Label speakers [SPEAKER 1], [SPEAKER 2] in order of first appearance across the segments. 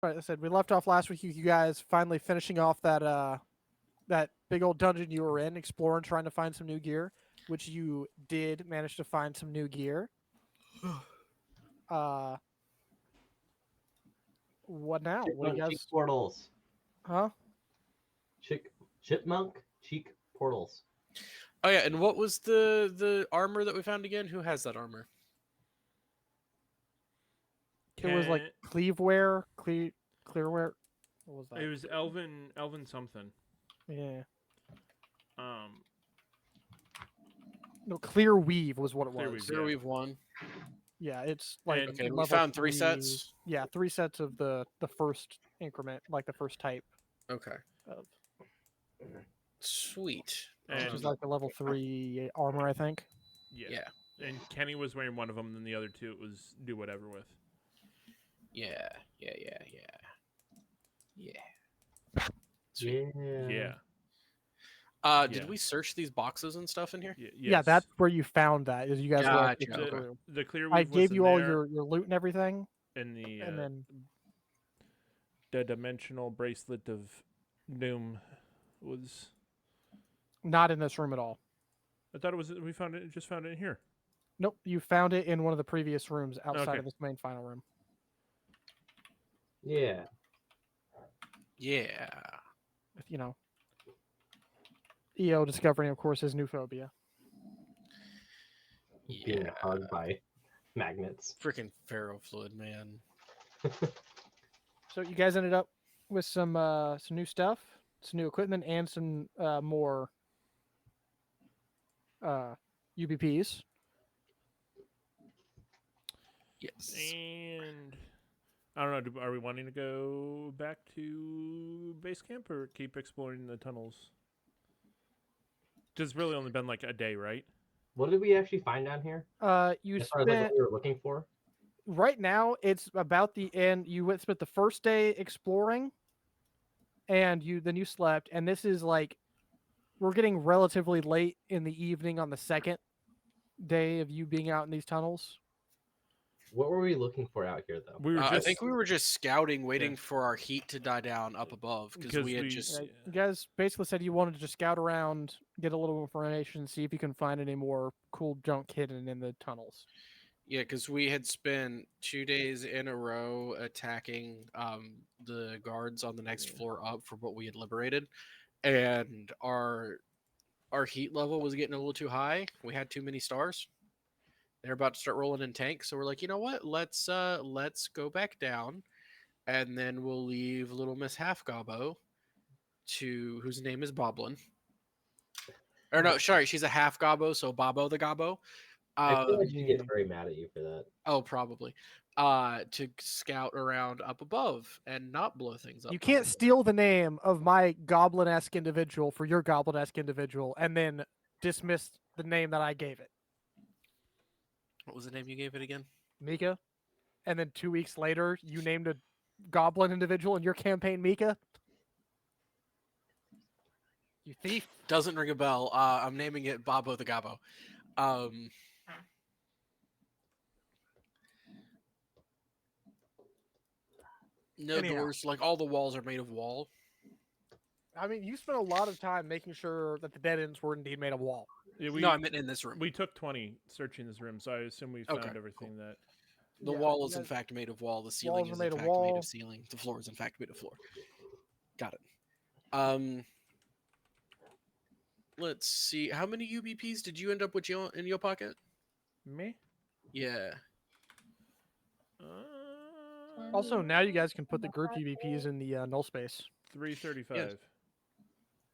[SPEAKER 1] But I said we left off last week. You guys finally finishing off that big old dungeon you were in, exploring, trying to find some new gear, which you did manage to find some new gear. Uh, what now? What do you
[SPEAKER 2] Chipmunk cheek
[SPEAKER 1] guys?
[SPEAKER 2] portals.
[SPEAKER 1] Huh?
[SPEAKER 2] Chipmunk cheek portals.
[SPEAKER 3] Oh yeah, and what was the armor that we found again? Who has that armor?
[SPEAKER 1] It was like clearwear. What was that?
[SPEAKER 4] It was Elvin something.
[SPEAKER 1] Yeah.
[SPEAKER 4] Um,
[SPEAKER 1] No, clear weave was what it
[SPEAKER 4] Clear
[SPEAKER 1] was.
[SPEAKER 4] weave.
[SPEAKER 3] There
[SPEAKER 4] Yeah.
[SPEAKER 3] we've won.
[SPEAKER 1] Yeah, it's like
[SPEAKER 4] And-
[SPEAKER 3] Okay, we
[SPEAKER 1] level
[SPEAKER 3] found 3
[SPEAKER 1] 3
[SPEAKER 3] sets.
[SPEAKER 1] Yeah, 3 sets of the first increment, like the first type
[SPEAKER 3] Okay,
[SPEAKER 1] of,
[SPEAKER 3] sweet.
[SPEAKER 1] which
[SPEAKER 4] And-
[SPEAKER 1] is like the level 3 armor, I think.
[SPEAKER 4] yeah. And Kenny was wearing one of them, and the other two it was do whatever with.
[SPEAKER 3] Yeah.
[SPEAKER 2] Yeah.
[SPEAKER 4] Yeah.
[SPEAKER 3] Did
[SPEAKER 4] Yeah.
[SPEAKER 3] we search these boxes and stuff in here?
[SPEAKER 4] Yes.
[SPEAKER 1] Yeah, that's where you found that. Is you guys were
[SPEAKER 3] Gotcha,
[SPEAKER 1] looking
[SPEAKER 4] okay.
[SPEAKER 1] through.
[SPEAKER 4] The clear
[SPEAKER 1] I
[SPEAKER 4] weave
[SPEAKER 1] gave
[SPEAKER 4] was
[SPEAKER 1] you
[SPEAKER 4] in
[SPEAKER 1] all
[SPEAKER 4] there,
[SPEAKER 1] your loot and everything,
[SPEAKER 4] and the
[SPEAKER 1] and then
[SPEAKER 4] the dimensional bracelet of doom was.
[SPEAKER 1] not in this room at all.
[SPEAKER 4] I thought it was. We found it. Just found it in here.
[SPEAKER 1] Nope, you found it in one of the previous rooms outside
[SPEAKER 4] Okay.
[SPEAKER 1] of this main final room.
[SPEAKER 2] Yeah.
[SPEAKER 3] Yeah.
[SPEAKER 1] With, EO discovering, of course, his new phobia.
[SPEAKER 2] Being
[SPEAKER 3] Yeah.
[SPEAKER 2] hugged by magnets.
[SPEAKER 3] Freaking ferrofluid, man.
[SPEAKER 1] So you guys ended up with some new stuff, some new equipment, and some more UBPs.
[SPEAKER 3] Yes.
[SPEAKER 4] And I don't know. Are we wanting to go back to base camp or keep exploring the tunnels? It's really only been like a day, right?
[SPEAKER 2] What did we actually find down here?
[SPEAKER 1] You
[SPEAKER 2] As far as like
[SPEAKER 1] spent
[SPEAKER 2] what we were looking for?
[SPEAKER 1] right now. It's about the end. You spent the first day exploring, and then you slept. And this is like we're getting relatively late in the evening on the second day of you being out in these tunnels.
[SPEAKER 2] What were we looking for out here, though?
[SPEAKER 4] We were
[SPEAKER 3] I
[SPEAKER 4] just.
[SPEAKER 3] think we were just scouting, waiting for our heat to die down up above because
[SPEAKER 4] 'Cause
[SPEAKER 3] we had
[SPEAKER 4] we-
[SPEAKER 3] just.
[SPEAKER 1] You guys basically said you wanted to just scout around, get a little information, see if you can find any more cool junk hidden in the tunnels.
[SPEAKER 3] Yeah, because we had spent 2 days in a row attacking the guards on the next floor up for what we had liberated, and our heat level was getting a little too high. We had too many stars. They're about to start rolling in tanks, so we're like, you know what? Let's go back down, and then we'll leave little Miss Half Gobbo, whose name is Boblin. Or no, sorry, she's a half Gobbo, so Bobo the Gobbo.
[SPEAKER 2] I feel like she gets very mad at you for that.
[SPEAKER 3] Oh, probably. To scout around up above and not blow things up.
[SPEAKER 1] You can't steal the name of my goblin-esque individual for your goblin-esque individual and then dismiss the name that I gave it,
[SPEAKER 3] What was the name you gave it again?
[SPEAKER 1] Mika. And then 2 weeks later, you named a goblin individual in your campaign Mika. You thief.
[SPEAKER 3] Doesn't ring a bell. I'm naming it Bobo the Gobbo. No
[SPEAKER 1] Anyhow.
[SPEAKER 3] doors. Like all the walls are made of wall.
[SPEAKER 1] I mean, you spent a lot of time making sure that the dead ends were indeed made of wall.
[SPEAKER 4] Yeah,
[SPEAKER 3] No, I meant in this room.
[SPEAKER 4] we took 20 searching this room, so I assume we
[SPEAKER 3] Okay,
[SPEAKER 4] found everything that.
[SPEAKER 3] The
[SPEAKER 1] Yeah,
[SPEAKER 3] wall
[SPEAKER 1] you
[SPEAKER 3] is in
[SPEAKER 1] guys-
[SPEAKER 3] fact made of wall. The ceiling
[SPEAKER 1] Walls are
[SPEAKER 3] is
[SPEAKER 1] made
[SPEAKER 3] in
[SPEAKER 1] of
[SPEAKER 3] fact made
[SPEAKER 1] wall.
[SPEAKER 3] of ceiling. The floor is in fact made of floor. Got it. Let's see. How many UBPs did you end up with in your pocket?
[SPEAKER 4] Me?
[SPEAKER 3] Yeah.
[SPEAKER 1] Also, now you guys can put the group UBPs in the null space.
[SPEAKER 4] 335.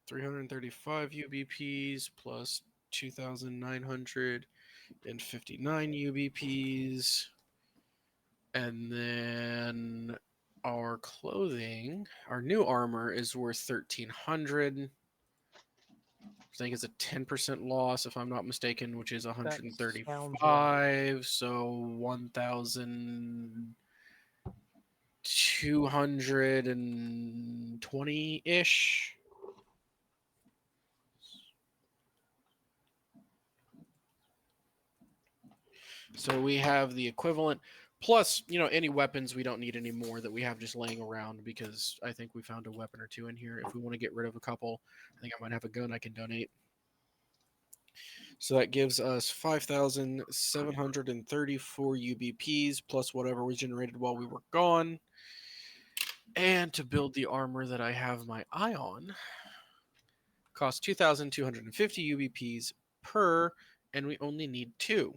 [SPEAKER 3] 335 UBPs plus 2,959 UBPs. And then our clothing, our new armor is worth 1,300. I think it's a 10% loss, if I'm not mistaken, which is 135. So 1,220-ish. So we have the equivalent. Plus, any weapons we don't need anymore that we have just laying around, because I think we found a weapon or two in here. If we want to get rid of a couple, I think I might have a gun I can donate. So that gives us 5,734 UBPs plus whatever was generated while we were gone. And to build the armor that I have my eye on costs 2,250 UBPs per, and we only need 2.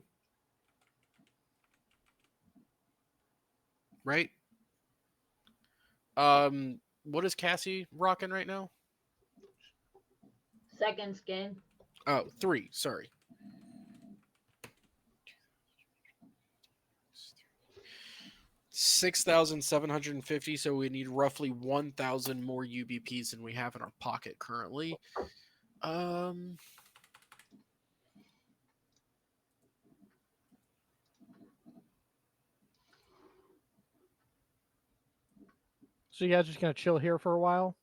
[SPEAKER 3] Right? What is Cassie rocking right now?
[SPEAKER 5] Second skin.
[SPEAKER 3] Oh, 3, sorry. 6,750, so we need roughly 1,000 more UBPs than we have in our pocket currently.
[SPEAKER 1] So you guys just gonna chill here for a while?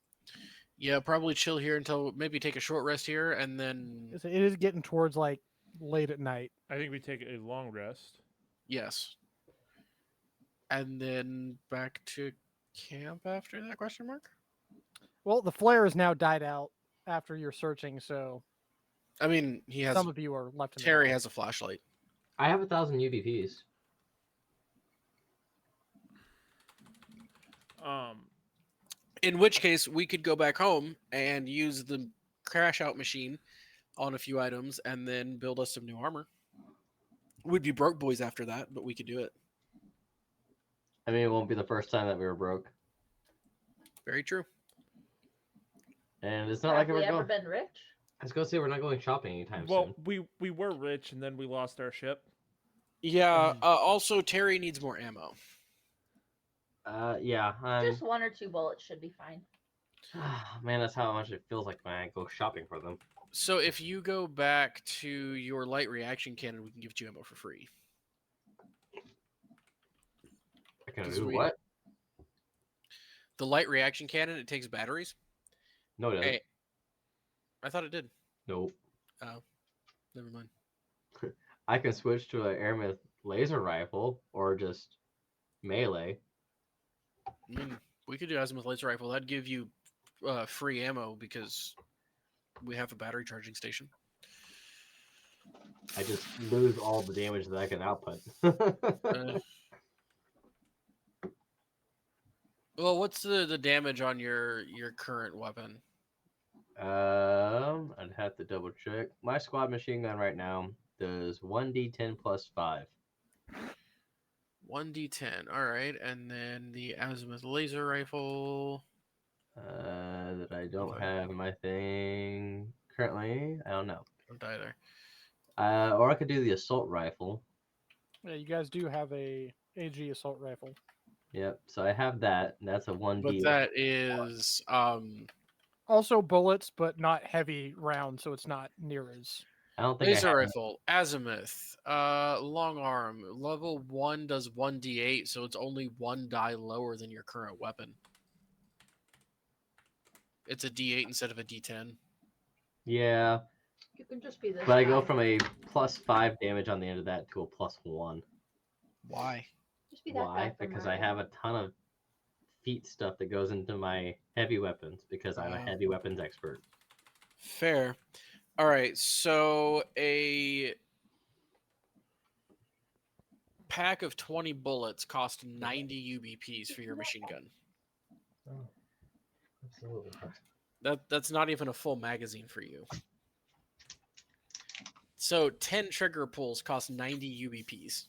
[SPEAKER 3] Yeah, probably chill here until maybe take a short rest here, and then
[SPEAKER 1] It is getting towards like late at night.
[SPEAKER 4] I think we take a long rest.
[SPEAKER 3] yes, and then back to camp after that question mark.
[SPEAKER 1] Well, the flare has now died out after you're searching, so
[SPEAKER 3] I mean, he has
[SPEAKER 1] some of you are left. In
[SPEAKER 3] Terry has a flashlight.
[SPEAKER 2] I have 1,000 UBPs.
[SPEAKER 3] In which case, we could go back home and use the crash out machine on a few items and then build us some new armor. We'd be broke boys after that, but we could do it.
[SPEAKER 2] I mean, it won't be the first time that we were broke.
[SPEAKER 3] Very true.
[SPEAKER 2] And it's not
[SPEAKER 5] Have
[SPEAKER 2] like
[SPEAKER 5] we
[SPEAKER 2] we're
[SPEAKER 5] ever
[SPEAKER 2] going.
[SPEAKER 5] been rich?
[SPEAKER 2] I was going to say we're not going shopping anytime
[SPEAKER 4] Well,
[SPEAKER 2] soon.
[SPEAKER 4] we were rich and then we lost our ship.
[SPEAKER 3] Yeah. Also, Terry needs more ammo.
[SPEAKER 2] Yeah.
[SPEAKER 5] Just 1 or 2 bullets should be fine.
[SPEAKER 2] Man, that's how much it feels like when I go shopping for them.
[SPEAKER 3] So if you go back to your light reaction cannon, we can give you ammo for free.
[SPEAKER 2] I can
[SPEAKER 3] 'Cause
[SPEAKER 2] do
[SPEAKER 3] we-
[SPEAKER 2] what?
[SPEAKER 3] The light reaction cannon, it takes batteries.
[SPEAKER 2] No, it doesn't.
[SPEAKER 3] Hey, I thought it did.
[SPEAKER 2] Nope.
[SPEAKER 3] Never mind.
[SPEAKER 2] I can switch to an airmouth laser rifle or just melee.
[SPEAKER 3] I mean, we could do azimuth laser rifle. That'd give you free ammo because we have a battery charging station.
[SPEAKER 2] I just lose all the damage that I can output.
[SPEAKER 3] Uh, well, what's the damage on your current weapon?
[SPEAKER 2] I'd have to double check. My squad machine gun right now does 1d10 plus 5.
[SPEAKER 3] 1d10. All right, and then the azimuth laser rifle.
[SPEAKER 2] That I don't have in my thing currently. I don't know.
[SPEAKER 3] Don't either.
[SPEAKER 2] Or I could do the assault rifle.
[SPEAKER 1] Yeah, you guys do have a AG assault rifle.
[SPEAKER 2] Yep. So I have that. And that's a 1d.
[SPEAKER 3] But that is
[SPEAKER 1] Also bullets, but not heavy rounds, so it's not near as.
[SPEAKER 2] I don't think I
[SPEAKER 3] laser
[SPEAKER 2] have.
[SPEAKER 3] rifle, azimuth, long arm. Level 1 does 1d8, so it's only 1 die lower than your current weapon. It's a d8 instead of a d10.
[SPEAKER 2] Yeah,
[SPEAKER 5] You can just be this
[SPEAKER 2] but I go
[SPEAKER 5] guy.
[SPEAKER 2] from a plus 5 damage on the end of that to a plus 1.
[SPEAKER 3] Why?
[SPEAKER 5] Just be that guy
[SPEAKER 2] Why?
[SPEAKER 5] from
[SPEAKER 2] Because I
[SPEAKER 5] Mario.
[SPEAKER 2] have a ton of feat stuff that goes into my heavy weapons because I'm a
[SPEAKER 3] Wow.
[SPEAKER 2] heavy weapons expert.
[SPEAKER 3] Fair. All right, so a pack of 20 bullets cost 90 UBPs for your machine gun.
[SPEAKER 2] Oh, absolutely.
[SPEAKER 3] That's not even a full magazine for you. So 10 trigger pulls cost 90 UBPs.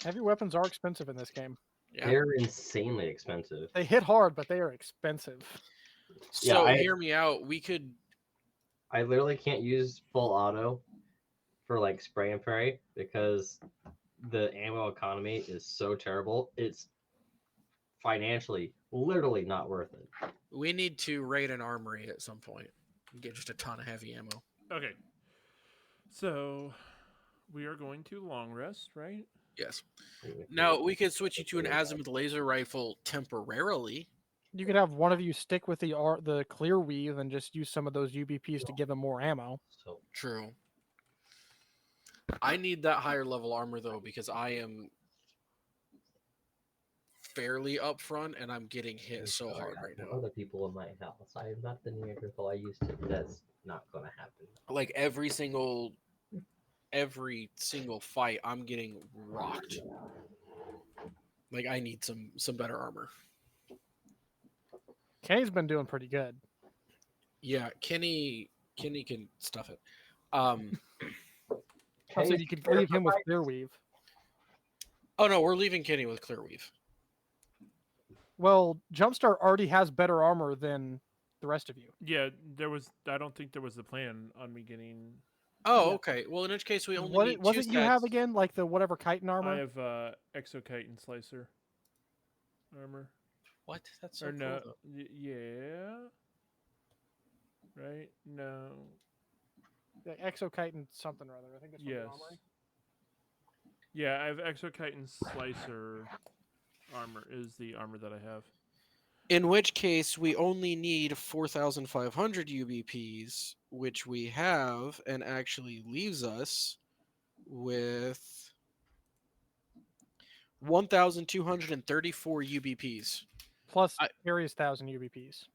[SPEAKER 1] Heavy weapons are expensive in this game.
[SPEAKER 3] Yeah.
[SPEAKER 2] They're insanely expensive.
[SPEAKER 1] They hit hard, but they are expensive.
[SPEAKER 3] So
[SPEAKER 2] I-
[SPEAKER 3] hear me out. We could
[SPEAKER 2] I literally can't use full auto for like spray and pray because the ammo economy is so terrible. It's financially literally not worth it.
[SPEAKER 3] we need to raid an armory at some point and get just a ton of heavy ammo.
[SPEAKER 4] Okay. So we are going to long rest, right?
[SPEAKER 3] Yes. Now we could switch you to an azimuth laser rifle temporarily.
[SPEAKER 1] You could have one of you stick with the clear weave and just use some of those UBPs to give them more ammo.
[SPEAKER 2] So
[SPEAKER 3] True. I need that higher level armor though because I am fairly up front and I'm getting hit so hard right now.
[SPEAKER 2] Other people in my house. I am not the Neanderthal I used to. That's not going to happen.
[SPEAKER 3] Like every single fight, I'm getting rocked. Like I need some better armor.
[SPEAKER 1] Kenny's been doing pretty good.
[SPEAKER 3] Yeah, Kenny can stuff it.
[SPEAKER 1] So you could leave him with Clearweave.
[SPEAKER 3] Oh no, we're leaving Kenny with Clearweave.
[SPEAKER 1] Well, Jumpstart already has better armor than the rest of you.
[SPEAKER 4] Yeah, I don't think there was a plan on me getting.
[SPEAKER 3] Oh,
[SPEAKER 1] Yeah.
[SPEAKER 3] okay. Well, in which case we only
[SPEAKER 1] What
[SPEAKER 3] need
[SPEAKER 1] was
[SPEAKER 3] two
[SPEAKER 1] it you have
[SPEAKER 3] sets.
[SPEAKER 1] again? Like the whatever chitin armor?
[SPEAKER 4] I have Exochitin Slicer armor.
[SPEAKER 3] What? That's so
[SPEAKER 4] Or
[SPEAKER 3] cool.
[SPEAKER 4] no,
[SPEAKER 3] though.
[SPEAKER 4] yeah. Right? No.
[SPEAKER 1] The exochitin something or other. I think that's what
[SPEAKER 4] Yes.
[SPEAKER 1] the armor is.
[SPEAKER 4] Yeah, I have Exochitin Slicer armor is the armor that I have.
[SPEAKER 3] In which case we only need 4,500 UBPs, which we have, and actually leaves us with 1,234 UBPs.
[SPEAKER 1] Plus
[SPEAKER 3] I-
[SPEAKER 1] Ares 1,000 UBPs.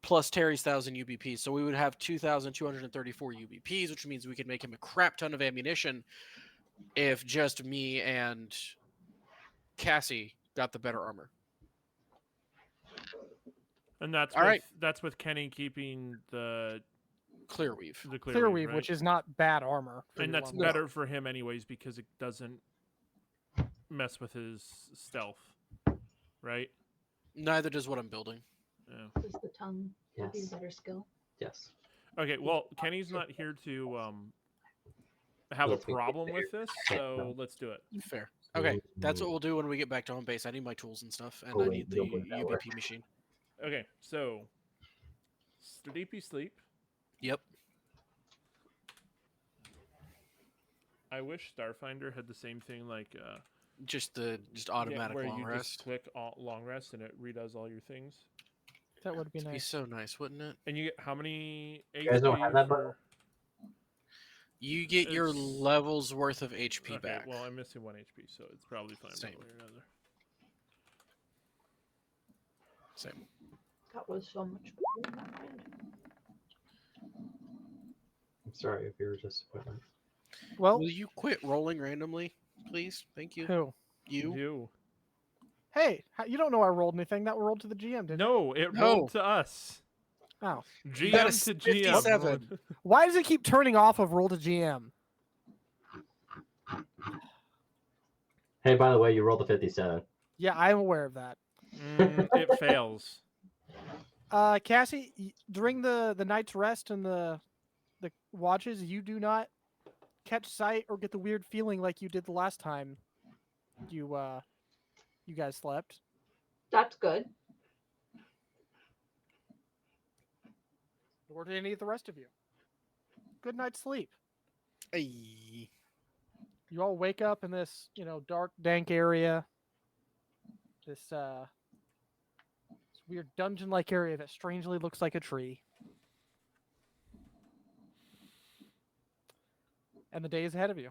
[SPEAKER 3] Plus Terry's 1,000 UBPs. So we would have 2,234 UBPs, which means we could make him a crap ton of ammunition if just me and Cassie got the better armor.
[SPEAKER 4] And that's
[SPEAKER 3] All
[SPEAKER 4] with,
[SPEAKER 3] right.
[SPEAKER 4] that's with Kenny keeping the
[SPEAKER 3] Clearweave.
[SPEAKER 4] Clearweave,
[SPEAKER 1] Clearweave,
[SPEAKER 4] right?
[SPEAKER 1] which is not bad armor. for
[SPEAKER 4] and
[SPEAKER 1] your
[SPEAKER 4] that's
[SPEAKER 1] level.
[SPEAKER 4] better for him anyways because it doesn't mess with his stealth, right?
[SPEAKER 3] Neither does what I'm building.
[SPEAKER 4] Yeah.
[SPEAKER 5] Does the tongue give you
[SPEAKER 2] Yes.
[SPEAKER 5] better skill?
[SPEAKER 2] Yes.
[SPEAKER 4] Okay, well, Kenny's not here to have a
[SPEAKER 2] Yes, we can
[SPEAKER 4] problem
[SPEAKER 2] do
[SPEAKER 4] with this, so let's do it.
[SPEAKER 3] Fair. Okay, that's what we'll do when we get back to home base. I need my tools and stuff, and I need the UBP machine.
[SPEAKER 4] Okay, so Sleepy Sleep.
[SPEAKER 3] Yep.
[SPEAKER 4] I wish Starfinder had the same thing like
[SPEAKER 3] Just
[SPEAKER 4] yeah,
[SPEAKER 3] automatic
[SPEAKER 4] where
[SPEAKER 3] long
[SPEAKER 4] you
[SPEAKER 3] rest.
[SPEAKER 4] just click long rest and it redoes all your things.
[SPEAKER 1] That would be
[SPEAKER 3] It'd be
[SPEAKER 1] nice.
[SPEAKER 3] so nice, wouldn't it?
[SPEAKER 4] And you get how many HP
[SPEAKER 2] guys don't have that button?
[SPEAKER 4] for...
[SPEAKER 3] You get your
[SPEAKER 4] It's-
[SPEAKER 3] level's worth of HP
[SPEAKER 4] Okay,
[SPEAKER 3] back.
[SPEAKER 4] well, I'm missing 1 HP, so it's probably fine
[SPEAKER 3] Same.
[SPEAKER 4] one way or another.
[SPEAKER 3] Same.
[SPEAKER 5] That was so much better in my mind.
[SPEAKER 2] I'm sorry if you were disappointed.
[SPEAKER 1] Well,
[SPEAKER 3] Will you quit rolling randomly, please? Thank you.
[SPEAKER 1] who?
[SPEAKER 3] You.
[SPEAKER 1] Hey, you don't know I rolled anything. That rolled to the GM, didn't
[SPEAKER 4] No, it
[SPEAKER 3] No.
[SPEAKER 4] rolled to us.
[SPEAKER 1] it? Oh.
[SPEAKER 3] You got a
[SPEAKER 4] GM to GM.
[SPEAKER 3] 57.
[SPEAKER 1] Why does it keep turning off of roll to GM?
[SPEAKER 2] Hey, by the way, you rolled a 57.
[SPEAKER 1] Yeah, I'm aware of that.
[SPEAKER 4] It fails.
[SPEAKER 1] Cassie, during the night's rest and the watches, you do not catch sight or get the weird feeling like you did the last time you guys slept.
[SPEAKER 5] That's good.
[SPEAKER 1] Nor did any of the rest of you. Good night's sleep.
[SPEAKER 3] Ay.
[SPEAKER 1] You all wake up in this, dark, dank area. This weird dungeon-like area that strangely looks like a tree. And the day is ahead of you.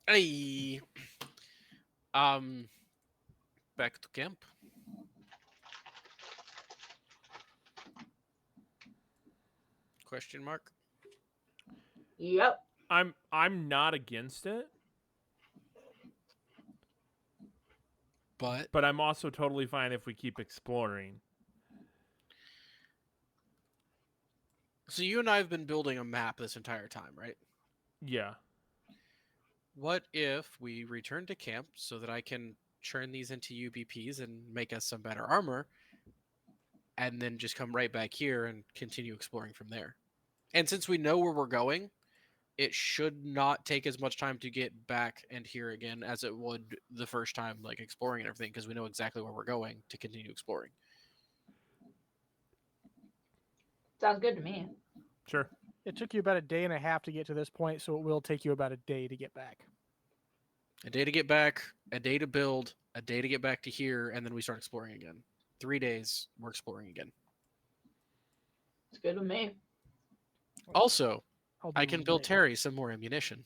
[SPEAKER 3] Ay. Back to camp. Question mark.
[SPEAKER 5] Yep.
[SPEAKER 4] I'm not against it,
[SPEAKER 3] But
[SPEAKER 4] but I'm also totally fine if we keep exploring.
[SPEAKER 3] so you and I have been building a map this entire time, right?
[SPEAKER 4] Yeah.
[SPEAKER 3] What if we return to camp so that I can churn these into UBPs and make us some better armor, and then just come right back here and continue exploring from there? And since we know where we're going, it should not take as much time to get back and here again as it would the first time, like exploring and everything, because we know exactly where we're going to continue exploring.
[SPEAKER 5] Sounds good to me.
[SPEAKER 4] Sure.
[SPEAKER 1] It took you about a day and a half to get to this point, so it will take you about a day to get back.
[SPEAKER 3] A day to get back, a day to build, a day to get back to here, and then we start exploring again. 3 days, we're exploring again.
[SPEAKER 5] It's good with me.
[SPEAKER 3] Also,
[SPEAKER 1] I'll
[SPEAKER 3] I
[SPEAKER 1] do
[SPEAKER 3] can build
[SPEAKER 1] right now.
[SPEAKER 3] Terry some more ammunition.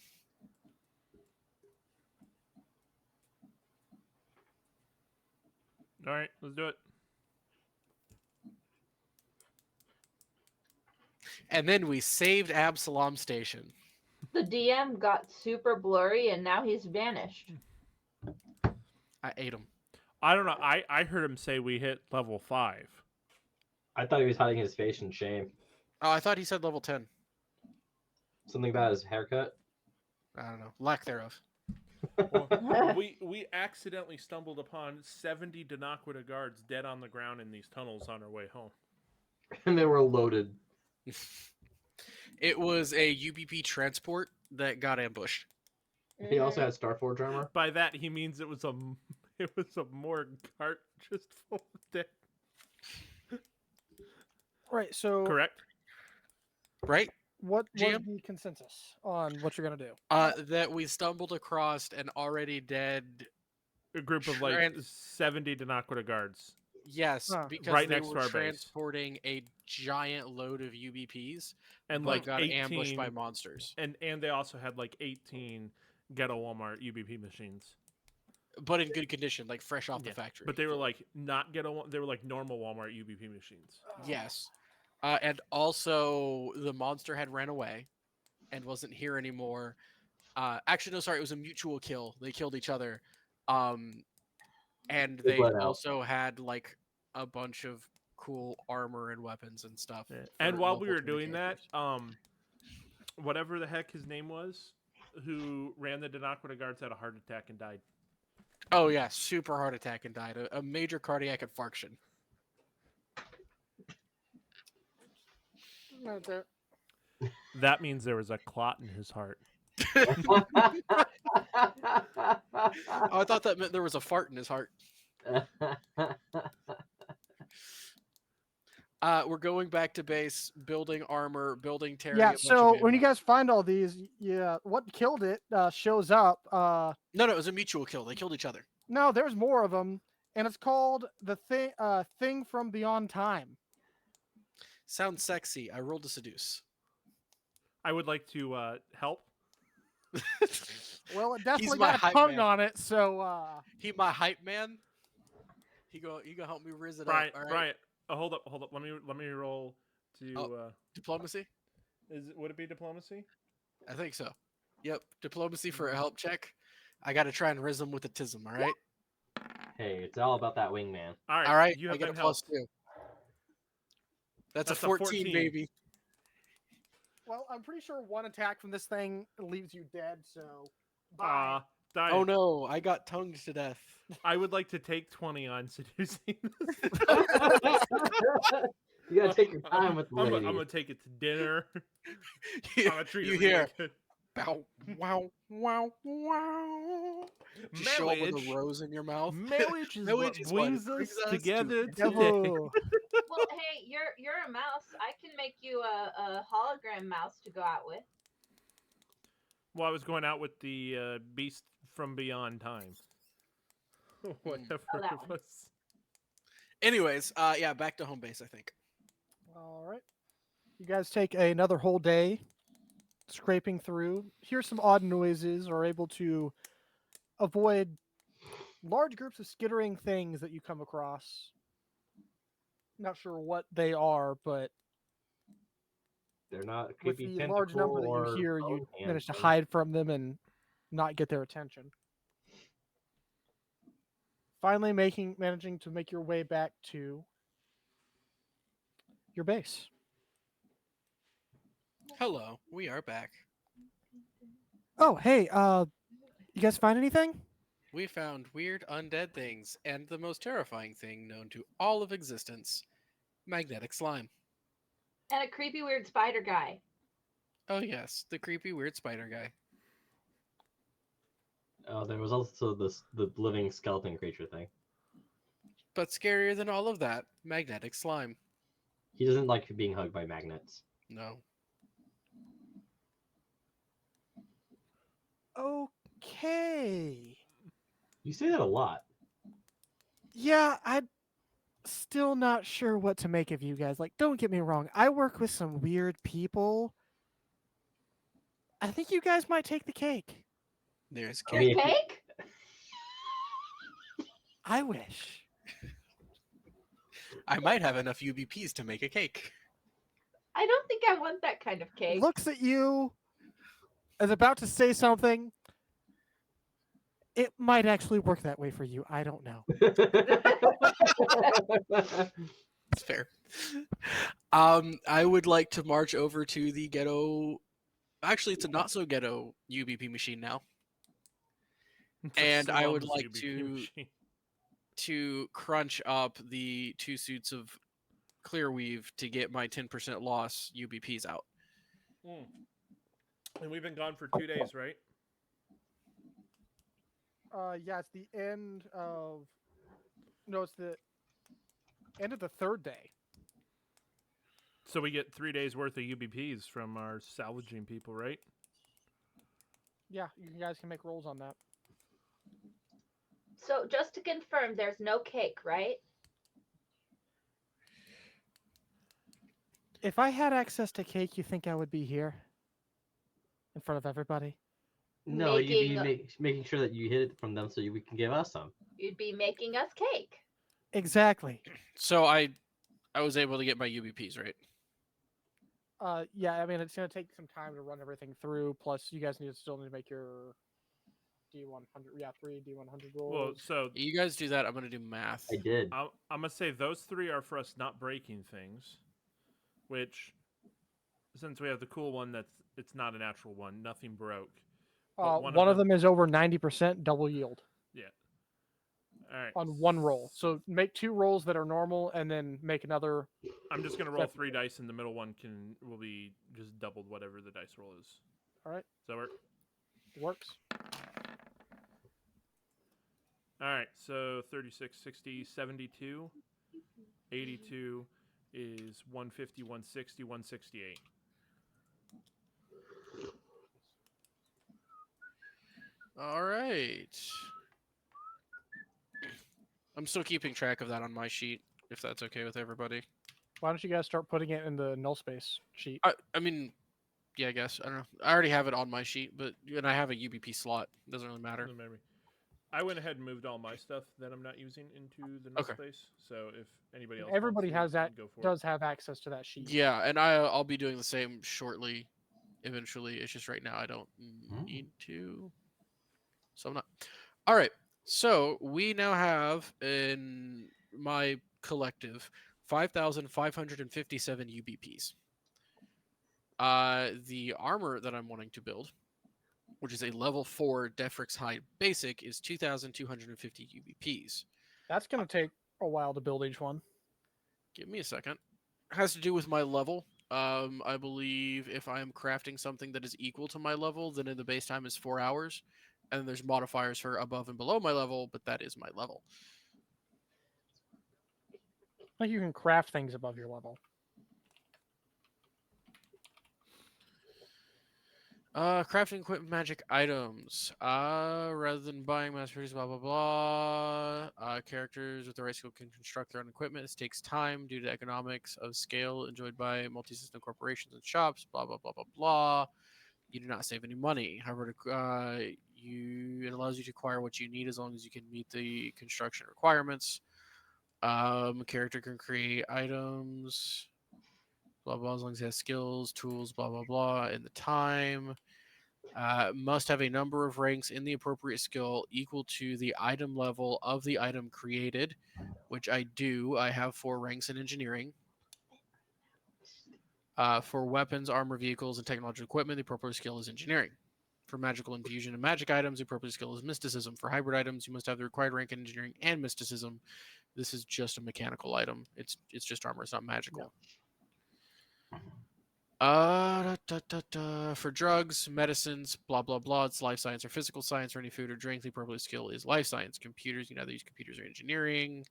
[SPEAKER 4] All right, let's do it.
[SPEAKER 3] And then we saved Absalom Station.
[SPEAKER 5] The DM got super blurry and now he's vanished.
[SPEAKER 3] I ate him.
[SPEAKER 4] I don't know. I heard him say we hit level 5.
[SPEAKER 2] I thought he was hiding his face in shame.
[SPEAKER 3] Oh, I thought he said level 10.
[SPEAKER 2] Something about his haircut.
[SPEAKER 3] I don't know. Lack thereof.
[SPEAKER 4] Well, we accidentally stumbled upon 70 Danaquita guards dead on the ground in these tunnels on our way home.
[SPEAKER 2] And they were loaded.
[SPEAKER 3] It was a UBP transport that got ambushed.
[SPEAKER 2] He also had Starforge armor.
[SPEAKER 4] By that he means it was a morgue cart just full of dead.
[SPEAKER 1] Right. So
[SPEAKER 4] Correct.
[SPEAKER 3] Right?
[SPEAKER 1] what was
[SPEAKER 3] GM?
[SPEAKER 1] the consensus on what you're gonna do?
[SPEAKER 3] That we stumbled across an already dead.
[SPEAKER 4] A group of like
[SPEAKER 3] Trans-
[SPEAKER 4] 70 Danaquita guards.
[SPEAKER 3] Yes,
[SPEAKER 1] Huh.
[SPEAKER 3] because
[SPEAKER 4] Right
[SPEAKER 3] they
[SPEAKER 4] next
[SPEAKER 3] were
[SPEAKER 4] to our base.
[SPEAKER 3] transporting a giant load of UBPs,
[SPEAKER 4] And
[SPEAKER 3] but
[SPEAKER 4] like
[SPEAKER 3] got
[SPEAKER 4] 18
[SPEAKER 3] ambushed by monsters.
[SPEAKER 4] and they also had like 18 ghetto Walmart UBP machines.
[SPEAKER 3] But in good condition, like fresh off
[SPEAKER 4] Yeah,
[SPEAKER 3] the factory.
[SPEAKER 4] But they were like not ghetto, they were like normal Walmart UBP machines.
[SPEAKER 3] Yes. And also, the monster had ran away and wasn't here anymore. Actually, no, sorry, it was a mutual kill. They killed each other. And
[SPEAKER 2] They
[SPEAKER 3] they
[SPEAKER 2] bled out.
[SPEAKER 3] also had like a bunch of cool armor and weapons and stuff.
[SPEAKER 4] Yeah.
[SPEAKER 3] for
[SPEAKER 4] And while we
[SPEAKER 3] level
[SPEAKER 4] were
[SPEAKER 3] 20
[SPEAKER 4] doing that,
[SPEAKER 3] characters.
[SPEAKER 4] whatever the heck his name was, who ran the Danaquita guards had a heart attack and died.
[SPEAKER 3] Oh yeah, super heart attack and died. A major cardiac infarction.
[SPEAKER 4] That means there was a clot in his heart.
[SPEAKER 3] Oh, I thought that meant there was a fart in his heart. We're going back to base, building armor, building Terry. a
[SPEAKER 1] Yeah.
[SPEAKER 3] bunch of
[SPEAKER 1] So when you
[SPEAKER 3] ammo.
[SPEAKER 1] guys find all these, yeah, what killed it shows up.
[SPEAKER 3] No, it was a mutual kill. They killed each other.
[SPEAKER 1] No, there's more of them, and it's called the thing from beyond time.
[SPEAKER 3] Sounds sexy. I rolled to seduce.
[SPEAKER 4] I would like to help.
[SPEAKER 1] Well, it definitely
[SPEAKER 3] my
[SPEAKER 1] got a
[SPEAKER 3] hype
[SPEAKER 1] tongue
[SPEAKER 3] man.
[SPEAKER 1] on it, so
[SPEAKER 3] He my hype man. You go help me riz it
[SPEAKER 4] Brian,
[SPEAKER 3] up. All right?
[SPEAKER 4] Brian, hold up. Let me roll to.
[SPEAKER 3] Oh. Diplomacy?
[SPEAKER 4] Would it be diplomacy?
[SPEAKER 3] I think so. Yep. Diplomacy for a help check. I got to try and riz him with a tism. All right.
[SPEAKER 2] Hey, it's all about that wingman.
[SPEAKER 4] All right.
[SPEAKER 3] All right.
[SPEAKER 4] You
[SPEAKER 3] I
[SPEAKER 4] have
[SPEAKER 3] get a
[SPEAKER 4] been helped.
[SPEAKER 3] +2. That's a
[SPEAKER 4] That's a
[SPEAKER 3] 14,
[SPEAKER 4] 14.
[SPEAKER 3] baby.
[SPEAKER 1] well, I'm pretty sure one attack from this thing leaves you dead. So,
[SPEAKER 4] Died.
[SPEAKER 3] Oh no, I got tongued to death.
[SPEAKER 4] I would like to take 20 on seducing.
[SPEAKER 2] You gotta take your time with the
[SPEAKER 4] I'm
[SPEAKER 2] lady.
[SPEAKER 4] gonna take it to dinner.
[SPEAKER 3] you
[SPEAKER 4] I'm gonna treat
[SPEAKER 3] you
[SPEAKER 4] it really
[SPEAKER 3] hear?
[SPEAKER 4] good.
[SPEAKER 3] Bow, wow, wow, wow. Just show up with
[SPEAKER 4] Marriage.
[SPEAKER 3] a rose in your mouth.
[SPEAKER 4] Marriage is
[SPEAKER 3] Marriage
[SPEAKER 4] what
[SPEAKER 3] is what
[SPEAKER 4] brings
[SPEAKER 3] brings
[SPEAKER 4] us
[SPEAKER 3] us
[SPEAKER 4] together
[SPEAKER 3] together.
[SPEAKER 4] today.
[SPEAKER 1] oh,
[SPEAKER 5] Well, hey, you're a mouse. I can make you a hologram mouse to go out with.
[SPEAKER 4] Well, I was going out with the beast from beyond time. Whatever
[SPEAKER 5] that
[SPEAKER 4] it
[SPEAKER 5] one.
[SPEAKER 4] was.
[SPEAKER 3] Anyways, yeah, back to home base, I think.
[SPEAKER 1] all right. You guys take another whole day scraping through. Hear some odd noises. Are able to avoid large groups of skittering things that you come across. Not sure what they are, but
[SPEAKER 2] They're not
[SPEAKER 1] with
[SPEAKER 2] creepy
[SPEAKER 1] the large number that
[SPEAKER 2] tentacle
[SPEAKER 1] you hear,
[SPEAKER 2] or
[SPEAKER 1] you
[SPEAKER 2] bone
[SPEAKER 1] manage to
[SPEAKER 2] hand
[SPEAKER 1] hide from them and not get their attention. Finally, managing to make your way back to your base.
[SPEAKER 3] Hello, we are back.
[SPEAKER 1] Oh, hey, you guys find anything?
[SPEAKER 3] We found weird undead things and the most terrifying thing known to all of existence, magnetic slime.
[SPEAKER 5] And a creepy weird spider guy.
[SPEAKER 3] Oh yes, the creepy weird spider guy.
[SPEAKER 2] Oh, there was also the living skeleton creature thing.
[SPEAKER 3] But scarier than all of that, magnetic slime.
[SPEAKER 2] He doesn't like being hugged by magnets.
[SPEAKER 3] No.
[SPEAKER 1] Okay.
[SPEAKER 2] You say that a lot.
[SPEAKER 1] Yeah, I'm still not sure what to make of you guys. Like, don't get me wrong. I work with some weird people, I think you guys might take the cake.
[SPEAKER 3] There's
[SPEAKER 2] I
[SPEAKER 3] cake.
[SPEAKER 2] mean, if you-
[SPEAKER 5] Cake?
[SPEAKER 1] I wish.
[SPEAKER 3] I might have enough UBPs to make a cake.
[SPEAKER 5] I don't think I want that kind of cake.
[SPEAKER 1] Looks at you, is about to say something. It might actually work that way for you. I don't know.
[SPEAKER 3] That's fair. I would like to march over to the ghetto. Actually, it's a not so ghetto UBP machine now.
[SPEAKER 4] It's a
[SPEAKER 3] And I would
[SPEAKER 4] slums
[SPEAKER 3] like
[SPEAKER 4] UBP
[SPEAKER 3] to-
[SPEAKER 4] machine.
[SPEAKER 3] To crunch up the 2 suits of clear weave to get my 10% loss UBPs out.
[SPEAKER 4] Mm. And we've been gone for 2 days, right?
[SPEAKER 1] Yeah, it's the end of. No, it's the end of the third day.
[SPEAKER 4] So we get 3 days worth of UBPs from our salvaging people, right?
[SPEAKER 1] Yeah, you guys can make rolls on that.
[SPEAKER 5] So just to confirm, there's no cake, right?
[SPEAKER 1] If I had access to cake, you think I would be here in front of everybody?
[SPEAKER 2] No, you'd be
[SPEAKER 5] Making-
[SPEAKER 2] making sure that you hid it from them so we can give us some.
[SPEAKER 5] You'd be making us cake.
[SPEAKER 1] Exactly.
[SPEAKER 3] So I was able to get my UBPs, right?
[SPEAKER 1] Yeah, I mean it's gonna take some time to run everything through. Plus, you guys still need to make your D100. Yeah, 3 D100 rolls.
[SPEAKER 4] Well, so
[SPEAKER 3] You guys do that. I'm gonna do math.
[SPEAKER 2] I did.
[SPEAKER 4] I'm gonna say those 3 are for us not breaking things, which, since we have the cool one, it's not a natural one. Nothing broke. but
[SPEAKER 1] one of them is over 90% double yield
[SPEAKER 4] All right.
[SPEAKER 1] on one roll. So make 2 rolls that are normal, and then make another.
[SPEAKER 4] I'm just gonna roll
[SPEAKER 1] Def-
[SPEAKER 4] 3 dice, and the middle one will be just doubled whatever the dice roll is.
[SPEAKER 1] All right,
[SPEAKER 4] Does that work?
[SPEAKER 1] works.
[SPEAKER 4] All right. So 36, 60, 72, 82 is 150, 160, 168.
[SPEAKER 3] All right. I'm still keeping track of that on my sheet, if that's okay with everybody.
[SPEAKER 1] Why don't you guys start putting it in the null space sheet?
[SPEAKER 3] I mean, yeah, I guess. I don't know. I already have it on my sheet, but and I have a UBP slot. Doesn't really matter.
[SPEAKER 4] Doesn't matter. I went ahead and moved all my stuff that I'm not using into the null
[SPEAKER 3] Okay.
[SPEAKER 4] space. So if anybody else,
[SPEAKER 1] Everybody
[SPEAKER 4] wants
[SPEAKER 1] has
[SPEAKER 4] to,
[SPEAKER 1] that.
[SPEAKER 4] Go for
[SPEAKER 1] Does have access to that sheet.
[SPEAKER 3] Yeah, and I'll be doing the same shortly. Eventually, it's just right now I don't need to. So I'm not. All right. So we now have in my collective 5,557 UBPs. The armor that I'm wanting to build, which is a level 4 Defrix Hide Basic, is 2,250 UBPs.
[SPEAKER 1] That's gonna take a while to build each one.
[SPEAKER 3] Give me a second. Has to do with my level. I believe if I am crafting something that is equal to my level, then in the base time is 4 hours. And then there's modifiers for above and below my level, but that is my level.
[SPEAKER 1] Like you can craft things above your level.
[SPEAKER 3] Crafting equipment, magic items. Rather than buying mass produced, blah blah blah. Characters with the right skill can construct their own equipment. This takes time due to economics of scale enjoyed by multi-system corporations and shops. Blah blah blah blah blah. You do not save any money. However, it allows you to acquire what you need as long as you can meet the construction requirements. A character can create items. Blah blah, as long as it has skills, tools, blah blah blah, in the time. Must have a number of ranks in the appropriate skill equal to the item level of the item created, which I do. I have 4 ranks in engineering. For weapons, armor, vehicles, and technological equipment, the appropriate skill is engineering. For magical infusion and magic items, the appropriate skill is mysticism. For hybrid items, you must have the required rank in engineering and mysticism. This is just a mechanical item. It's just armor. It's not magical. For drugs, medicines, blah blah blah, it's life science or physical science. For any food or drink, the appropriate skill is life science. Computers, you can either use computers or engineering.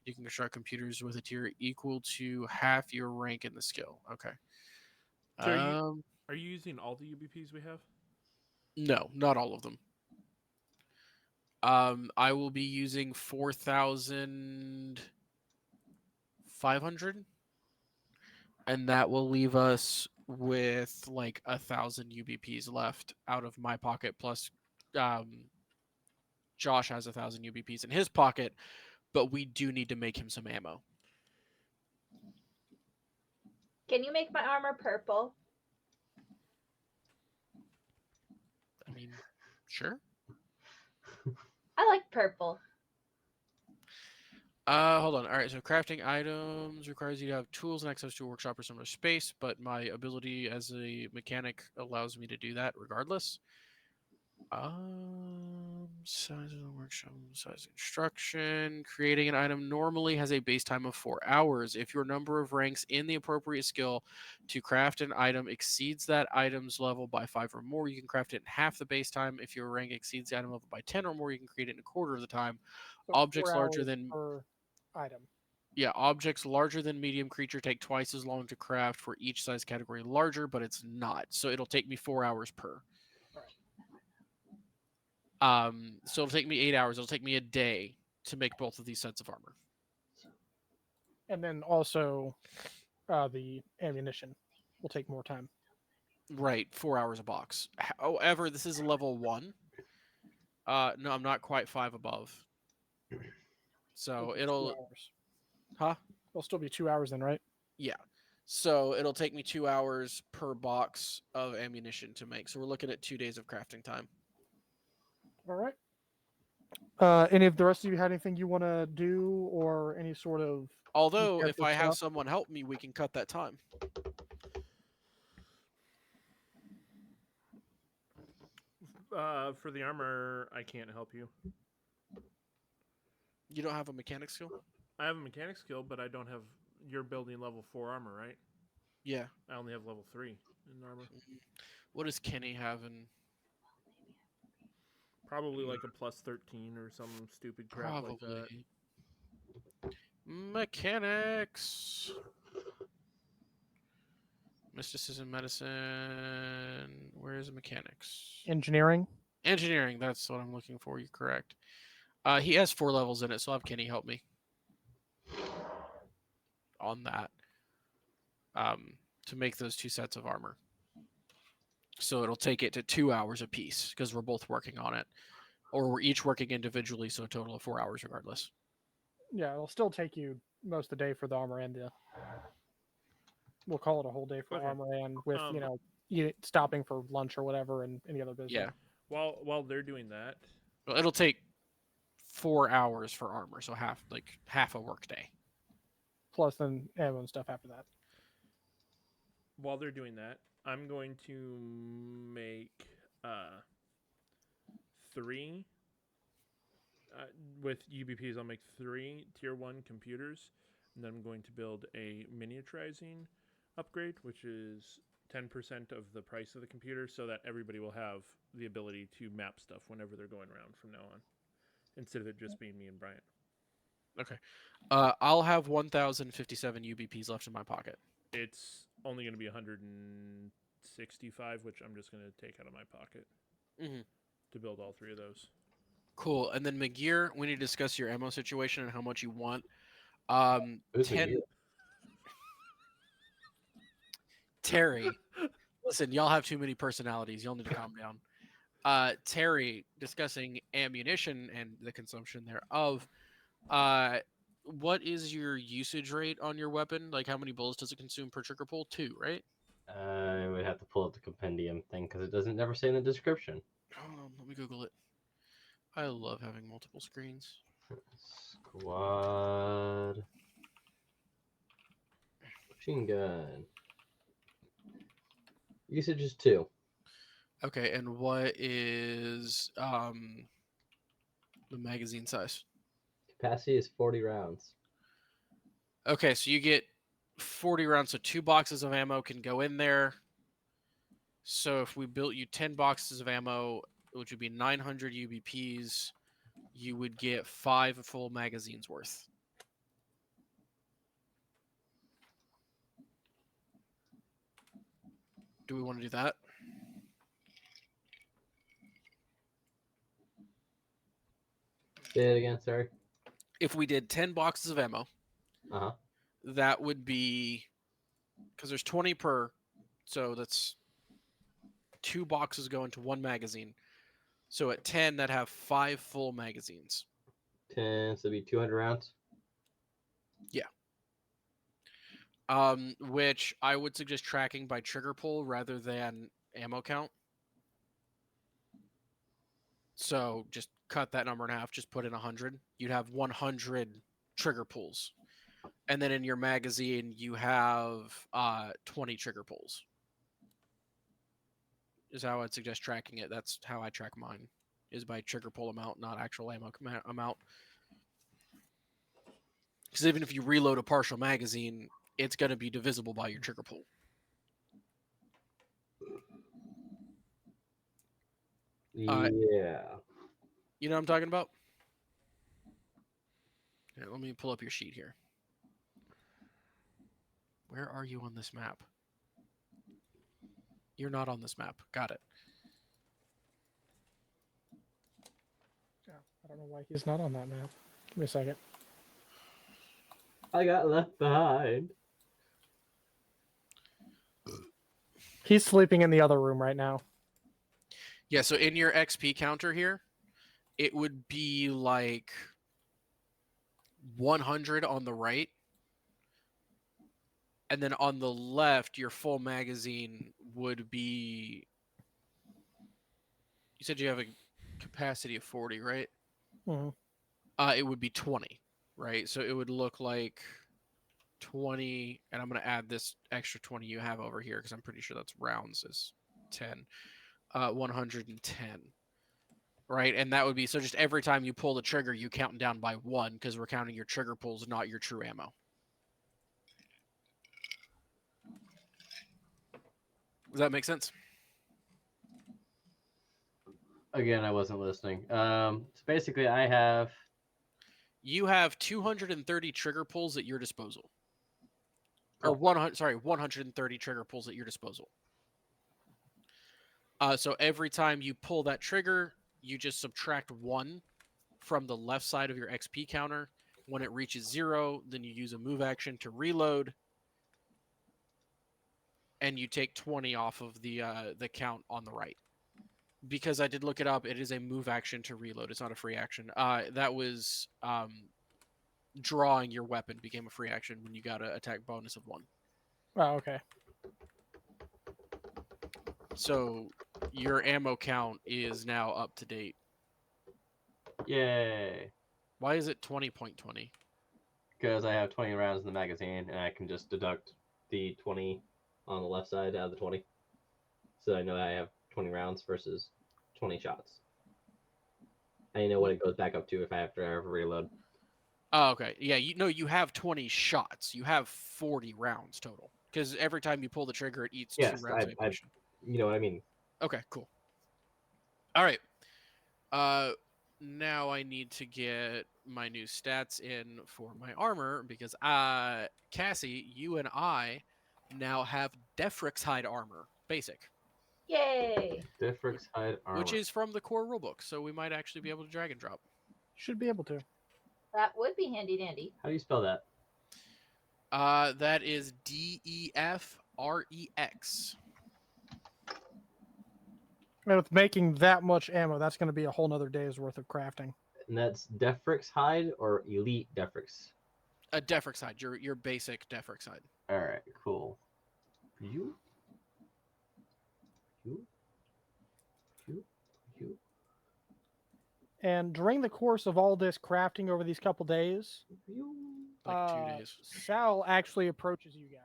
[SPEAKER 3] You can construct computers with a tier equal to half your rank in the skill. Okay.
[SPEAKER 4] So are you using all the UBPs we have?
[SPEAKER 3] No, not all of them. I will be using 4,500, and that will leave us with like 1,000 UBPs left out of my pocket, plus Josh has 1,000 UBPs in his pocket, but we do need to make him some ammo.
[SPEAKER 5] Can you make my armor purple?
[SPEAKER 3] I mean, sure.
[SPEAKER 5] I like purple.
[SPEAKER 3] Hold on. All right, so crafting items requires you to have tools and access to a workshop or similar space, but my ability as a mechanic allows me to do that regardless. Size of the workshop, size instruction. Creating an item normally has a base time of 4 hours. If your number of ranks in the appropriate skill to craft an item exceeds that item's level by 5 or more, you can craft it in half the base time. If your rank exceeds the item level by 10 or more, you can create it in a quarter of the time.
[SPEAKER 1] So
[SPEAKER 3] Objects
[SPEAKER 1] 4
[SPEAKER 3] larger
[SPEAKER 1] hours
[SPEAKER 3] than
[SPEAKER 1] per item.
[SPEAKER 3] Yeah, objects larger than medium creature take twice as long to craft for each size category larger, but it's not. So it'll take me 4 hours per. So it'll take me 8 hours. It'll take me a day to make both of these sets of armor.
[SPEAKER 1] And then also the ammunition will take more time.
[SPEAKER 3] Right, 4 hours a box. However, this is level 1. No, I'm not quite 5 above. So
[SPEAKER 1] It'll be 2
[SPEAKER 3] it'll,
[SPEAKER 1] hours.
[SPEAKER 3] huh?
[SPEAKER 1] It'll still be 2 hours then, right?
[SPEAKER 3] Yeah. So it'll take me 2 hours per box of ammunition to make. So we're looking at 2 days of crafting time.
[SPEAKER 1] All right. Any of the rest of you had anything you want to do or any sort of
[SPEAKER 3] Although, if
[SPEAKER 1] character
[SPEAKER 3] I have
[SPEAKER 1] stuff?
[SPEAKER 3] someone help me, we can cut that time.
[SPEAKER 4] For the armor, I can't help you.
[SPEAKER 3] You don't have a mechanic skill?
[SPEAKER 4] I have a mechanic skill, but I don't have. You're building level 4 armor, right?
[SPEAKER 3] Yeah.
[SPEAKER 4] I only have level 3 in armor.
[SPEAKER 3] What does Kenny have in?
[SPEAKER 4] Probably like a plus 13 or some stupid crap like that.
[SPEAKER 3] Probably. Mechanics. Mysticism, medicine. Where is mechanics?
[SPEAKER 1] engineering?
[SPEAKER 3] Engineering. That's what I'm looking for. You're correct. He has 4 levels in it, so I'll have Kenny help me on that. To make those 2 sets of armor. So it'll take it to 2 hours apiece because we're both working on it, or we're each working individually, so a total of 4 hours regardless.
[SPEAKER 1] Yeah, it'll still take you most of the day for the armor and the. We'll call it a whole day for
[SPEAKER 4] Okay.
[SPEAKER 1] armor and with stopping for lunch or whatever and any other business.
[SPEAKER 3] Yeah.
[SPEAKER 4] While they're doing that,
[SPEAKER 3] Well, it'll take 4 hours for armor, so half a work day.
[SPEAKER 1] Plus then ammo and stuff after that.
[SPEAKER 4] while they're doing that, I'm going to make 3 with UBPs. I'll make 3 tier 1 computers, and then I'm going to build a miniaturizing upgrade, which is 10% of the price of the computer, so that everybody will have the ability to map stuff whenever they're going around from now on, instead of it just being me and Bryant.
[SPEAKER 3] Okay. I'll have 1,057 UBPs left in my pocket.
[SPEAKER 4] It's only going to be 165, which I'm just going to take out of my pocket to build all 3 of those.
[SPEAKER 3] Cool. And then McGear, we need to discuss your ammo situation and how much you want.
[SPEAKER 2] Who's
[SPEAKER 3] 10.
[SPEAKER 2] McGear?
[SPEAKER 3] Terry, listen, y'all have too many personalities. Y'all need to calm down. Terry, discussing ammunition and the consumption thereof. What is your usage rate on your weapon? Like, how many bullets does it consume per trigger pull? 2, right?
[SPEAKER 2] I would have to pull up the compendium thing because it doesn't never say in the description.
[SPEAKER 3] Hold on, let me Google it. I love having multiple screens.
[SPEAKER 2] Squad machine gun. Usage is 2.
[SPEAKER 3] Okay, and what is the magazine size?
[SPEAKER 2] Capacity is 40 rounds.
[SPEAKER 3] Okay, so you get 40 rounds, so 2 boxes of ammo can go in there. So if we built you 10 boxes of ammo, which would be 900 UBPs, you would get 5 full magazines worth. Do we want to do that?
[SPEAKER 2] Say it again, sorry.
[SPEAKER 3] If we did 10 boxes of ammo,
[SPEAKER 2] Uh-huh.
[SPEAKER 3] that would be, because there's 20 per So that's 2 boxes go into 1 magazine. So at 10, that have 5 full magazines.
[SPEAKER 2] 10, so it'd be 200 rounds.
[SPEAKER 3] Which I would suggest tracking by trigger pull rather than ammo count. So just cut that number in half. Just put in 100. You'd have 100 trigger pulls, and then in your magazine you have 20 trigger pulls. Is how I'd suggest tracking it. That's how I track mine. Is by trigger pull amount, not actual ammo amount. Because even if you reload a partial magazine, it's going to be divisible by your trigger pull.
[SPEAKER 2] Yeah.
[SPEAKER 3] You know what I'm talking about? Here, let me pull up your sheet here. Where are you on this map? You're not on this map. Got it.
[SPEAKER 1] Yeah, I don't know why he's not on that map. Give me a second.
[SPEAKER 2] I got left behind.
[SPEAKER 1] He's sleeping in the other room right now.
[SPEAKER 3] Yeah, so in your XP counter here, it would be like 100 on the right. And then on the left, your full magazine would be... You said you have a capacity of 40, right?
[SPEAKER 1] Mhm.
[SPEAKER 3] It would be 20, right? So it would look like 20, and I'm going to add this extra 20 you have over here because I'm pretty sure that's rounds is 10. 110, right? And that would be, so just every time you pull the trigger, you count down by 1 because we're counting your trigger pulls, not your true ammo. Does that make sense?
[SPEAKER 2] Again, I wasn't listening. So basically, I have
[SPEAKER 3] You have 230 trigger pulls at your disposal. Or
[SPEAKER 2] Oh.
[SPEAKER 3] 130 trigger pulls at your disposal. So every time you pull that trigger, you just subtract 1 from the left side of your XP counter. When it reaches 0, then you use a move action to reload, and you take 20 off of the count on the right. Because I did look it up, it is a move action to reload. It's not a free action. That was drawing your weapon became a free action when you got an attack bonus of 1.
[SPEAKER 1] Oh, okay.
[SPEAKER 3] So your ammo count is now up to date.
[SPEAKER 2] yay
[SPEAKER 3] Why is it 20.20?
[SPEAKER 2] because I have 20 rounds in the magazine, and I can just deduct the 20 on the left side out of the 20, so I know I have 20 rounds versus 20 shots. I know what it goes back up to if I have to ever reload.
[SPEAKER 3] Oh, okay. Yeah, you have 20 shots. You have 40 rounds total. Because every time you pull the trigger, it eats 2
[SPEAKER 2] Yes,
[SPEAKER 3] rounds of ammunition.
[SPEAKER 2] You know what I mean.
[SPEAKER 3] Okay, cool. All right. Now I need to get my new stats in for my armor because Cassie, you and I now have Defrix hide armor, basic,
[SPEAKER 5] Yay!
[SPEAKER 2] Diffrix hide armor.
[SPEAKER 3] which is from the core rulebook, so we might actually be able to drag and drop.
[SPEAKER 1] Should be able to.
[SPEAKER 5] That would be handy dandy.
[SPEAKER 2] How do you spell that?
[SPEAKER 3] That is DEFREX.
[SPEAKER 1] And with making that much ammo, that's going to be a whole nother day's worth of crafting.
[SPEAKER 2] And that's Defrix hide or Elite Defrix?
[SPEAKER 3] A Defrix hide, your basic Defrix hide.
[SPEAKER 2] All right, cool. You.
[SPEAKER 1] And during the course of all this crafting over these couple days,
[SPEAKER 3] Like 2 days.
[SPEAKER 1] Sal actually approaches you guys.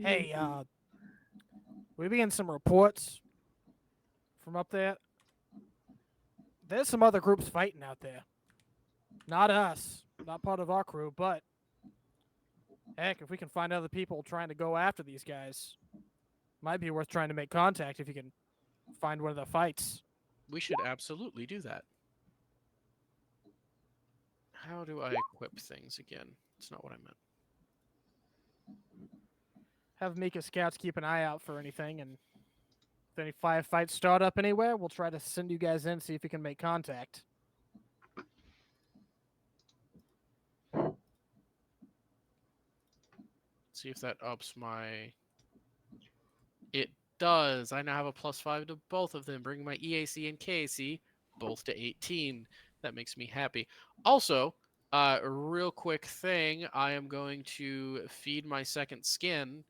[SPEAKER 1] Hey, we be getting some reports from up there. There's some other groups fighting out there. Not us, not part of our crew, but heck, if we can find other people trying to go after these guys, might be worth trying to make contact if you can find one of the fights.
[SPEAKER 3] We should absolutely do that. How do I equip things again? It's not what I meant.
[SPEAKER 1] Have Mika scouts keep an eye out for anything, and if any firefights start up anywhere, we'll try to send you guys in, see if we can make contact.
[SPEAKER 3] see if that ups my. It does. I now have a +5 to both of them, bringing my EAC and KAC both to 18. That makes me happy. Also, a real quick thing, I am going to feed my second skin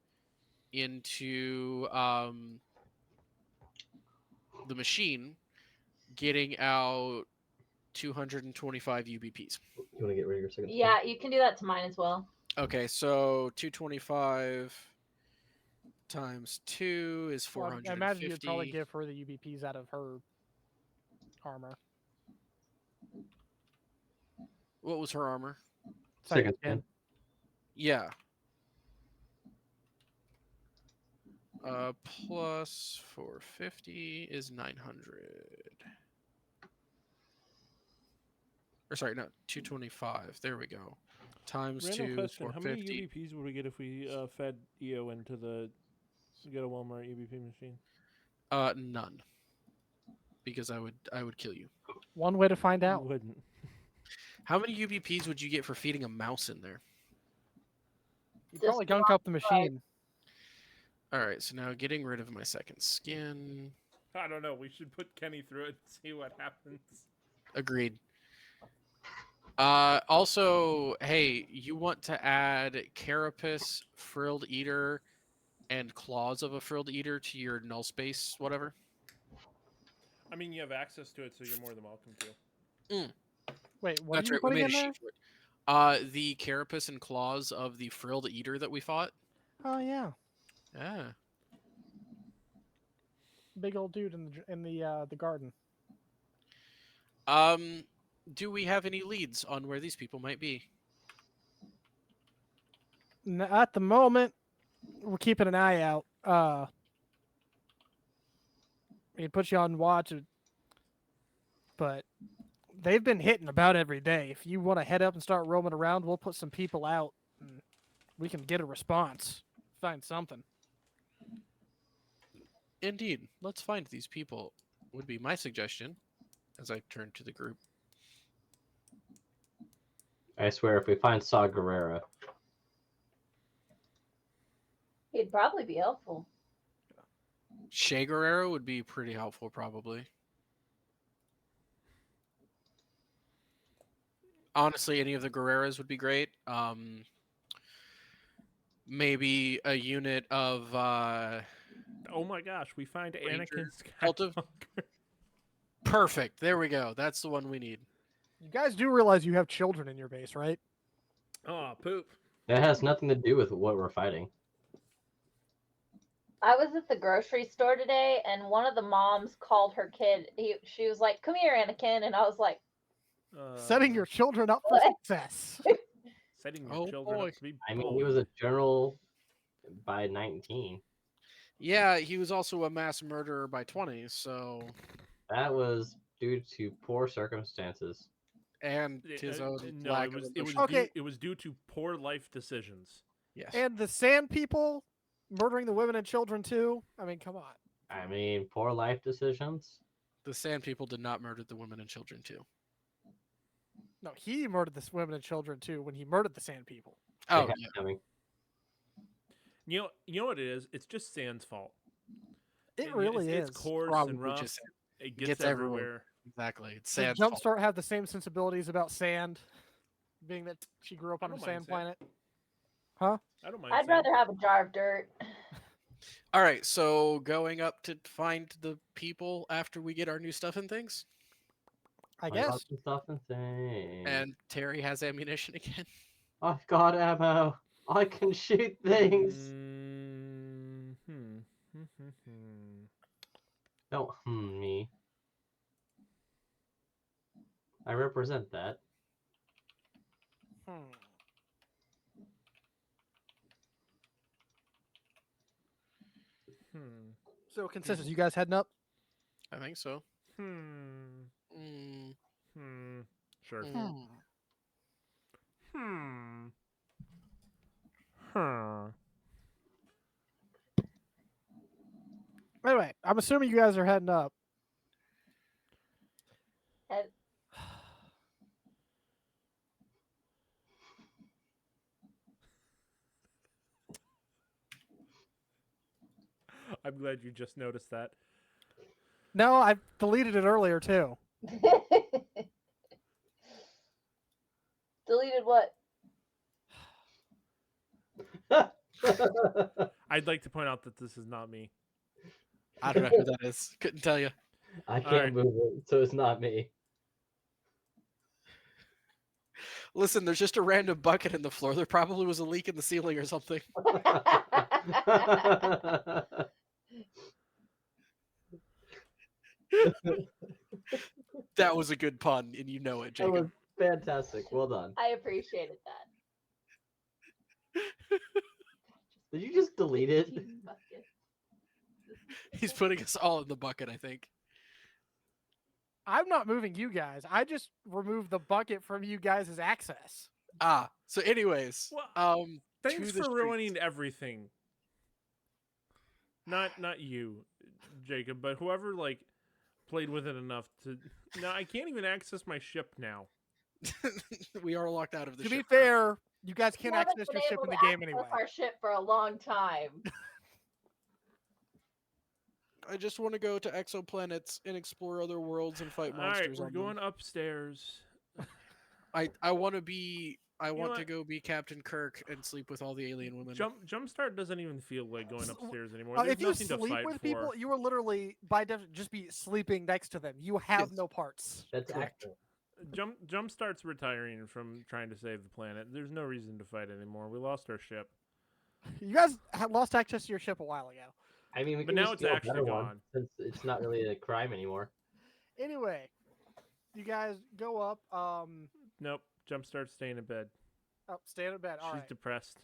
[SPEAKER 3] into the machine, getting out 225 UBPs.
[SPEAKER 2] You want to get rid of your second?
[SPEAKER 5] Yeah, you can do that to mine as well.
[SPEAKER 3] Okay, so 225 times 2 is
[SPEAKER 1] Well,
[SPEAKER 3] 450.
[SPEAKER 1] I imagine you'd probably give her the UBPs out of her armor.
[SPEAKER 3] What was her armor?
[SPEAKER 2] Second skin.
[SPEAKER 3] Yeah. Plus 450 is 900. Or sorry, no, 225. There we go. Times
[SPEAKER 4] Random
[SPEAKER 3] 2
[SPEAKER 4] question: How many
[SPEAKER 3] 450.
[SPEAKER 4] UBPs would we get if we fed EO into the get a Walmart UBP machine?
[SPEAKER 3] None. Because I would kill you.
[SPEAKER 1] One way to find
[SPEAKER 4] You
[SPEAKER 1] out.
[SPEAKER 4] wouldn't.
[SPEAKER 3] How many UBPs would you get for feeding a mouse in there?
[SPEAKER 1] You
[SPEAKER 5] Just
[SPEAKER 1] probably gunk up the machine.
[SPEAKER 3] All right, so now getting rid of my second skin.
[SPEAKER 4] I don't know. We should put Kenny through it and see what happens.
[SPEAKER 3] Agreed. Also, hey, you want to add carapace, frilled eater, and claws of a frilled eater to your null space, whatever?
[SPEAKER 4] I mean, you have access to it, so you're more than welcome to.
[SPEAKER 1] Wait, what
[SPEAKER 3] That's
[SPEAKER 1] are you
[SPEAKER 3] right, we
[SPEAKER 1] putting
[SPEAKER 3] made
[SPEAKER 1] in
[SPEAKER 3] a
[SPEAKER 1] there?
[SPEAKER 3] sheet for it. The carapace and claws of the frilled eater that we fought.
[SPEAKER 1] Oh yeah,
[SPEAKER 3] Yeah.
[SPEAKER 1] big old dude in the garden.
[SPEAKER 3] Do we have any leads on where these people might be?
[SPEAKER 1] At the moment, we're keeping an eye out. We put you on watch, but they've been hitting about every day. If you want to head up and start roaming around, we'll put some people out. And we can get a response. Find something.
[SPEAKER 3] Indeed. Let's find these people, would be my suggestion as I turn to the group.
[SPEAKER 2] I swear, if we find Saw Gerrera,
[SPEAKER 5] He'd probably be helpful.
[SPEAKER 3] Shea Guerrero would be pretty helpful, probably. Honestly, any of the Guerreras would be great. Maybe a unit of
[SPEAKER 4] Oh my gosh, we find
[SPEAKER 3] Ranger,
[SPEAKER 4] Anakin
[SPEAKER 3] cult of-
[SPEAKER 4] Skywalker.
[SPEAKER 3] perfect. There we go. That's the one we need.
[SPEAKER 1] You guys do realize you have children in your base, right?
[SPEAKER 4] Oh, poop.
[SPEAKER 2] that has nothing to do with what we're fighting.
[SPEAKER 5] I was at the grocery store today, and one of the moms called her kid. She was like, "Come here, Anakin," and I was like,
[SPEAKER 1] Setting your children up for
[SPEAKER 5] What?
[SPEAKER 1] success.
[SPEAKER 4] setting your
[SPEAKER 3] Oh,
[SPEAKER 4] children
[SPEAKER 3] boy.
[SPEAKER 4] up to be.
[SPEAKER 2] I mean, he
[SPEAKER 4] bullied.
[SPEAKER 2] was a general by 19.
[SPEAKER 3] Yeah, he was also a mass murderer by 20, so
[SPEAKER 2] That was due to poor circumstances.
[SPEAKER 3] and his own
[SPEAKER 4] no,
[SPEAKER 3] lack
[SPEAKER 4] it was
[SPEAKER 3] of
[SPEAKER 4] it was
[SPEAKER 3] emotion.
[SPEAKER 1] Okay.
[SPEAKER 4] due, it was due to poor life decisions.
[SPEAKER 3] Yes.
[SPEAKER 1] And the Sand People murdering the women and children too. I mean, come on.
[SPEAKER 2] I mean, poor life decisions.
[SPEAKER 3] The Sand People did not murder the women and children too.
[SPEAKER 1] No, he murdered the women and children too when he murdered the Sand People.
[SPEAKER 2] They
[SPEAKER 3] Oh,
[SPEAKER 2] had
[SPEAKER 3] yeah.
[SPEAKER 2] it coming.
[SPEAKER 4] You know what it is? It's just Sand's fault.
[SPEAKER 1] It really
[SPEAKER 4] it's,
[SPEAKER 1] is.
[SPEAKER 4] It's coarse
[SPEAKER 3] Probably
[SPEAKER 4] and rough.
[SPEAKER 3] just
[SPEAKER 4] It
[SPEAKER 3] gets
[SPEAKER 4] gets
[SPEAKER 3] everywhere.
[SPEAKER 4] everywhere.
[SPEAKER 3] Exactly. It's
[SPEAKER 1] Does
[SPEAKER 3] Sand's fault.
[SPEAKER 1] Jumpstart have the same sensibilities about sand, being that she grew up
[SPEAKER 4] I
[SPEAKER 1] on a
[SPEAKER 4] don't mind
[SPEAKER 1] sand
[SPEAKER 4] sand.
[SPEAKER 1] planet? Huh?
[SPEAKER 4] I don't mind.
[SPEAKER 5] "I'd
[SPEAKER 4] Sand.
[SPEAKER 5] rather have a jar of dirt."
[SPEAKER 3] All right, so going up to find the people after we get our new stuff and things,
[SPEAKER 1] I
[SPEAKER 2] I got
[SPEAKER 1] guess.
[SPEAKER 2] some stuff and things.
[SPEAKER 3] and Terry has ammunition again.
[SPEAKER 2] I've got ammo. I can shoot things. Don't me. I represent that.
[SPEAKER 1] Hmm. So consensus, you guys heading up?
[SPEAKER 3] I think so. Mm,
[SPEAKER 4] Sure.
[SPEAKER 3] mm.
[SPEAKER 1] Anyway, I'm assuming you guys are heading up.
[SPEAKER 5] Head-
[SPEAKER 4] I'm glad you just noticed that.
[SPEAKER 1] No, I deleted it earlier too.
[SPEAKER 5] Deleted what?
[SPEAKER 4] I'd like to point out that this is not me.
[SPEAKER 3] I don't know who that is. Couldn't tell you.
[SPEAKER 2] I can't
[SPEAKER 4] Alright.
[SPEAKER 2] move it, so it's not me.
[SPEAKER 3] Listen, there's just a random bucket in the floor. There probably was a leak in the ceiling or something. That was a good pun, and you know it,
[SPEAKER 2] That was
[SPEAKER 3] Jacob.
[SPEAKER 2] fantastic. Well done.
[SPEAKER 5] I appreciated that.
[SPEAKER 2] Did you just delete it?
[SPEAKER 5] Team bucket.
[SPEAKER 3] He's putting us all in the bucket, I think.
[SPEAKER 1] I'm not moving you guys. I just removed the bucket from you guys' access.
[SPEAKER 3] So anyways,
[SPEAKER 4] Well,
[SPEAKER 3] to
[SPEAKER 4] Thanks
[SPEAKER 3] the
[SPEAKER 4] for
[SPEAKER 3] streets.
[SPEAKER 4] ruining everything. Not you, Jacob, but whoever like played with it enough to. Now I can't even access my ship now.
[SPEAKER 3] We are locked out of the
[SPEAKER 1] To be
[SPEAKER 3] ship.
[SPEAKER 1] fair, you guys
[SPEAKER 5] We
[SPEAKER 1] can't
[SPEAKER 5] haven't
[SPEAKER 1] access
[SPEAKER 5] been
[SPEAKER 1] your ship
[SPEAKER 5] able
[SPEAKER 1] in the
[SPEAKER 5] to
[SPEAKER 1] game
[SPEAKER 5] access
[SPEAKER 1] anyway.
[SPEAKER 5] Our ship for a long time.
[SPEAKER 3] I just want to go to exoplanets and explore other worlds and fight
[SPEAKER 4] All right,
[SPEAKER 3] monsters.
[SPEAKER 4] we're
[SPEAKER 3] on
[SPEAKER 4] going
[SPEAKER 3] them.
[SPEAKER 4] upstairs.
[SPEAKER 3] I want to be. I
[SPEAKER 4] know
[SPEAKER 3] want to
[SPEAKER 4] what?
[SPEAKER 3] go be Captain Kirk and sleep with all the alien women.
[SPEAKER 4] Jumpstart doesn't even feel like going upstairs anymore.
[SPEAKER 1] If
[SPEAKER 4] There's
[SPEAKER 1] you
[SPEAKER 4] nothing to
[SPEAKER 1] sleep
[SPEAKER 4] fight
[SPEAKER 1] with
[SPEAKER 4] for.
[SPEAKER 1] people, you will literally, by definition, just be sleeping next to them. You have
[SPEAKER 3] Yes.
[SPEAKER 1] no parts.
[SPEAKER 2] That's
[SPEAKER 3] Correct.
[SPEAKER 2] excellent.
[SPEAKER 4] Jumpstart's retiring from trying to save the planet. There's no reason to fight anymore. We lost our ship.
[SPEAKER 1] You guys lost access to your ship a while ago.
[SPEAKER 2] I mean, we
[SPEAKER 4] But
[SPEAKER 2] can
[SPEAKER 4] now
[SPEAKER 2] just
[SPEAKER 4] it's
[SPEAKER 2] steal a
[SPEAKER 4] actually
[SPEAKER 2] better one,
[SPEAKER 4] gone.
[SPEAKER 2] since it's not really a crime anymore.
[SPEAKER 1] Anyway, you guys go up.
[SPEAKER 4] Nope. Jumpstart's staying in bed.
[SPEAKER 1] Stay in bed. All
[SPEAKER 4] She's
[SPEAKER 1] right.
[SPEAKER 4] depressed.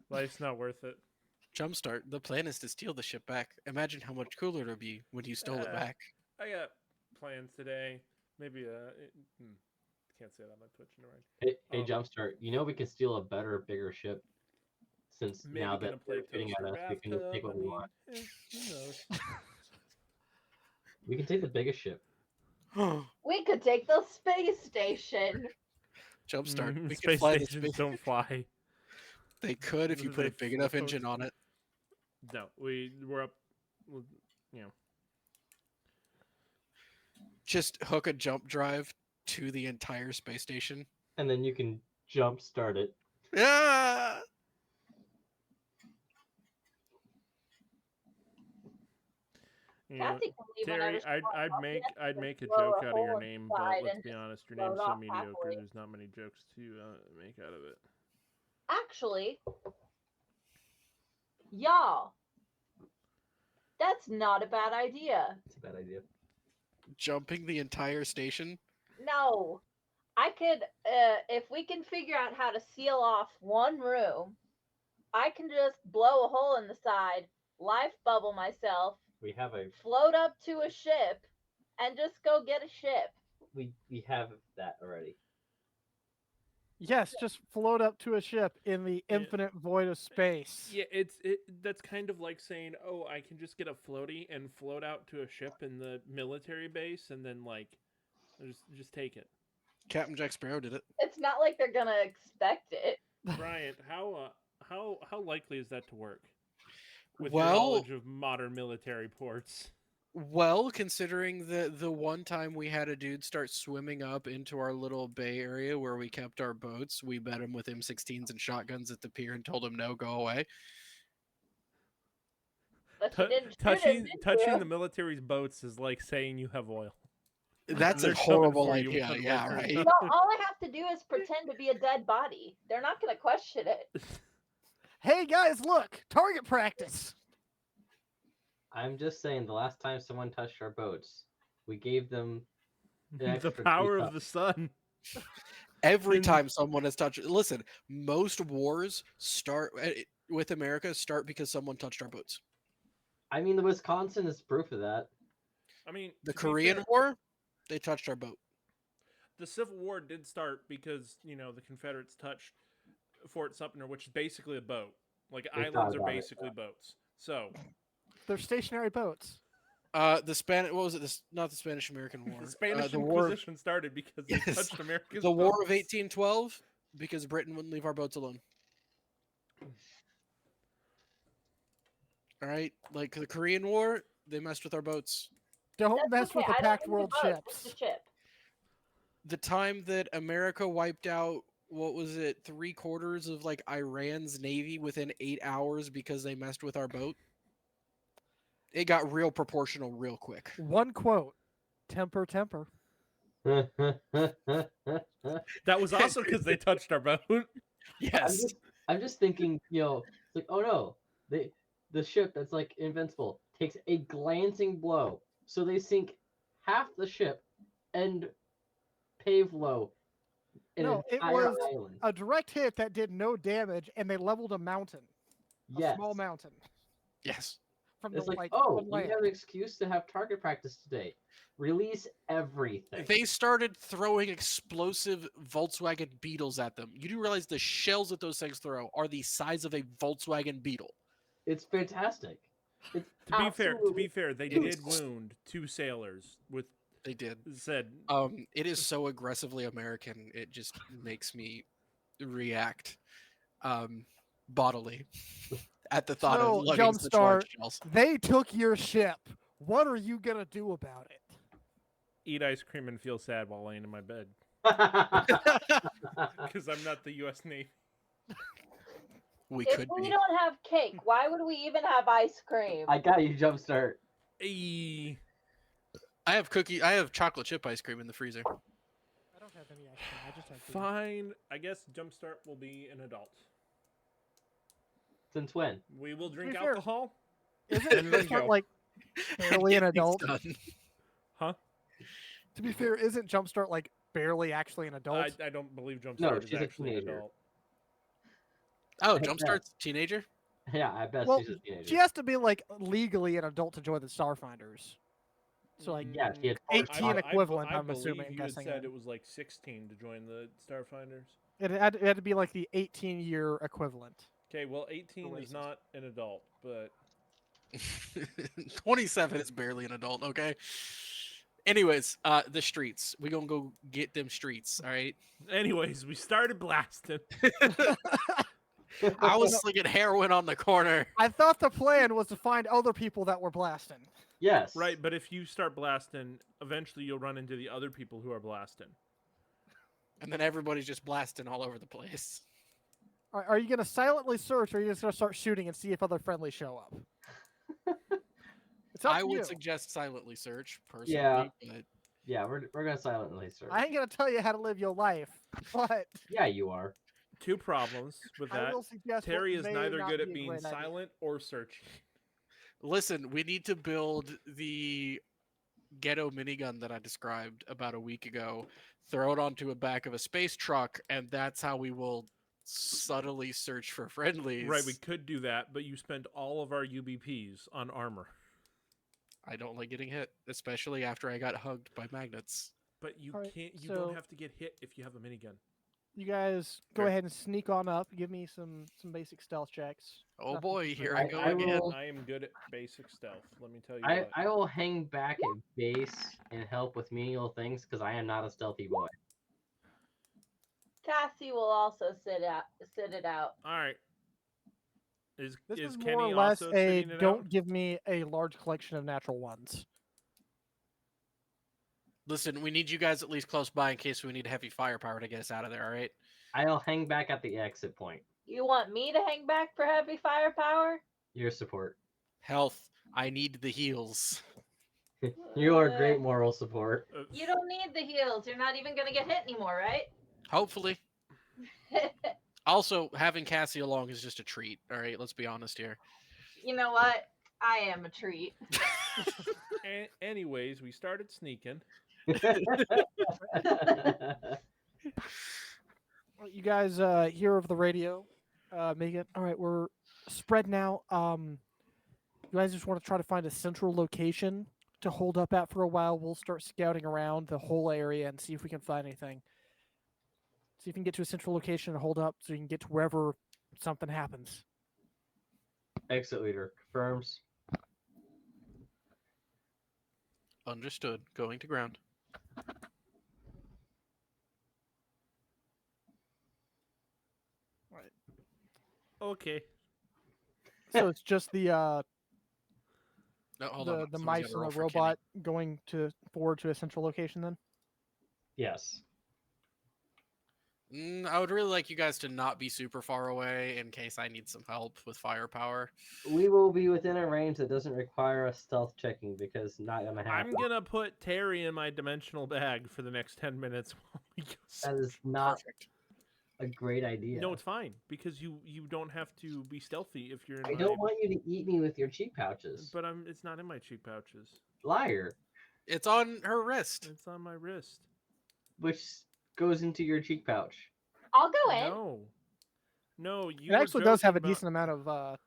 [SPEAKER 4] Life's not worth it.
[SPEAKER 3] Jumpstart. The plan is to steal the ship back. Imagine how much cooler it'll be when you stole it
[SPEAKER 4] Uh,
[SPEAKER 3] back.
[SPEAKER 4] I got plans today. Maybe can't say that on my Twitch. Never mind.
[SPEAKER 2] Hey, Jumpstart, you know we can steal a better, bigger ship. Since
[SPEAKER 4] Maybe
[SPEAKER 2] now
[SPEAKER 4] gonna
[SPEAKER 2] that
[SPEAKER 4] play
[SPEAKER 2] they're getting at
[SPEAKER 4] Toaster
[SPEAKER 2] us, we can just take
[SPEAKER 4] Bathtub.
[SPEAKER 2] what we want.
[SPEAKER 4] Who knows?
[SPEAKER 2] We can take the biggest ship.
[SPEAKER 5] We could take the space station.
[SPEAKER 3] Jumpstart. We could
[SPEAKER 4] Space
[SPEAKER 3] fly the
[SPEAKER 4] stations
[SPEAKER 3] space.
[SPEAKER 4] don't fly.
[SPEAKER 3] They could if you
[SPEAKER 4] Do
[SPEAKER 3] put
[SPEAKER 4] they
[SPEAKER 3] a big enough
[SPEAKER 4] float?
[SPEAKER 3] engine on it.
[SPEAKER 4] No, we're up. You know,
[SPEAKER 3] Just hook a jump drive to the entire space station.
[SPEAKER 2] And then you can jumpstart it.
[SPEAKER 3] Yeah.
[SPEAKER 4] you know,
[SPEAKER 5] Kathy can leave
[SPEAKER 4] Terry,
[SPEAKER 5] whenever she
[SPEAKER 4] I'd
[SPEAKER 5] wants. All she has to
[SPEAKER 4] I'd
[SPEAKER 5] do
[SPEAKER 4] make
[SPEAKER 5] is
[SPEAKER 4] a
[SPEAKER 5] blow
[SPEAKER 4] joke
[SPEAKER 5] a
[SPEAKER 4] out of your
[SPEAKER 5] hole
[SPEAKER 4] name, but
[SPEAKER 5] inside
[SPEAKER 4] let's
[SPEAKER 5] and
[SPEAKER 4] be
[SPEAKER 5] just
[SPEAKER 4] honest, your
[SPEAKER 5] float
[SPEAKER 4] name's so
[SPEAKER 5] off
[SPEAKER 4] mediocre.
[SPEAKER 5] halfway.
[SPEAKER 4] There's not many jokes to make out of it.
[SPEAKER 5] Actually, y'all, that's not a bad idea.
[SPEAKER 2] It's a bad idea.
[SPEAKER 3] Jumping the entire station.
[SPEAKER 5] No, I could, if we can figure out how to seal off one room, I can just blow a hole in the side, life bubble myself,
[SPEAKER 2] We have a
[SPEAKER 5] float up to a ship, and just go get a ship.
[SPEAKER 2] we have that already.
[SPEAKER 1] Yes, just float up to a ship in the
[SPEAKER 4] Yeah.
[SPEAKER 1] infinite void of space.
[SPEAKER 4] Yeah, that's kind of like saying, oh, I can just get a floaty and float out to a ship in the military base, and then like, just take it.
[SPEAKER 3] Captain Jack Sparrow did it.
[SPEAKER 5] It's not like they're gonna expect it.
[SPEAKER 4] Bryant, how likely is that to work? With
[SPEAKER 3] Well-
[SPEAKER 4] your knowledge of modern military ports.
[SPEAKER 3] Well, considering the one time we had a dude start swimming up into our little bay area where we kept our boats, we met him with M16s and shotguns at the pier and told him no, go away.
[SPEAKER 5] But you didn't shoot
[SPEAKER 4] touching
[SPEAKER 5] him, did
[SPEAKER 4] touching
[SPEAKER 5] you?
[SPEAKER 4] the military's boats is like saying you have oil.
[SPEAKER 3] That's a
[SPEAKER 4] They're coming
[SPEAKER 3] horrible
[SPEAKER 4] for you
[SPEAKER 3] idea.
[SPEAKER 4] one way
[SPEAKER 3] Yeah,
[SPEAKER 4] or
[SPEAKER 3] right.
[SPEAKER 4] another.
[SPEAKER 5] No, all I have to do is pretend to be a dead body. They're not gonna question it.
[SPEAKER 1] Hey guys, look! Target practice!
[SPEAKER 2] I'm just saying, the last time someone touched our boats, we gave them an
[SPEAKER 4] The
[SPEAKER 2] extra
[SPEAKER 4] power
[SPEAKER 2] piece
[SPEAKER 4] of the sun.
[SPEAKER 3] Every
[SPEAKER 4] And-
[SPEAKER 3] time someone has touched, listen, most wars start with America start because someone touched our boats.
[SPEAKER 2] I mean, the Wisconsin is proof of that.
[SPEAKER 4] I mean,
[SPEAKER 3] The
[SPEAKER 4] to be
[SPEAKER 3] Korean
[SPEAKER 4] fair,
[SPEAKER 3] War, they touched our boat.
[SPEAKER 4] the Civil War did start because the Confederates touched Fort Sumter, which is basically a boat. Like
[SPEAKER 2] They
[SPEAKER 4] islands
[SPEAKER 2] thought
[SPEAKER 4] are
[SPEAKER 2] about it,
[SPEAKER 4] basically boats. So
[SPEAKER 1] They're stationary boats.
[SPEAKER 3] The Spanish, what was it? Not the Spanish American War.
[SPEAKER 4] the Spanish
[SPEAKER 3] the war,
[SPEAKER 4] Inquisition started because they
[SPEAKER 3] Yes.
[SPEAKER 4] touched America's
[SPEAKER 3] the War of
[SPEAKER 4] boats.
[SPEAKER 3] 1812, because Britain wouldn't leave our boats alone. All right, like the Korean War, they messed with our boats.
[SPEAKER 1] Don't
[SPEAKER 5] That's
[SPEAKER 1] mess with
[SPEAKER 5] okay,
[SPEAKER 1] the
[SPEAKER 5] I don't
[SPEAKER 1] packed
[SPEAKER 5] need
[SPEAKER 1] world
[SPEAKER 5] a boat, just
[SPEAKER 1] ships.
[SPEAKER 5] a ship.
[SPEAKER 3] The time that America wiped out, what was it, 3/4 of like Iran's navy within 8 hours because they messed with our boat. It got real proportional real quick.
[SPEAKER 1] One quote: "Temper, temper."
[SPEAKER 4] That was also because they touched our boat.
[SPEAKER 3] Yes.
[SPEAKER 2] I'm just thinking, it's like, oh no, the ship that's like invincible takes a glancing blow, so they sink half the ship and pave low an
[SPEAKER 1] No, it
[SPEAKER 2] entire
[SPEAKER 1] was
[SPEAKER 2] island.
[SPEAKER 1] a direct hit that did no damage, and they leveled a mountain, a
[SPEAKER 2] Yes,
[SPEAKER 1] small mountain
[SPEAKER 3] Yes.
[SPEAKER 1] from
[SPEAKER 2] it's
[SPEAKER 1] the
[SPEAKER 2] like, oh,
[SPEAKER 1] on
[SPEAKER 2] we
[SPEAKER 1] land.
[SPEAKER 2] have an excuse to have target practice today. Release everything.
[SPEAKER 3] They started throwing explosive Volkswagen Beetles at them. You do realize the shells that those things throw are the size of a Volkswagen Beetle.
[SPEAKER 2] It's fantastic. It's
[SPEAKER 4] To be
[SPEAKER 2] absolutely
[SPEAKER 4] fair, they
[SPEAKER 3] It
[SPEAKER 4] did
[SPEAKER 3] is-
[SPEAKER 4] wound 2 sailors with
[SPEAKER 3] They did.
[SPEAKER 4] said.
[SPEAKER 3] It is so aggressively American. It just makes me react bodily at the thought
[SPEAKER 1] So,
[SPEAKER 3] of lugging such large shells.
[SPEAKER 1] They took your ship. What are you gonna do about it?
[SPEAKER 4] Eat ice cream and feel sad while laying in my bed because I'm not the U.S. Navy.
[SPEAKER 3] We
[SPEAKER 5] If
[SPEAKER 3] could
[SPEAKER 5] we
[SPEAKER 3] be.
[SPEAKER 5] don't have cake, why would we even have ice cream?
[SPEAKER 2] I got you, Jumpstart.
[SPEAKER 4] Ayy.
[SPEAKER 3] I have chocolate chip ice cream in the freezer.
[SPEAKER 1] I don't have any ice cream. I just have beer.
[SPEAKER 4] Fine. I guess Jumpstart will be an adult.
[SPEAKER 2] Since when?
[SPEAKER 4] We will drink
[SPEAKER 1] fair-
[SPEAKER 4] alcohol.
[SPEAKER 1] Isn't
[SPEAKER 4] And then
[SPEAKER 1] Jumpstart
[SPEAKER 4] go.
[SPEAKER 1] like barely an
[SPEAKER 3] Get things
[SPEAKER 1] adult?
[SPEAKER 3] done.
[SPEAKER 4] Huh?
[SPEAKER 1] To be fair, isn't Jumpstart like barely actually an adult?
[SPEAKER 4] I don't believe Jumpstart
[SPEAKER 2] No,
[SPEAKER 4] is
[SPEAKER 2] she's a
[SPEAKER 4] actually an
[SPEAKER 2] teenager.
[SPEAKER 4] adult.
[SPEAKER 3] Oh,
[SPEAKER 2] Heck yeah.
[SPEAKER 3] Jumpstart's teenager?
[SPEAKER 2] Yeah, I bet
[SPEAKER 1] Well,
[SPEAKER 2] she's a teenager.
[SPEAKER 1] She has to be like legally an adult to join the Starfinders. So like
[SPEAKER 2] Yeah, she had
[SPEAKER 4] I-
[SPEAKER 1] 18
[SPEAKER 4] I
[SPEAKER 1] equivalent,
[SPEAKER 4] I
[SPEAKER 1] I'm
[SPEAKER 4] believe
[SPEAKER 1] assuming,
[SPEAKER 4] you had
[SPEAKER 1] guessing
[SPEAKER 4] said
[SPEAKER 1] in.
[SPEAKER 4] it was like 16 to join the Starfinders.
[SPEAKER 1] it had to be like the 18-year equivalent.
[SPEAKER 4] Okay, well, 18 is
[SPEAKER 1] races.
[SPEAKER 4] not an adult, but
[SPEAKER 3] 27 is barely an adult, okay? Anyways, the streets. We gonna go get them streets, all right?
[SPEAKER 4] anyways, we started blasting.
[SPEAKER 3] I was slinging heroin on the corner.
[SPEAKER 1] I thought the plan was to find other people that were blasting.
[SPEAKER 2] Yes.
[SPEAKER 4] Right, but if you start blasting, eventually you'll run into the other people who are blasting.
[SPEAKER 3] And then everybody's just blasting all over the place.
[SPEAKER 1] Are you gonna silently search, or are you just gonna start shooting and see if other friendlies show up? It's up
[SPEAKER 3] I
[SPEAKER 1] to
[SPEAKER 3] would
[SPEAKER 1] you.
[SPEAKER 3] suggest silently search, personally.
[SPEAKER 2] Yeah.
[SPEAKER 3] But
[SPEAKER 2] Yeah, we're gonna silently search.
[SPEAKER 1] I ain't gonna tell you how to live your life, but
[SPEAKER 2] Yeah, you are.
[SPEAKER 4] 2 problems with
[SPEAKER 1] I
[SPEAKER 4] that.
[SPEAKER 1] will suggest what
[SPEAKER 4] Terry is
[SPEAKER 1] may
[SPEAKER 4] neither
[SPEAKER 1] not
[SPEAKER 4] good
[SPEAKER 1] be
[SPEAKER 4] at
[SPEAKER 1] a
[SPEAKER 4] being
[SPEAKER 1] great idea.
[SPEAKER 4] silent or searching.
[SPEAKER 3] listen, we need to build the ghetto minigun that I described about a week ago, throw it onto a back of a space truck, and that's how we will subtly search for friendlies.
[SPEAKER 4] Right, we could do that, but you spend all of our UBPs on armor.
[SPEAKER 3] I don't like getting hit, especially after I got hugged by magnets.
[SPEAKER 4] But you
[SPEAKER 1] Alright,
[SPEAKER 4] can't. You
[SPEAKER 1] so-
[SPEAKER 4] don't have to get hit if you have a minigun.
[SPEAKER 1] You guys go
[SPEAKER 4] Fair.
[SPEAKER 1] ahead and sneak on up. Give me some basic stealth checks.
[SPEAKER 3] Oh
[SPEAKER 1] Nothing
[SPEAKER 3] boy,
[SPEAKER 1] too
[SPEAKER 3] here
[SPEAKER 1] crazy.
[SPEAKER 3] I go
[SPEAKER 2] I
[SPEAKER 3] again.
[SPEAKER 2] will-
[SPEAKER 4] I am good at basic stealth. Let me tell you
[SPEAKER 2] I
[SPEAKER 4] what.
[SPEAKER 2] will hang back at base and help with menial things because I am not a stealthy boy.
[SPEAKER 5] Cassie will also sit it out.
[SPEAKER 4] All right. Is
[SPEAKER 1] This
[SPEAKER 4] is
[SPEAKER 1] is
[SPEAKER 4] Kenny
[SPEAKER 1] more or less
[SPEAKER 4] also
[SPEAKER 1] a
[SPEAKER 4] sitting it
[SPEAKER 1] don't
[SPEAKER 4] out?
[SPEAKER 1] give me a large collection of natural ones.
[SPEAKER 3] Listen, we need you guys at least close by in case we need heavy firepower to get us out of there, all right?
[SPEAKER 2] I'll hang back at the exit point.
[SPEAKER 5] You want me to hang back for heavy firepower?
[SPEAKER 2] Your support.
[SPEAKER 3] Health, I need the heals.
[SPEAKER 2] You are great moral support.
[SPEAKER 5] You don't need the heals. You're not even gonna get hit anymore, right?
[SPEAKER 3] Hopefully. Also, having Cassie along is just a treat, all right? Let's be honest here.
[SPEAKER 5] You know what? I am a treat.
[SPEAKER 4] Anyways, we started sneaking.
[SPEAKER 1] You guys hear over the radio, Megan. All right, we're spread now. You guys just want to try to find a central location to hold up at for a while. We'll start scouting around the whole area and see if we can find anything. See if we can get to a central location and hold up so you can get to wherever something happens.
[SPEAKER 2] Exit leader confirms.
[SPEAKER 3] Understood. Going to ground.
[SPEAKER 4] Okay.
[SPEAKER 1] So it's just the
[SPEAKER 3] No, hold on.
[SPEAKER 1] the
[SPEAKER 3] someone's
[SPEAKER 1] mice
[SPEAKER 3] gotta
[SPEAKER 1] and
[SPEAKER 3] roll
[SPEAKER 1] the
[SPEAKER 3] for Kenny.
[SPEAKER 1] robot going forward to a central location then?
[SPEAKER 2] Yes.
[SPEAKER 3] I would really like you guys to not be super far away in case I need some help with firepower.
[SPEAKER 2] We will be within a range that doesn't require us stealth checking because not gonna happen.
[SPEAKER 4] I'm gonna put Terry in my dimensional bag for the next 10 minutes while we go.
[SPEAKER 2] That is not
[SPEAKER 3] Perfect.
[SPEAKER 2] a great idea.
[SPEAKER 4] No, it's fine because you don't have to be stealthy if you're in
[SPEAKER 2] I
[SPEAKER 4] my.
[SPEAKER 2] don't want you to eat me with your cheek pouches.
[SPEAKER 4] But it's not in my cheek pouches.
[SPEAKER 2] Liar.
[SPEAKER 3] It's on her wrist.
[SPEAKER 4] It's on my wrist.
[SPEAKER 2] Which goes into your cheek pouch.
[SPEAKER 5] I'll go in.
[SPEAKER 4] No, you.
[SPEAKER 1] It
[SPEAKER 4] were
[SPEAKER 1] actually does have a
[SPEAKER 4] joking about-
[SPEAKER 1] decent amount of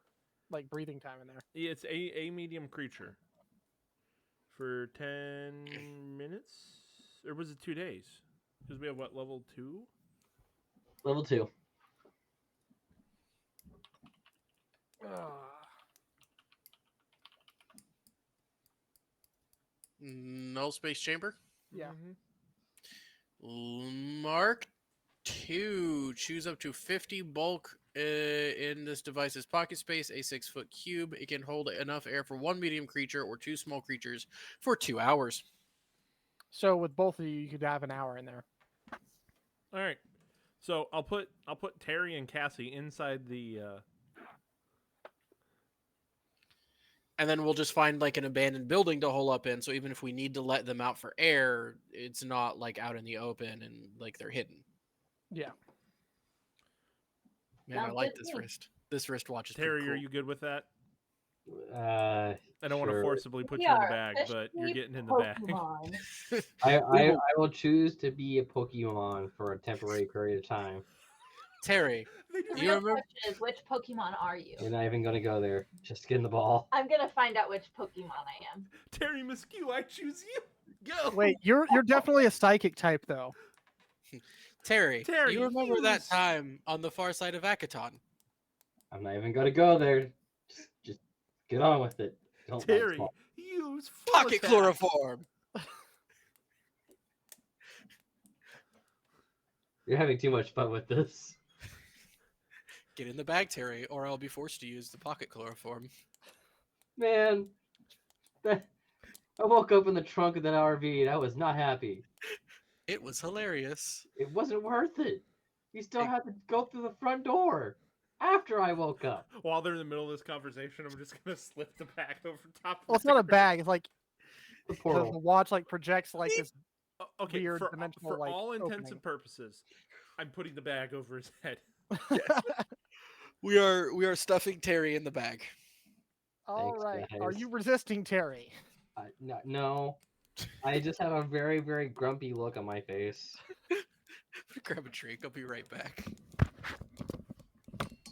[SPEAKER 1] like breathing time in there.
[SPEAKER 4] Yeah, it's a medium creature. For 10 minutes, or was it 2 days? Because we have what, level 2?
[SPEAKER 2] Level 2.
[SPEAKER 3] No space chamber.
[SPEAKER 1] Yeah.
[SPEAKER 3] Mark 2. Choose up to 50 bulk in this device's pocket space, a 6-foot cube. It can hold enough air for 1 medium creature or 2 small creatures for 2 hours.
[SPEAKER 1] So with both of you, you could have an hour in there.
[SPEAKER 4] All right. So I'll put Terry and Cassie inside the.
[SPEAKER 3] And then we'll just find like an abandoned building to hole up in. So even if we need to let them out for air, it's not like out in the open and like they're hidden.
[SPEAKER 1] Yeah.
[SPEAKER 3] Man, I
[SPEAKER 5] Sounds
[SPEAKER 3] like
[SPEAKER 5] good to
[SPEAKER 3] this
[SPEAKER 5] me.
[SPEAKER 3] wrist. This wristwatch is
[SPEAKER 4] Terry,
[SPEAKER 3] pretty
[SPEAKER 4] are
[SPEAKER 3] cool.
[SPEAKER 4] you good with that?
[SPEAKER 2] I
[SPEAKER 4] I don't want to
[SPEAKER 2] Sure.
[SPEAKER 4] forcibly put
[SPEAKER 5] We
[SPEAKER 4] you in the
[SPEAKER 5] are
[SPEAKER 4] bag, but you're
[SPEAKER 5] officially
[SPEAKER 4] getting in the bag.
[SPEAKER 5] Pokemon.
[SPEAKER 2] I will choose to be a Pokemon for a temporary period of time.
[SPEAKER 3] Terry,
[SPEAKER 5] The
[SPEAKER 3] you
[SPEAKER 5] real
[SPEAKER 3] remember?
[SPEAKER 5] question is, which Pokemon are you?
[SPEAKER 2] You're not even gonna go there. Just get in the ball.
[SPEAKER 5] I'm gonna find out which Pokemon I am.
[SPEAKER 4] Terry Muskew, I choose you. Go.
[SPEAKER 1] Wait, you're definitely a psychic type though.
[SPEAKER 3] Terry,
[SPEAKER 4] Terry,
[SPEAKER 3] you remember that
[SPEAKER 4] use-
[SPEAKER 3] time on the far side of Akaton?
[SPEAKER 2] I'm not even gonna go there. Just get on with it. Don't like
[SPEAKER 4] Terry,
[SPEAKER 2] small-
[SPEAKER 4] use full
[SPEAKER 3] Pocket
[SPEAKER 4] attack.
[SPEAKER 3] chloroform.
[SPEAKER 2] You're having too much fun with this.
[SPEAKER 3] Get in the bag, Terry, or I'll be forced to use the pocket chloroform.
[SPEAKER 2] Man, I woke up in the trunk of that RV and I was not happy.
[SPEAKER 3] It was hilarious.
[SPEAKER 2] It wasn't worth it. You still
[SPEAKER 3] Hey.
[SPEAKER 2] had to go through the front door after I woke up.
[SPEAKER 4] While they're in the middle of this conversation, I'm just gonna slip the bag over top.
[SPEAKER 1] Well,
[SPEAKER 4] of
[SPEAKER 1] it's not a
[SPEAKER 4] their-
[SPEAKER 1] bag. It's like
[SPEAKER 2] The
[SPEAKER 1] the
[SPEAKER 2] portal.
[SPEAKER 1] watch like projects like this.
[SPEAKER 4] Okay,
[SPEAKER 1] weird
[SPEAKER 4] for,
[SPEAKER 1] dimensional,
[SPEAKER 4] for
[SPEAKER 1] like,
[SPEAKER 4] all intents
[SPEAKER 1] opening.
[SPEAKER 4] and purposes, I'm putting the bag over his head.
[SPEAKER 3] We are stuffing Terry in the bag.
[SPEAKER 1] All
[SPEAKER 2] Thanks,
[SPEAKER 1] right. Are
[SPEAKER 2] guys.
[SPEAKER 1] you resisting Terry?
[SPEAKER 2] No. I just have a very, very grumpy look on my face.
[SPEAKER 3] Grab a drink. I'll be right back.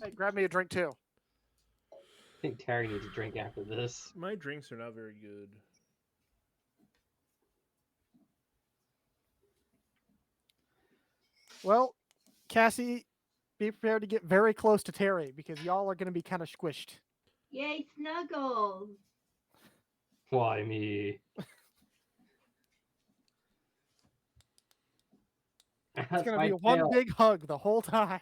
[SPEAKER 1] Hey, grab me a drink too.
[SPEAKER 2] I think Terry needs a drink after this.
[SPEAKER 4] My drinks are not very good.
[SPEAKER 1] Well, Cassie, be prepared to get very close to Terry because y'all are going to be kind of squished.
[SPEAKER 5] Yay, snuggles!
[SPEAKER 2] Why me?
[SPEAKER 1] It's going to be one big hug the whole time.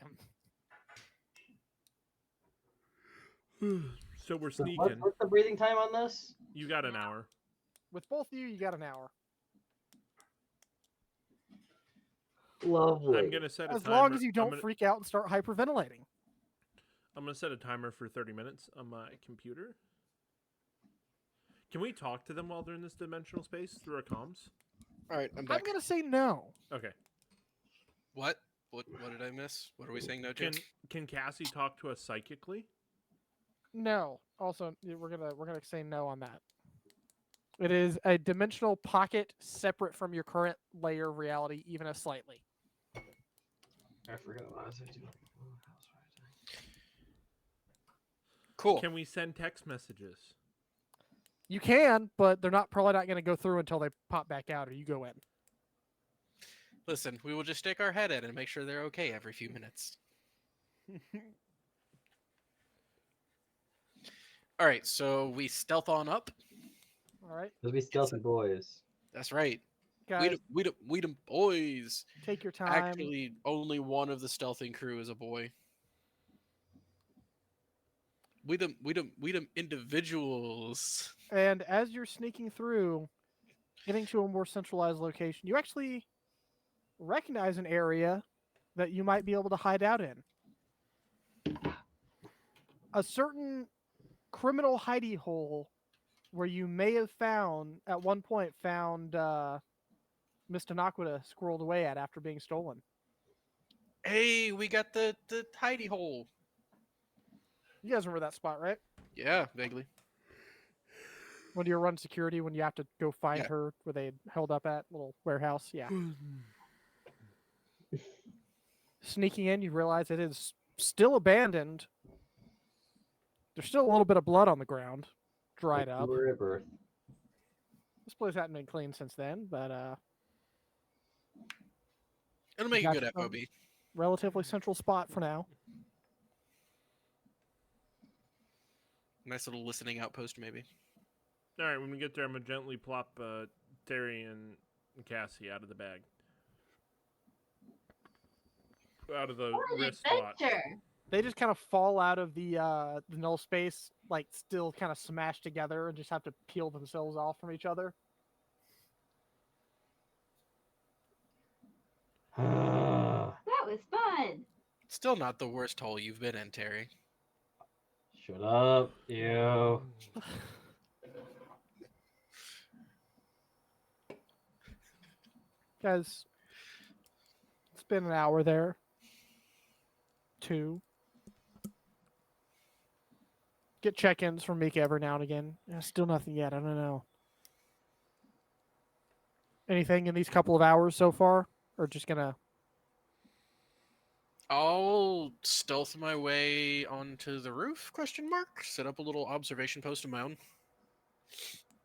[SPEAKER 4] So we're
[SPEAKER 2] So
[SPEAKER 4] sneaking.
[SPEAKER 2] what's the breathing time on this?
[SPEAKER 4] You got an hour.
[SPEAKER 1] With both of you, you got an hour.
[SPEAKER 2] Lovely.
[SPEAKER 4] I'm gonna set a
[SPEAKER 1] As
[SPEAKER 4] timer.
[SPEAKER 1] long as you
[SPEAKER 4] I'm
[SPEAKER 1] don't
[SPEAKER 4] gonna,
[SPEAKER 1] freak out and start hyperventilating.
[SPEAKER 4] I'm gonna set a timer for 30 minutes on my computer. Can we talk to them while they're in this dimensional space through our comms?
[SPEAKER 3] All right, I'm
[SPEAKER 1] I'm
[SPEAKER 3] back.
[SPEAKER 1] going to say no.
[SPEAKER 4] Okay.
[SPEAKER 3] What? What did I miss? What are we saying no to?
[SPEAKER 4] Can Cassie talk to us psychically?
[SPEAKER 1] No. Also, we're gonna say no on that. It is a dimensional pocket separate from your current layer of reality, even a slightly.
[SPEAKER 2] I forgot what I was doing.
[SPEAKER 3] Cool.
[SPEAKER 4] Can we send text messages?
[SPEAKER 1] You can, but they're probably not going to go through until they pop back out or you go in.
[SPEAKER 3] Listen, we will just stick our head in and make sure they're okay every few minutes. All right, so we stealth on up.
[SPEAKER 1] All right,
[SPEAKER 2] Those be stealthy boys.
[SPEAKER 3] That's right.
[SPEAKER 1] guys,
[SPEAKER 3] We the boys.
[SPEAKER 1] take your time.
[SPEAKER 3] Actually, only one of the stealthing crew is a boy. we them individuals.
[SPEAKER 1] And as you're sneaking through, getting to a more centralized location, you actually recognize an area that you might be able to hide out in. A certain criminal hidey hole where you may have at one point, Miss Tanaquita squirreled away at after being stolen.
[SPEAKER 3] Hey, we got the hidey hole.
[SPEAKER 1] You guys remember that spot, right?
[SPEAKER 3] Yeah, vaguely.
[SPEAKER 1] When you run security, when you have to go find
[SPEAKER 3] Yeah.
[SPEAKER 1] her where they held up at little warehouse. Yeah. Sneaking in, you realize it is still abandoned. There's still a little bit of blood on the ground, dried
[SPEAKER 2] Like
[SPEAKER 1] up.
[SPEAKER 2] you were at birth.
[SPEAKER 1] This place hasn't been cleaned since then, but
[SPEAKER 3] It'll make a
[SPEAKER 1] got
[SPEAKER 3] good
[SPEAKER 1] you some-
[SPEAKER 3] FOB.
[SPEAKER 1] relatively central spot for now.
[SPEAKER 3] Nice little listening outpost, maybe.
[SPEAKER 4] All right, when we get there, I'm gonna gently plop Terry and Cassie out of the bag, out of the
[SPEAKER 5] What an
[SPEAKER 4] wristwatch.
[SPEAKER 5] adventure!
[SPEAKER 1] They just kind of fall out of the null space, like still kind of smashed together, and just have to peel themselves off from each other.
[SPEAKER 5] That was fun.
[SPEAKER 3] Still not the worst hole you've been in, Terry.
[SPEAKER 2] Shut up, you.
[SPEAKER 1] Guys, it's been an hour there. 2. Get check-ins from Mika every now and again. Still nothing yet. I don't know. Anything in these couple of hours so far? Or just gonna...
[SPEAKER 3] I'll stealth my way onto the roof, question mark? Set up a little observation post of my own.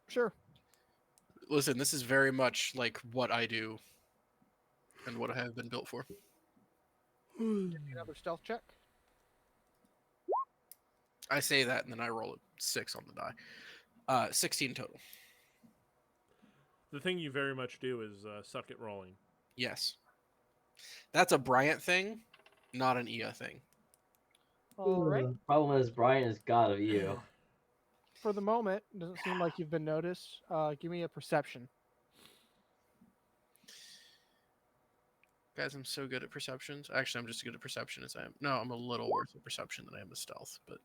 [SPEAKER 1] Sure.
[SPEAKER 3] Listen, this is very much like what I do and what I have been built for.
[SPEAKER 1] Another stealth check.
[SPEAKER 3] I say that and then I roll a 6 on the die. 16 total.
[SPEAKER 4] The thing you very much do is suck at rolling.
[SPEAKER 3] Yes. That's a Bryant thing, not an Ia thing.
[SPEAKER 1] All right.
[SPEAKER 2] Problem is, Brian is god of you.
[SPEAKER 1] For the moment, it doesn't seem like you've been noticed. Give me a perception.
[SPEAKER 3] Guys, I'm so good at perceptions. Actually, I'm just as good at perception as I am. No, I'm a little worse at perception than I am at stealth, but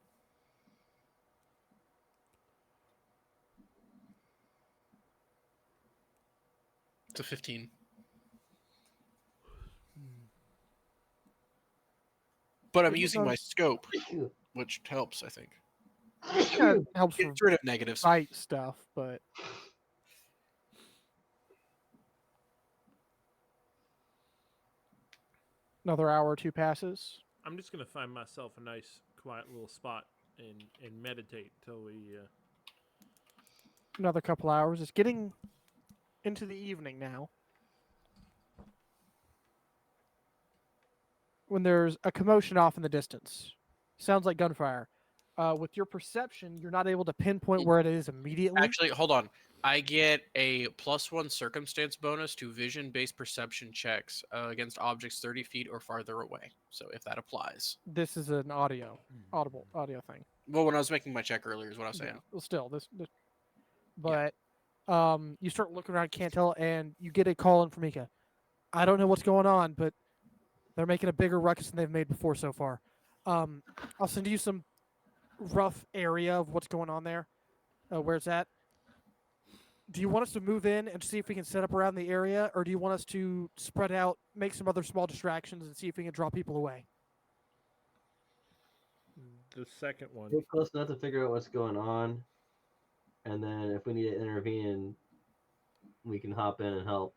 [SPEAKER 3] it's a 15. But I'm
[SPEAKER 1] It
[SPEAKER 3] using my
[SPEAKER 1] does-
[SPEAKER 3] scope, which helps, I think.
[SPEAKER 1] Kind of helps for
[SPEAKER 3] It's rid of negatives.
[SPEAKER 1] sight stuff, but another hour or 2 passes.
[SPEAKER 4] I'm just gonna find myself a nice, quiet little spot and meditate till we.
[SPEAKER 1] Another couple hours. It's getting into the evening now. When there's a commotion off in the distance. Sounds like gunfire. With your perception, you're not able to pinpoint where it is immediately.
[SPEAKER 3] Actually, hold on. I get a +1 circumstance bonus to vision-based perception checks against objects 30 feet or farther away. So if that applies.
[SPEAKER 1] This is an audio thing.
[SPEAKER 3] Well, when I was making my check earlier is what I was saying.
[SPEAKER 1] Yeah, well, still, this but you start looking around, can't tell, and you get a call in from Mika. I don't know what's going on, but they're making a bigger ruckus than they've made before so far. I'll send you some rough area of what's going on there. Where it's at. Do you want us to move in and see if we can set up around the area, or do you want us to spread out, make some other small distractions, and see if we can draw people away?
[SPEAKER 4] The second one.
[SPEAKER 2] Get close enough to figure out what's going on, and then if we need to intervene, we can hop in and help.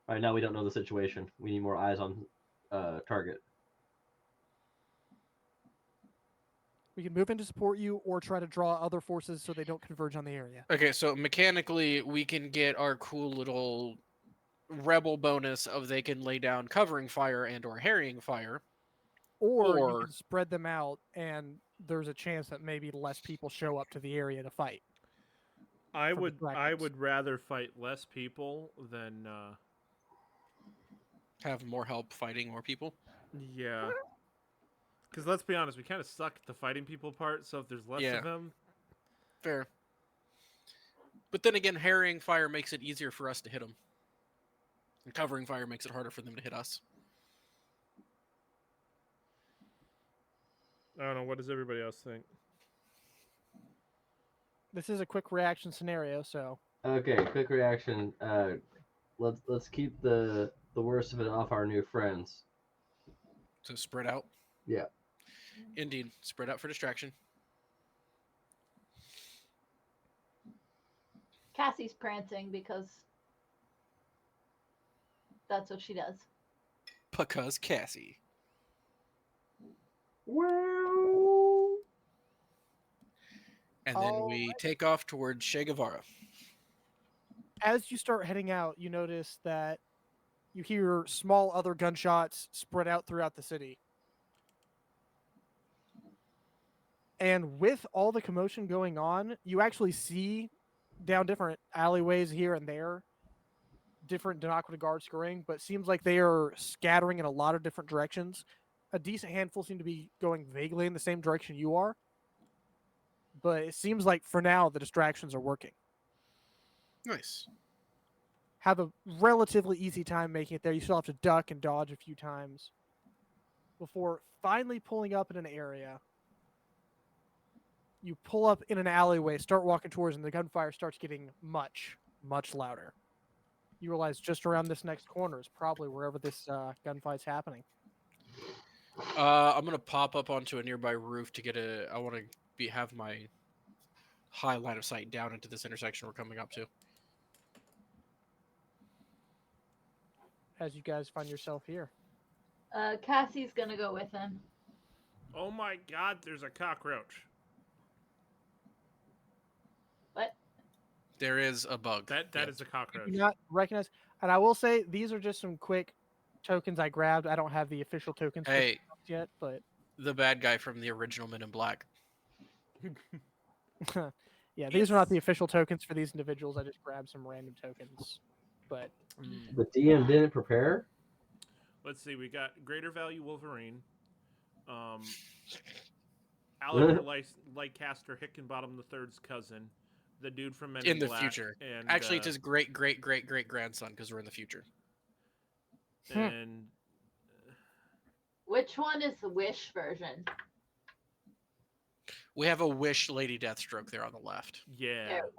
[SPEAKER 2] Right now, we don't know the situation. We need more eyes on target.
[SPEAKER 1] We can move in to support you, or try to draw other forces so they don't converge on the area.
[SPEAKER 3] Okay, so mechanically, we can get our cool little rebel bonus of they can lay down covering fire and or harrying fire.
[SPEAKER 1] Or you
[SPEAKER 3] Or-
[SPEAKER 1] can spread them out, and there's a chance that maybe less people show up to the area to fight.
[SPEAKER 4] I
[SPEAKER 1] for
[SPEAKER 4] would
[SPEAKER 1] distractions.
[SPEAKER 4] rather fight less people than
[SPEAKER 3] Have more help fighting more people.
[SPEAKER 4] yeah. Because let's be honest, we kind of suck at the fighting people part. So if there's less
[SPEAKER 3] Yeah.
[SPEAKER 4] of them,
[SPEAKER 3] Fair. But then again, harrying fire makes it easier for us to hit them. And covering fire makes it harder for them to hit us.
[SPEAKER 4] I don't know. What does everybody else think?
[SPEAKER 1] This is a quick reaction scenario, so
[SPEAKER 2] Okay, quick reaction. Let's keep the worst of it off our new friends.
[SPEAKER 3] So spread out.
[SPEAKER 2] Yeah.
[SPEAKER 3] Indeed. Spread out for distraction.
[SPEAKER 5] Cassie's prancing because that's what she does.
[SPEAKER 3] Because Cassie.
[SPEAKER 2] Wow.
[SPEAKER 3] And then we take off towards Che Guevara.
[SPEAKER 1] as you start heading out, you notice that you hear small other gunshots spread out throughout the city. And with all the commotion going on, you actually see down different alleyways here and there different Danaquita guards scurrying, but it seems like they are scattering in a lot of different directions. A decent handful seem to be going vaguely in the same direction you are. But it seems like for now the distractions are working.
[SPEAKER 3] Nice.
[SPEAKER 1] Have a relatively easy time making it there. You still have to duck and dodge a few times before finally pulling up in an area. You pull up in an alleyway, start walking towards, and the gunfire starts getting much, much louder. You realize just around this next corner is probably wherever this gunfight's happening.
[SPEAKER 3] I'm gonna pop up onto a nearby roof to get a. I want to have my high line of sight down into this intersection we're coming up to.
[SPEAKER 1] As you guys find yourself here.
[SPEAKER 5] Cassie's gonna go with him.
[SPEAKER 4] Oh my god, there's a cockroach.
[SPEAKER 5] What?
[SPEAKER 3] There is a bug.
[SPEAKER 4] That
[SPEAKER 3] Yeah.
[SPEAKER 4] is a cockroach.
[SPEAKER 1] You do not recognize, and I will say these are just some quick tokens I grabbed. I don't have the official tokens for
[SPEAKER 3] Hey,
[SPEAKER 1] yet, but
[SPEAKER 3] the bad guy from the original Men in Black.
[SPEAKER 1] yeah, these are not the official tokens for these individuals. I just grabbed some random tokens. But
[SPEAKER 2] The DM didn't prepare?
[SPEAKER 4] Let's see. We got Greater Value Wolverine. Alistair Lightcaster Hickenbottom III's cousin. The dude from Men
[SPEAKER 3] In the
[SPEAKER 4] Black,
[SPEAKER 3] future.
[SPEAKER 4] And,
[SPEAKER 3] Actually, it's his great grandson because we're in the future.
[SPEAKER 4] And
[SPEAKER 5] Which one is the Wish version?
[SPEAKER 3] We have a Wish Lady Deathstroke there on the left.
[SPEAKER 4] yeah.
[SPEAKER 5] There.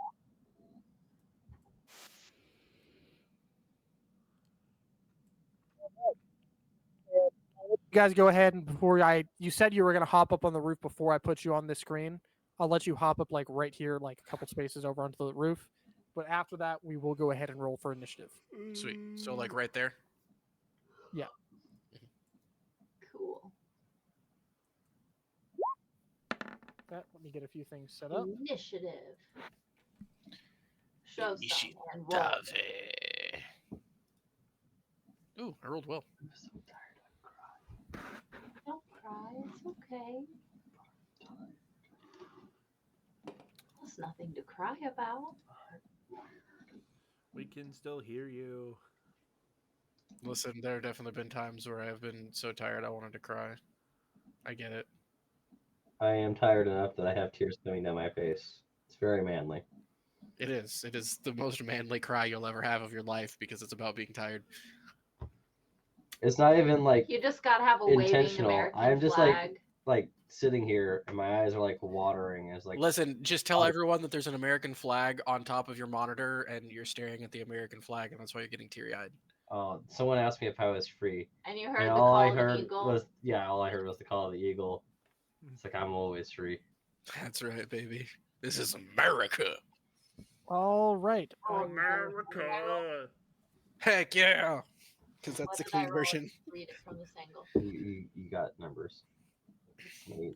[SPEAKER 1] you guys go ahead, and before you said you were going to hop up on the roof before I put you on this screen. I'll let you hop up like right here, like a couple spaces over onto the roof. But after that, we will go ahead and roll for initiative.
[SPEAKER 3] Sweet. So like right there.
[SPEAKER 5] Cool.
[SPEAKER 1] Let me get a few things set up.
[SPEAKER 5] Initiative. Show some
[SPEAKER 3] Initiative.
[SPEAKER 5] and roll.
[SPEAKER 3] Ooh, I rolled well.
[SPEAKER 2] I'm so tired.
[SPEAKER 5] Don't cry. It's okay. There's nothing to cry about.
[SPEAKER 4] We can still hear you.
[SPEAKER 3] Listen, there have definitely been times where I've been so tired I wanted to cry. I get it.
[SPEAKER 2] I am tired enough that I have tears coming down my face. It's very manly.
[SPEAKER 3] It is. It is the most manly cry you'll ever have of your life because it's about being tired.
[SPEAKER 2] It's not even like
[SPEAKER 5] You just gotta have a waving
[SPEAKER 2] intentional.
[SPEAKER 5] American
[SPEAKER 2] I'm just
[SPEAKER 5] flag.
[SPEAKER 2] like sitting here and my eyes are like watering. It's like
[SPEAKER 3] Listen, just tell
[SPEAKER 2] Oh.
[SPEAKER 3] everyone that there's an American flag on top of your monitor and you're staring at the American flag and that's why you're getting teary-eyed.
[SPEAKER 2] someone asked me if I was free.
[SPEAKER 5] And you heard
[SPEAKER 2] And
[SPEAKER 5] the
[SPEAKER 2] all
[SPEAKER 5] call
[SPEAKER 2] I
[SPEAKER 5] of the
[SPEAKER 2] heard
[SPEAKER 5] eagle.
[SPEAKER 2] was all I heard was the call of the eagle. It's like I'm always free.
[SPEAKER 3] That's right, baby. This is America.
[SPEAKER 1] All right.
[SPEAKER 5] Oh,
[SPEAKER 4] America.
[SPEAKER 3] Heck yeah. Because that's
[SPEAKER 5] What
[SPEAKER 3] the
[SPEAKER 5] did I
[SPEAKER 3] clean
[SPEAKER 5] roll?
[SPEAKER 3] version.
[SPEAKER 5] Read it from this angle.
[SPEAKER 2] You got numbers. Wait.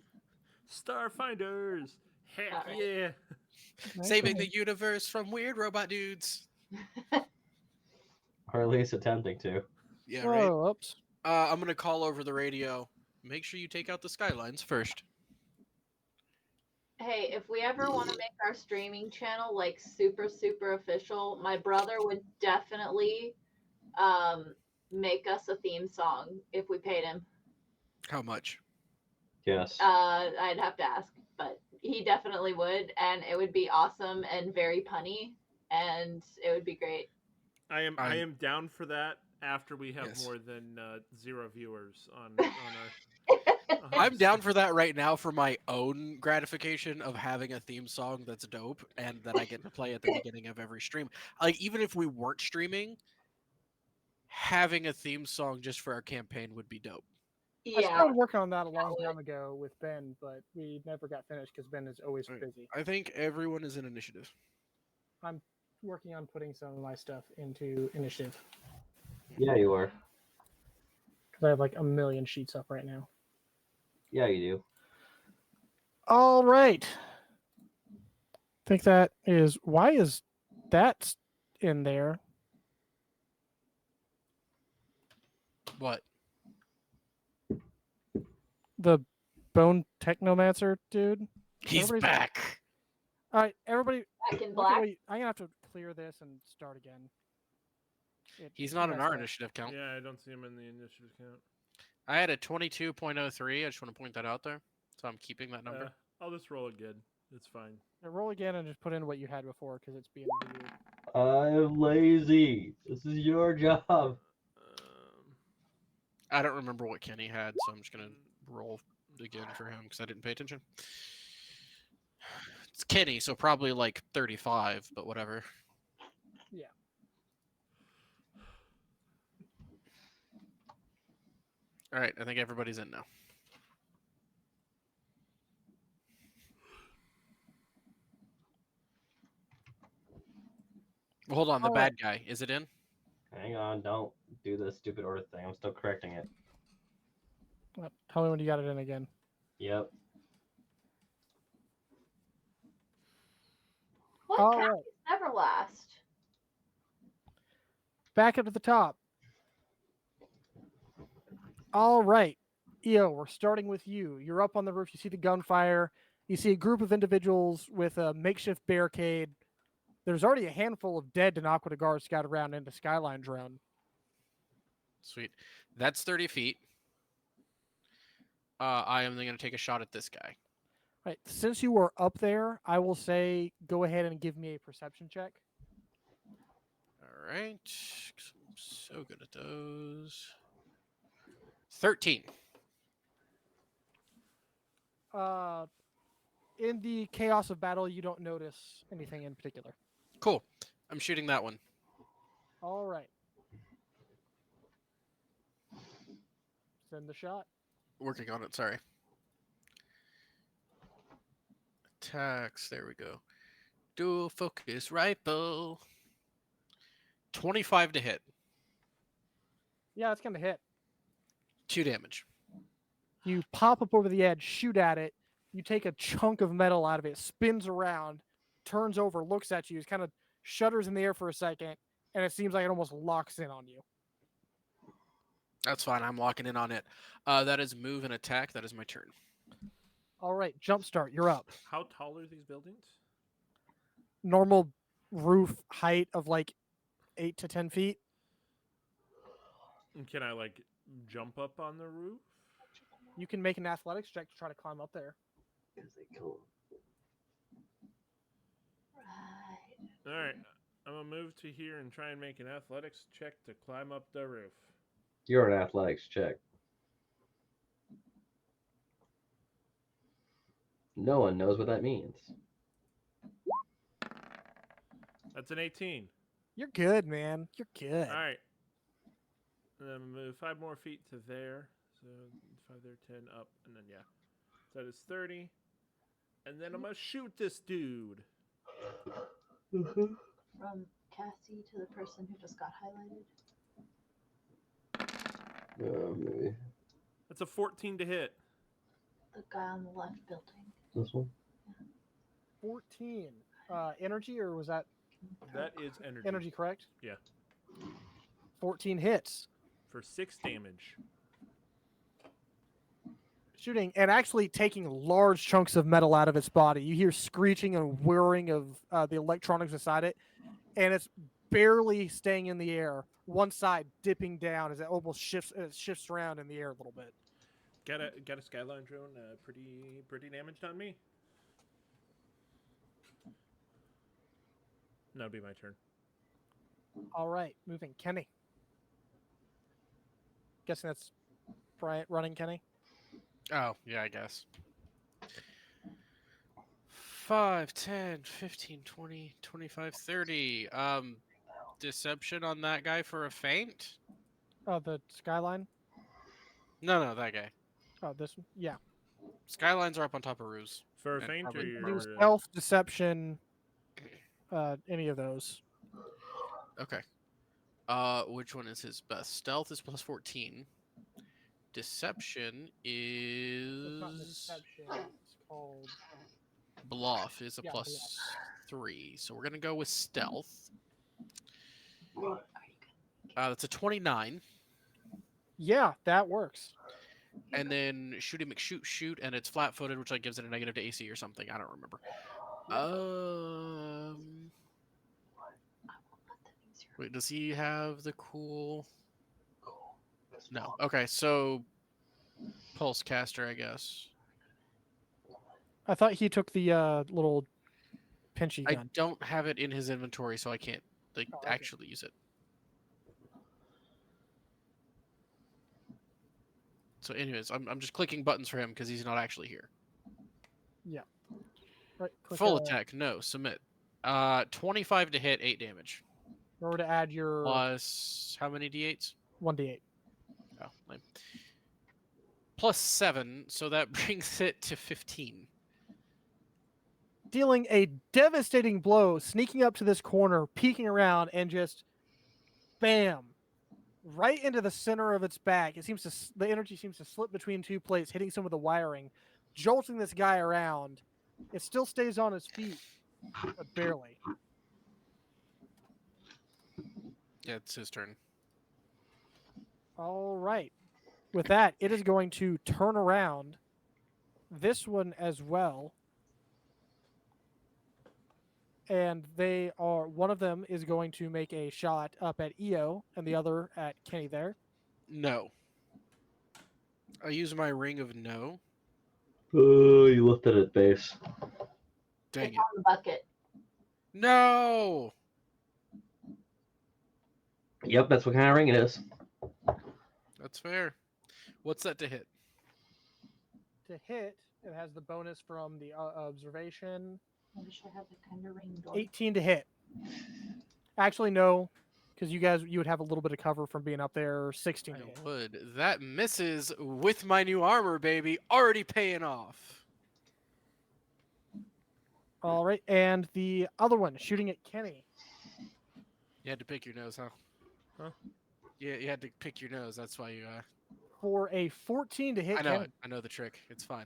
[SPEAKER 4] Starfinders. Heck
[SPEAKER 5] Alright.
[SPEAKER 4] yeah.
[SPEAKER 3] Saving the universe from weird robot dudes.
[SPEAKER 2] Or at least attempting to.
[SPEAKER 3] Yeah, right.
[SPEAKER 1] Whoa, oops.
[SPEAKER 3] I'm gonna call over the radio. Make sure you take out the skylines first.
[SPEAKER 5] Hey, if we ever want to make our streaming channel like super official, my brother would definitely make us a theme song if we paid him.
[SPEAKER 3] How much?
[SPEAKER 2] Yes.
[SPEAKER 5] I'd have to ask, but he definitely would, and it would be awesome and very punny, and it would be great.
[SPEAKER 4] I am
[SPEAKER 3] I'm-
[SPEAKER 4] down for that after we have
[SPEAKER 3] Yes.
[SPEAKER 4] more than 0 viewers on our.
[SPEAKER 3] I'm down for that right now for my own gratification of having a theme song that's dope and that I get to play at the beginning of every stream. Like, even if we weren't streaming, having a theme song just for our campaign would be dope.
[SPEAKER 1] I
[SPEAKER 5] Yeah,
[SPEAKER 1] started working on that a long
[SPEAKER 5] would.
[SPEAKER 1] time ago with Ben, but we never got finished because Ben is always
[SPEAKER 3] Right.
[SPEAKER 1] busy.
[SPEAKER 3] I think everyone is in initiative.
[SPEAKER 1] I'm working on putting some of my stuff into initiative
[SPEAKER 2] Yeah, you are.
[SPEAKER 1] because I have like a million sheets up right now.
[SPEAKER 2] Yeah, you do.
[SPEAKER 1] All right. I think that is why is that in there?
[SPEAKER 3] What?
[SPEAKER 1] The Bone Technomancer dude.
[SPEAKER 3] He's
[SPEAKER 1] Everybody's-
[SPEAKER 3] back.
[SPEAKER 1] All right, everybody.
[SPEAKER 5] Back in
[SPEAKER 1] look
[SPEAKER 5] black.
[SPEAKER 1] away. I'm gonna have to clear this and start again.
[SPEAKER 3] He's not in
[SPEAKER 1] messed
[SPEAKER 3] our
[SPEAKER 1] up.
[SPEAKER 3] initiative count.
[SPEAKER 4] Yeah, I don't see him in the initiative count.
[SPEAKER 3] I had a 22.03. I just want to point that out there. So I'm keeping that number.
[SPEAKER 4] I'll just roll again. It's fine.
[SPEAKER 1] Yeah, roll again and just put in what you had before because it's being weird.
[SPEAKER 2] I'm lazy. This is your job.
[SPEAKER 4] Um,
[SPEAKER 3] I don't remember what Kenny had, so I'm just going to roll again for him because I didn't pay attention. It's Kenny, so probably like 35, but whatever.
[SPEAKER 1] Yeah.
[SPEAKER 3] All right, I think everybody's in now. Well, hold on, the
[SPEAKER 1] All
[SPEAKER 3] bad guy. Is it in?
[SPEAKER 2] Hang on, don't do the stupid order thing. I'm still correcting it.
[SPEAKER 1] Tell me when you got it in again.
[SPEAKER 2] Yep.
[SPEAKER 5] What
[SPEAKER 1] All
[SPEAKER 5] counties
[SPEAKER 1] right.
[SPEAKER 5] never last?
[SPEAKER 1] Back up to the top. All right. Eo, we're starting with you. You're up on the roof. You see the gunfire. You see a group of individuals with a makeshift barricade. There's already a handful of dead Danaquita guards scattered around into Skyline drone.
[SPEAKER 3] Sweet. That's 30 feet. I am then going to take a shot at this guy.
[SPEAKER 1] Right. Since you were up there, I will say go ahead and give me a perception check.
[SPEAKER 3] All right. 'Cause I'm so good at those. 13.
[SPEAKER 1] In the chaos of battle, you don't notice anything in particular.
[SPEAKER 3] Cool. I'm shooting that one.
[SPEAKER 1] All right. Send the shot.
[SPEAKER 3] Working on it, sorry. Attacks, there we go. Dual focus rifle. 25 to hit.
[SPEAKER 1] Yeah, it's going to hit.
[SPEAKER 3] 2 damage.
[SPEAKER 1] You pop up over the edge, shoot at it. You take a chunk of metal out of it, spins around, turns over, looks at you, kind of shudders in the air for a second, and it seems like it almost locks in on you.
[SPEAKER 3] That's fine. I'm locking in on it. That is move and attack. That is my turn.
[SPEAKER 1] All right, jumpstart, you're up.
[SPEAKER 4] how tall are these buildings?
[SPEAKER 1] Normal roof height of like 8 to 10 feet.
[SPEAKER 4] And can I like jump up on the roof?
[SPEAKER 1] You can make an athletics check to try to climb up there.
[SPEAKER 2] Is it cool?
[SPEAKER 5] Right.
[SPEAKER 4] All right, I'm gonna move to here and try and make an athletics check to climb up the roof.
[SPEAKER 2] You're an athletics check. No one knows what that means.
[SPEAKER 4] That's an 18.
[SPEAKER 1] You're good, man. You're good.
[SPEAKER 4] All right. And then move 5 more feet to there. So 5 there, 10 up, and then yeah. So that is 30. And then I'm gonna shoot this dude.
[SPEAKER 5] From Cassie to the person who just got highlighted.
[SPEAKER 2] Maybe
[SPEAKER 4] That's a 14 to hit.
[SPEAKER 5] The guy on the left building.
[SPEAKER 2] this one.
[SPEAKER 1] 14. Energy, or was that
[SPEAKER 4] That is energy.
[SPEAKER 1] energy correct?
[SPEAKER 4] Yeah.
[SPEAKER 1] 14 hits.
[SPEAKER 4] For 6 damage.
[SPEAKER 1] Shooting and actually taking large chunks of metal out of its body. You hear screeching and whirring of the electronics inside it, and it's barely staying in the air. One side dipping down as it almost shifts around in the air a little bit.
[SPEAKER 4] Got a Skyline drone pretty damaged on me. That'll be my turn.
[SPEAKER 1] All right, moving. Kenny. Guessing that's Bryant running, Kenny.
[SPEAKER 3] Oh, yeah, I guess. 5, 10, 15, 20, 25, 30. Deception on that guy for a feint?
[SPEAKER 1] Oh, the Skyline.
[SPEAKER 3] No, that guy.
[SPEAKER 1] Oh, this one. Yeah.
[SPEAKER 3] Skylines are up on top of Ruse.
[SPEAKER 4] For a
[SPEAKER 3] And
[SPEAKER 4] feint or
[SPEAKER 3] probably
[SPEAKER 1] Do
[SPEAKER 4] your
[SPEAKER 1] stealth, deception, any of those.
[SPEAKER 3] Okay. Which one is his best? Stealth is plus 14. Deception
[SPEAKER 1] It's not
[SPEAKER 3] is
[SPEAKER 1] deception. It's called.
[SPEAKER 3] bluff is a
[SPEAKER 1] Yeah,
[SPEAKER 3] plus 3. So we're gonna go with stealth. That's a 29.
[SPEAKER 1] Yeah, that works.
[SPEAKER 3] And then shooty McShoot, and it's flat-footed, which like gives it a negative to AC or something. I don't remember. Wait, does he have the cool? No. Okay, so pulse caster, I guess.
[SPEAKER 1] I thought he took the little pinchy
[SPEAKER 3] I
[SPEAKER 1] gun.
[SPEAKER 3] don't have it in his inventory, so I can't like
[SPEAKER 1] Oh, okay.
[SPEAKER 3] actually use it. So, anyways, I'm just clicking buttons for him because he's not actually here.
[SPEAKER 1] Right, click,
[SPEAKER 3] Full attack, no. Submit. 25 to hit, 8 damage.
[SPEAKER 1] Remember to add your
[SPEAKER 3] Plus how many d8s?
[SPEAKER 1] 1d8.
[SPEAKER 3] Oh, lame. Plus 7, so that brings it to 15.
[SPEAKER 1] Dealing a devastating blow, sneaking up to this corner, peeking around, and just bam, right into the center of its back. It seems to the energy seems to slip between two plates, hitting some of the wiring, jolting this guy around. It still stays on his feet, but barely.
[SPEAKER 3] Yeah, it's his turn.
[SPEAKER 1] All right. With that, it is going to turn around this one as well. And one of them is going to make a shot up at EO and the other at Kenny there.
[SPEAKER 3] No. I use my ring of no.
[SPEAKER 2] Oh, you left it at base.
[SPEAKER 3] Dang
[SPEAKER 5] It's
[SPEAKER 3] it.
[SPEAKER 5] on the bucket.
[SPEAKER 3] No!
[SPEAKER 2] Yep, that's what kind of ring it is.
[SPEAKER 3] That's fair. What's that to hit?
[SPEAKER 1] To hit, it has the bonus from the observation.
[SPEAKER 5] I wish I had the kind of ring door.
[SPEAKER 1] 18 to hit. Actually, no, because you would have a little bit of cover from being up there. 16 to hit.
[SPEAKER 3] I would. That misses with my new armor, baby. Already paying off.
[SPEAKER 1] All right, and the other one shooting at Kenny.
[SPEAKER 3] You had to pick your nose, huh?
[SPEAKER 4] Huh?
[SPEAKER 3] Yeah, you had to pick your nose. That's why you.
[SPEAKER 1] For a 14 to hit
[SPEAKER 3] I know
[SPEAKER 1] Kenny.
[SPEAKER 3] it. I know the trick. It's fine.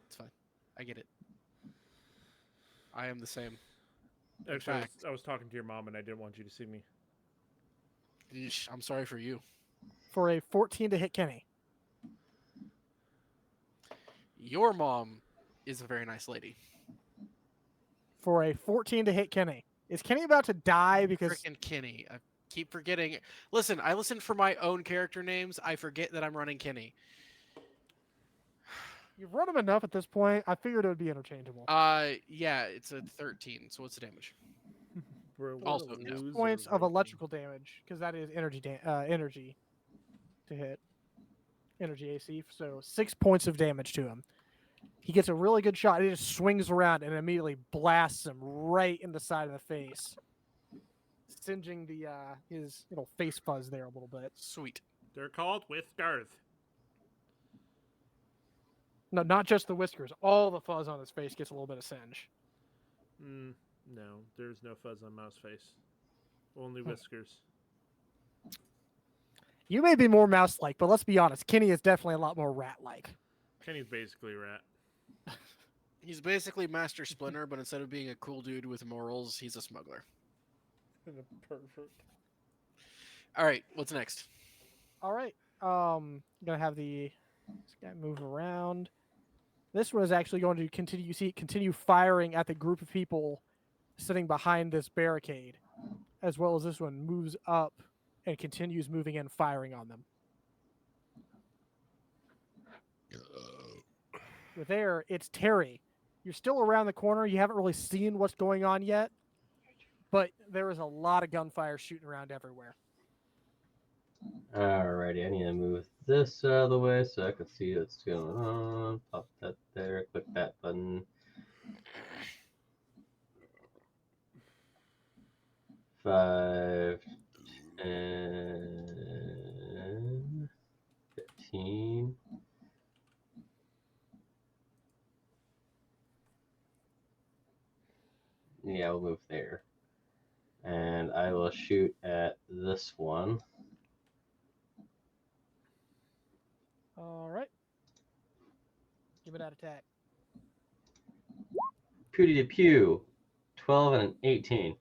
[SPEAKER 3] It's fine. I get it. I am the same.
[SPEAKER 4] Actually,
[SPEAKER 3] fact.
[SPEAKER 4] I was talking to your mom, and I didn't want you to see me.
[SPEAKER 3] Yeesh, I'm sorry for you.
[SPEAKER 1] For a 14 to hit Kenny.
[SPEAKER 3] Your mom is a very nice lady.
[SPEAKER 1] For a 14 to hit Kenny. Is Kenny about to die because
[SPEAKER 3] Frickin' Kenny. I keep forgetting. Listen, I listen for my own character names. I forget that I'm running Kenny.
[SPEAKER 1] you've run him enough at this point? I figured it would be interchangeable.
[SPEAKER 3] Yeah, it's a 13. So what's the damage?
[SPEAKER 4] We're
[SPEAKER 3] Also,
[SPEAKER 4] a
[SPEAKER 3] no.
[SPEAKER 4] loser
[SPEAKER 1] Points of
[SPEAKER 4] ranking.
[SPEAKER 1] electrical damage because that is energy energy to hit. Energy AC. So 6 points of damage to him. He gets a really good shot. He just swings around and immediately blasts him right in the side of the face, singeing the his face fuzz there a little bit.
[SPEAKER 3] Sweet.
[SPEAKER 4] They're called with Darth.
[SPEAKER 1] No, not just the whiskers. All the fuzz on his face gets a little bit of singe.
[SPEAKER 4] No, there's no fuzz on Mouse Face. Only whiskers.
[SPEAKER 1] You may be more mouse-like, but let's be honest. Kenny is definitely a lot more rat-like.
[SPEAKER 4] Kenny's basically a rat.
[SPEAKER 3] He's basically Master Splinter, but instead of being a cool dude with morals, he's a smuggler.
[SPEAKER 1] Perfect.
[SPEAKER 3] All right, what's next?
[SPEAKER 1] All right. Gonna have this guy move around. This one is actually going to continue firing at the group of people sitting behind this barricade, as well as this one moves up and continues moving in, firing on them. With there, it's Terry. You're still around the corner. You haven't really seen what's going on yet, but there is a lot of gunfire shooting around everywhere.
[SPEAKER 2] Alrighty, I need to move this out of the way so I can see what's going on. Pop that there, click that button. 5, 10, 15. Yeah, we'll move there. And I will shoot at this one.
[SPEAKER 1] All right. Give it that attack.
[SPEAKER 2] Pewdie to pew. 12 and an 18.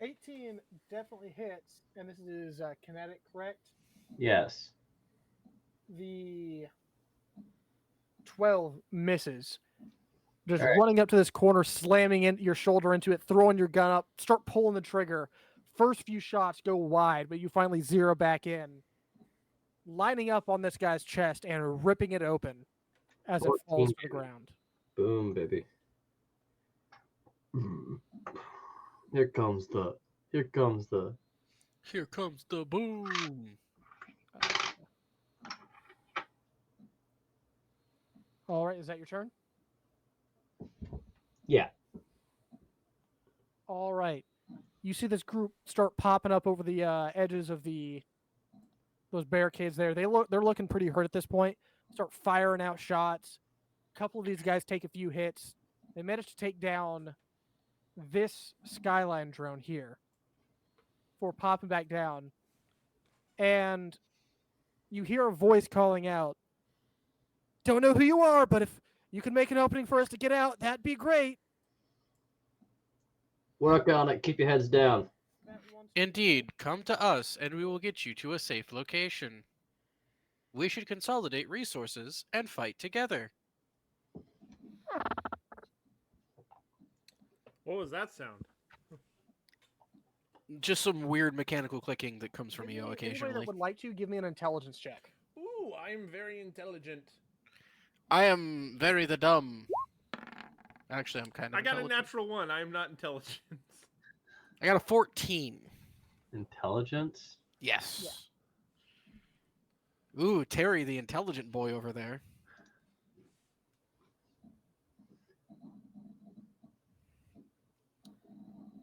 [SPEAKER 1] 18 definitely hits, and this is kinetic, correct?
[SPEAKER 2] Yes.
[SPEAKER 1] The 12 misses. Just
[SPEAKER 2] All right.
[SPEAKER 1] running up to this corner, slamming your shoulder into it, throwing your gun up, start pulling the trigger. First few shots go wide, but you finally zero back in, lining up on this guy's chest and ripping it open as it falls to the ground.
[SPEAKER 2] Boom, baby. Here comes the
[SPEAKER 3] Here comes the boom.
[SPEAKER 1] All right, is that your turn?
[SPEAKER 2] Yeah.
[SPEAKER 1] All right. You see this group start popping up over the edges of those barricades there. They're looking pretty hurt at this point. Start firing out shots. A couple of these guys take a few hits. They manage to take down this Skyline drone here before popping back down. And you hear a voice calling out, "Don't know who you are, but if you can make an opening for us to get out, that'd be great."
[SPEAKER 2] Work on it. Keep your heads down.
[SPEAKER 3] Indeed, come to us and we will get you to a safe location. We should consolidate resources and fight together.
[SPEAKER 4] What was that sound?
[SPEAKER 3] Just some weird mechanical clicking that comes from EO
[SPEAKER 1] Anybody
[SPEAKER 3] occasionally.
[SPEAKER 1] that would like to give me an intelligence check.
[SPEAKER 4] Ooh, I'm very intelligent.
[SPEAKER 3] I am very the dumb. Actually, I'm kind of
[SPEAKER 4] I got a
[SPEAKER 3] intelligent.
[SPEAKER 4] natural 1. I am not intelligent.
[SPEAKER 3] I got a 14.
[SPEAKER 2] Intelligence?
[SPEAKER 3] Yes. Ooh, Terry, the intelligent boy over there.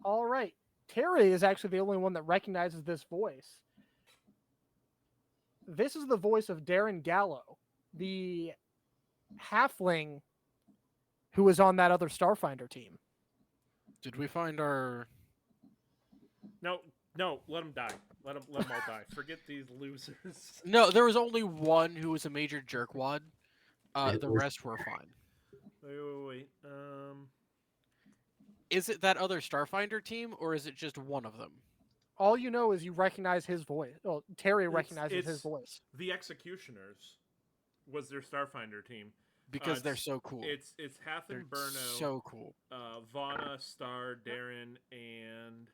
[SPEAKER 1] All right. Terry is actually the only one that recognizes this voice. This is the voice of Darren Gallo, the halfling who was on that other Starfinder team.
[SPEAKER 3] Did we find our...
[SPEAKER 4] No, let them die. Let them all die. Forget these losers.
[SPEAKER 3] No, there was only one who was a major jerkwad.
[SPEAKER 2] It
[SPEAKER 3] The
[SPEAKER 2] was-
[SPEAKER 3] rest were fine.
[SPEAKER 4] Wait.
[SPEAKER 3] Is it that other Starfinder team, or is it just one of them?
[SPEAKER 1] All you know is you recognize his voice. Well, Terry recognizes his
[SPEAKER 4] it's-
[SPEAKER 1] voice.
[SPEAKER 4] The Executioners was their Starfinder team.
[SPEAKER 3] Because they're
[SPEAKER 4] it's-
[SPEAKER 3] so cool.
[SPEAKER 4] It's Hath
[SPEAKER 3] They're
[SPEAKER 4] and Burno,
[SPEAKER 3] so cool.
[SPEAKER 4] Vana, Star, Darren, and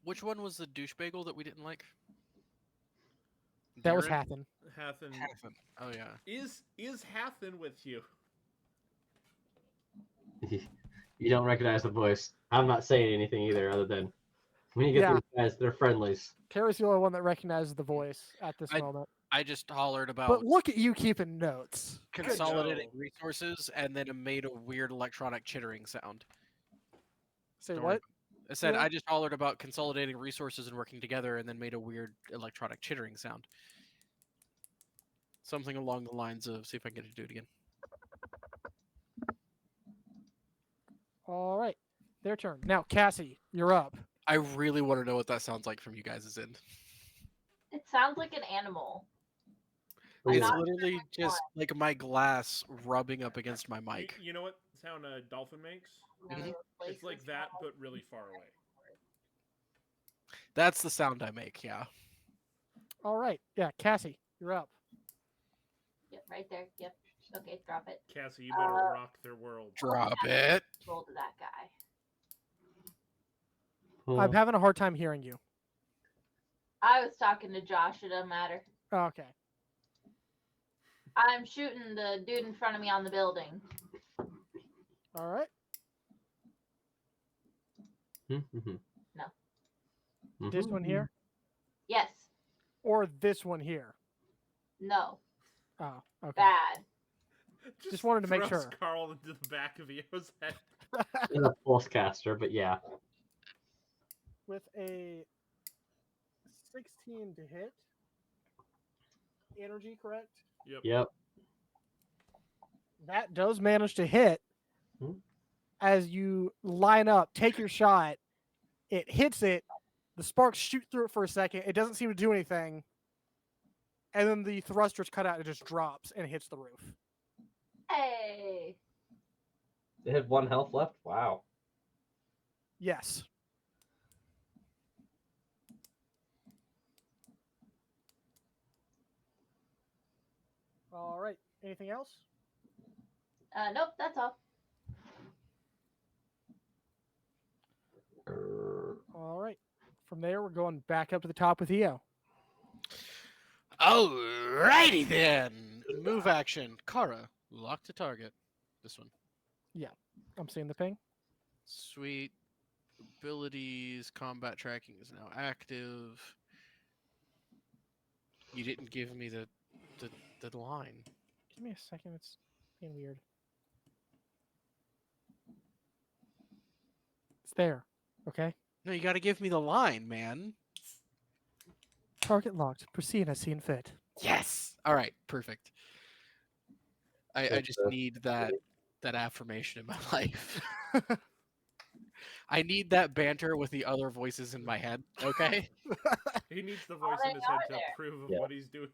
[SPEAKER 3] Which one was the douche bagel that we didn't like?
[SPEAKER 1] That was
[SPEAKER 3] Darren?
[SPEAKER 1] Hathen.
[SPEAKER 4] Hathen.
[SPEAKER 3] Hathen. Oh yeah.
[SPEAKER 4] Is Hathen with you?
[SPEAKER 2] You don't recognize the voice. I'm not saying anything either, other than when you get
[SPEAKER 1] Yeah.
[SPEAKER 2] these guys, they're friendlies.
[SPEAKER 1] Terry's the only one that recognizes the voice at this moment.
[SPEAKER 3] I just hollered about
[SPEAKER 1] But look at you keeping notes.
[SPEAKER 3] consolidating
[SPEAKER 4] go.
[SPEAKER 3] resources, and then it made a weird electronic chittering sound.
[SPEAKER 1] Say
[SPEAKER 3] Don't
[SPEAKER 1] what?
[SPEAKER 3] worry. I said
[SPEAKER 1] Yeah.
[SPEAKER 3] I just hollered about consolidating resources and working together, and then made a weird electronic chittering sound. Something along the lines of, see if I can get it to do it again.
[SPEAKER 1] All right. Their turn. Now, Cassie, you're up.
[SPEAKER 3] I really want to know what that sounds like from you guys' end.
[SPEAKER 5] It sounds like an animal.
[SPEAKER 2] What
[SPEAKER 3] It's
[SPEAKER 2] is
[SPEAKER 5] not-
[SPEAKER 2] it?
[SPEAKER 3] literally just like my glass rubbing up against my mic.
[SPEAKER 4] You know what sound a dolphin makes?
[SPEAKER 3] Mhm.
[SPEAKER 4] It's like that, but really far away.
[SPEAKER 3] That's the sound I make, yeah.
[SPEAKER 1] All right. Yeah, Cassie, you're up.
[SPEAKER 5] Yep, right there. Yep. Okay, drop it.
[SPEAKER 4] Cassie, you better rock their world.
[SPEAKER 3] Drop it.
[SPEAKER 5] Roll to that guy.
[SPEAKER 1] I'm having a hard time hearing you.
[SPEAKER 5] I was talking to Josh. It doesn't matter.
[SPEAKER 1] Okay.
[SPEAKER 5] I'm shooting the dude in front of me on the building.
[SPEAKER 1] All right.
[SPEAKER 5] No.
[SPEAKER 1] This one here,
[SPEAKER 5] Yes.
[SPEAKER 1] or this one here.
[SPEAKER 5] No.
[SPEAKER 1] Oh, okay.
[SPEAKER 5] Bad.
[SPEAKER 1] Just wanted to make
[SPEAKER 4] throws
[SPEAKER 1] sure.
[SPEAKER 4] Carl into the back of Eo's head.
[SPEAKER 2] In a pulse caster, but yeah.
[SPEAKER 1] With a 16 to hit. Energy, correct?
[SPEAKER 2] Yep.
[SPEAKER 1] That does manage to hit.
[SPEAKER 2] Hmm.
[SPEAKER 1] As you line up, take your shot. It hits it. The sparks shoot through it for a second. It doesn't seem to do anything. And then the thrusters cut out and it just drops and hits the roof.
[SPEAKER 5] Hey.
[SPEAKER 2] It had 1 health left. Wow.
[SPEAKER 1] Yes. All right. Anything else?
[SPEAKER 5] Nope, that's all.
[SPEAKER 1] All right. From there, we're going back up to the top with EO.
[SPEAKER 3] Alrighty then. Move action. Kara, lock to target. This one.
[SPEAKER 1] I'm seeing the ping.
[SPEAKER 3] Sweet. Abilities. Combat tracking is now active. You didn't give me the line.
[SPEAKER 1] Give me a second. It's being weird. It's there. Okay.
[SPEAKER 3] No, you got to give me the line, man.
[SPEAKER 1] Target locked. Proceed as seen fit.
[SPEAKER 3] Yes. All right. Perfect. I
[SPEAKER 2] That's
[SPEAKER 3] just need that affirmation in my life. I need that banter with the other voices in my head. Okay.
[SPEAKER 4] He needs the voice in his head to approve of
[SPEAKER 2] Yeah.
[SPEAKER 4] what he's doing.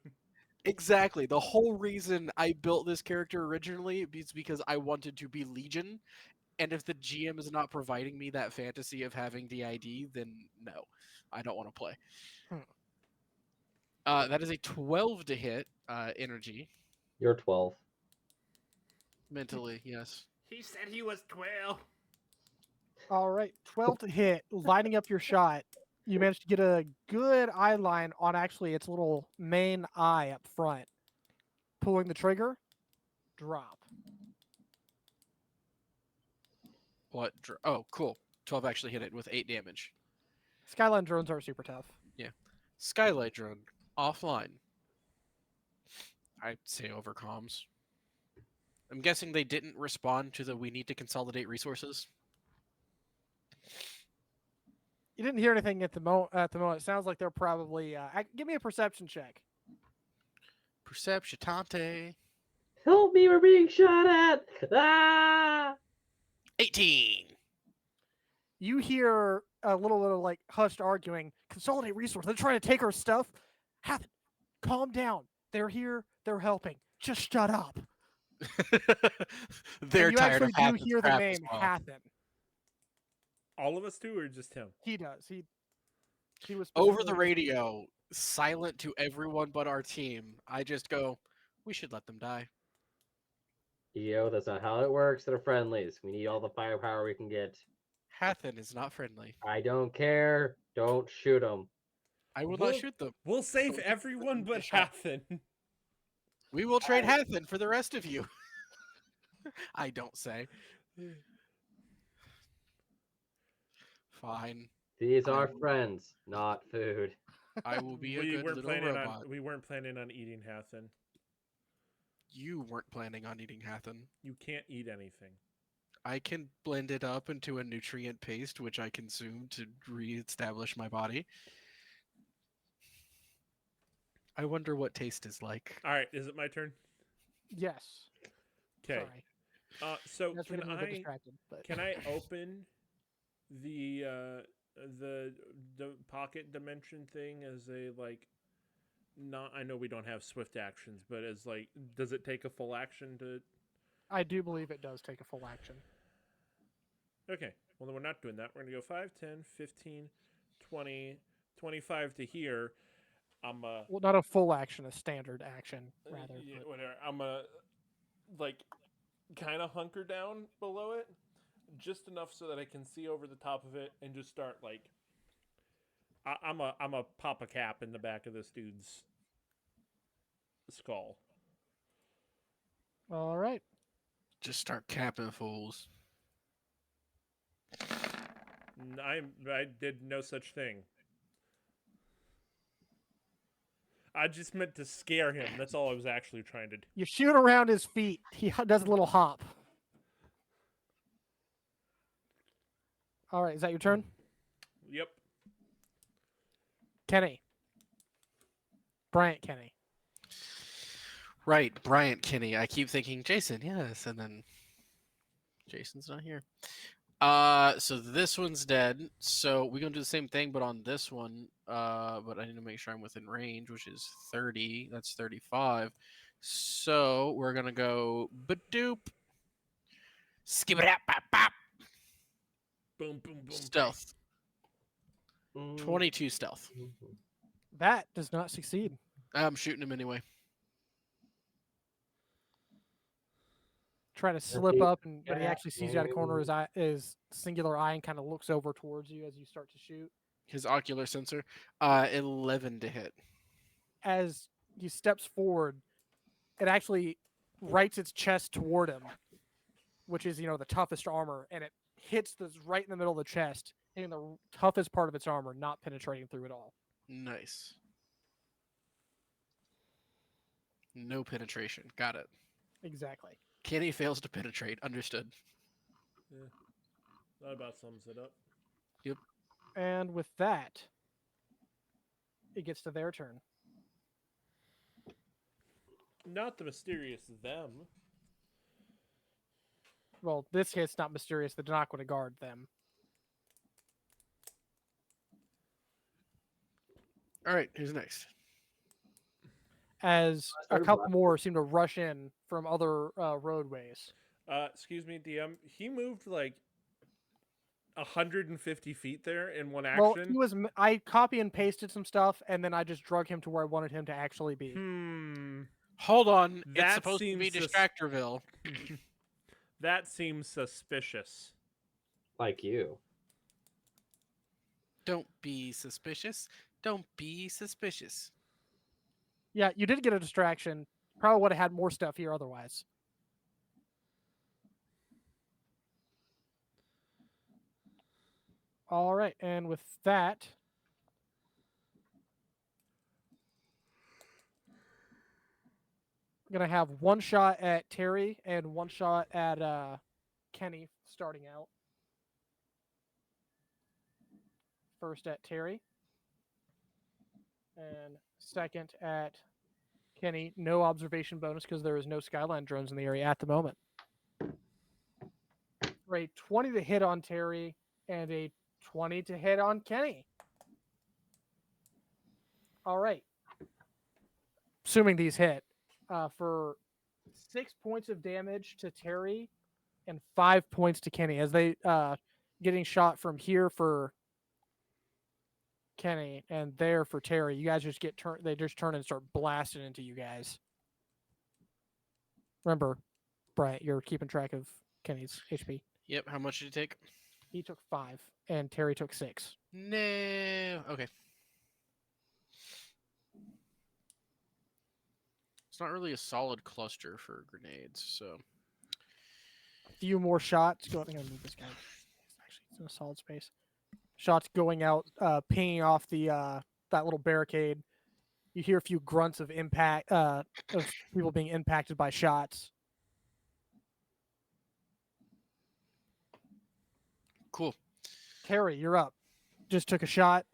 [SPEAKER 3] Exactly. The whole reason I built this character originally is because I wanted to be Legion. And if the GM is not providing me that fantasy of having the ID, then no, I don't want to play. That is a 12 to hit energy.
[SPEAKER 2] You're 12.
[SPEAKER 3] Mentally, yes.
[SPEAKER 4] He said he was 12.
[SPEAKER 1] All right. 12 to hit. Lining up your shot. You managed to get a good eye line on actually its little main eye up front. Pulling the trigger. Drop.
[SPEAKER 3] What? Oh, cool. 12 actually hit it with 8 damage.
[SPEAKER 1] Skyline drones are super tough.
[SPEAKER 3] Skylight drone offline. I'd say over comms. I'm guessing they didn't respond to the we need to consolidate resources.
[SPEAKER 1] You didn't hear anything at the moment. It sounds like they're probably. Give me a perception check.
[SPEAKER 3] Perception Tante.
[SPEAKER 2] Help me, we're being shot at! Ah!
[SPEAKER 3] 18.
[SPEAKER 1] You hear a little bit of like hushed arguing. Consolidate resources. They're trying to take our stuff. Calm down. They're here. They're helping. Just shut up.
[SPEAKER 3] They're
[SPEAKER 1] And you
[SPEAKER 3] tired
[SPEAKER 1] actually
[SPEAKER 3] of
[SPEAKER 1] do
[SPEAKER 3] Hathen's
[SPEAKER 1] hear the
[SPEAKER 3] crap as
[SPEAKER 1] name
[SPEAKER 3] well.
[SPEAKER 1] Hathen.
[SPEAKER 4] All of us do, or just him?
[SPEAKER 1] He does. He was
[SPEAKER 3] Over the
[SPEAKER 1] specifically-
[SPEAKER 3] radio, silent to everyone but our team. I just go, we should let them die.
[SPEAKER 2] EO, that's not how it works. They're friendlies. We need all the firepower we can get.
[SPEAKER 3] Hathen is not friendly.
[SPEAKER 2] I don't care. Don't shoot them.
[SPEAKER 3] I will
[SPEAKER 4] Well-
[SPEAKER 3] not shoot them.
[SPEAKER 4] We'll save everyone but Hathen.
[SPEAKER 3] We will trade Hathen for the rest of you. I don't say. Fine.
[SPEAKER 2] These are friends, not food.
[SPEAKER 3] I will be a good little robot.
[SPEAKER 4] We weren't planning on eating Hathen.
[SPEAKER 3] You weren't planning on eating Hathen.
[SPEAKER 4] You can't eat anything.
[SPEAKER 3] I can blend it up into a nutrient paste, which I consume to reestablish my body. I wonder what taste is like.
[SPEAKER 4] All right, is it my turn?
[SPEAKER 1] Yes.
[SPEAKER 4] Okay.
[SPEAKER 1] Sorry.
[SPEAKER 4] So
[SPEAKER 1] That's
[SPEAKER 4] can
[SPEAKER 1] getting a bit
[SPEAKER 4] I
[SPEAKER 1] distracted, but...
[SPEAKER 4] can I open the pocket dimension thing as a like? Not. I know we don't have swift actions, but as like, does it take a full action to?
[SPEAKER 1] I do believe it does take a full action.
[SPEAKER 4] Okay. Well, then we're not doing that. We're going to go 5, 10, 15, 20, 25 to here. I'm
[SPEAKER 1] Well, not a full action, a standard action, rather.
[SPEAKER 4] yeah,
[SPEAKER 1] but-
[SPEAKER 4] whatever. I'm like kind of hunker down below it, just enough so that I can see over the top of it and just start like I'm a pop a cap in the back of this dude's skull.
[SPEAKER 1] All right.
[SPEAKER 3] Just start capping fools.
[SPEAKER 4] I did no such thing. I just meant to scare him. That's all I was actually trying to do.
[SPEAKER 1] You shoot around his feet. He does a little hop. All right, is that your turn?
[SPEAKER 4] Yep.
[SPEAKER 1] Kenny. Bryant Kenny.
[SPEAKER 3] Right, Bryant Kinney. I keep thinking Jason, yes, and then Jason's not here. So this one's dead. So we're gonna do the same thing, but on this one, but I need to make sure I'm within range, which is 30. That's 35. So we're gonna go badoop. Skip it up, bop, bop.
[SPEAKER 4] Boom, boom, boom.
[SPEAKER 3] Stealth.
[SPEAKER 2] Mm.
[SPEAKER 3] 22 stealth.
[SPEAKER 2] Mhm.
[SPEAKER 1] That does not succeed.
[SPEAKER 3] I'm shooting him anyway.
[SPEAKER 1] Try to slip
[SPEAKER 2] he-
[SPEAKER 1] up, but he
[SPEAKER 2] yeah,
[SPEAKER 1] actually sees you out of the corner of his singular eye and kind of looks over towards you as you start to shoot.
[SPEAKER 3] His ocular sensor. 11 to hit.
[SPEAKER 1] As he steps forward, it actually rights its chest toward him, which is, the toughest armor, and it hits this right in the middle of the chest, hitting the toughest part of its armor, not penetrating through it all.
[SPEAKER 3] Nice. No penetration. Got it.
[SPEAKER 1] Exactly.
[SPEAKER 3] Kenny fails to penetrate. Understood.
[SPEAKER 4] That about sums it up.
[SPEAKER 1] And with that, it gets to their turn.
[SPEAKER 4] Not the mysterious them.
[SPEAKER 1] Well, this case, not mysterious. They're not going to guard them.
[SPEAKER 3] All right, who's next?
[SPEAKER 1] As a
[SPEAKER 2] started
[SPEAKER 1] couple
[SPEAKER 2] black.
[SPEAKER 1] more seem to rush in from other roadways.
[SPEAKER 4] Excuse me, DM. He moved like 150 feet there in one
[SPEAKER 1] Well,
[SPEAKER 4] action.
[SPEAKER 1] I copy and pasted some stuff, and then I just drug him to where I wanted him to actually be.
[SPEAKER 3] Hold on. It's
[SPEAKER 4] That
[SPEAKER 3] supposed to be
[SPEAKER 4] seems
[SPEAKER 3] Distractorville.
[SPEAKER 4] That seems suspicious.
[SPEAKER 2] Like you.
[SPEAKER 3] Don't be suspicious. Don't be suspicious.
[SPEAKER 1] Yeah, you did get a distraction. Probably would have had more stuff here otherwise. All right, and with that, I'm gonna have one shot at Terry and one shot at Kenny starting out. First at Terry, and second at Kenny. No observation bonus because there is no Skyline drones in the area at the moment. For a 20 to hit on Terry and a 20 to hit on Kenny. All right. Assuming these hit, for 6 points of damage to Terry and 5 points to Kenny as they getting shot from here for Kenny and there for Terry. You guys just they just turn and start blasting into you guys. Remember, Bryant, you're keeping track of Kenny's HP.
[SPEAKER 3] Yep, how much did you take?
[SPEAKER 1] He took 5 and Terry took 6.
[SPEAKER 3] No. Okay. It's not really a solid cluster for grenades, so.
[SPEAKER 1] A few more shots. I'm gonna move this guy. It's in a solid space. Shots going out, pinging off the that little barricade. You hear a few grunts of impact, of people being impacted by shots.
[SPEAKER 3] Cool.
[SPEAKER 1] Terry, you're up. Just took a shot.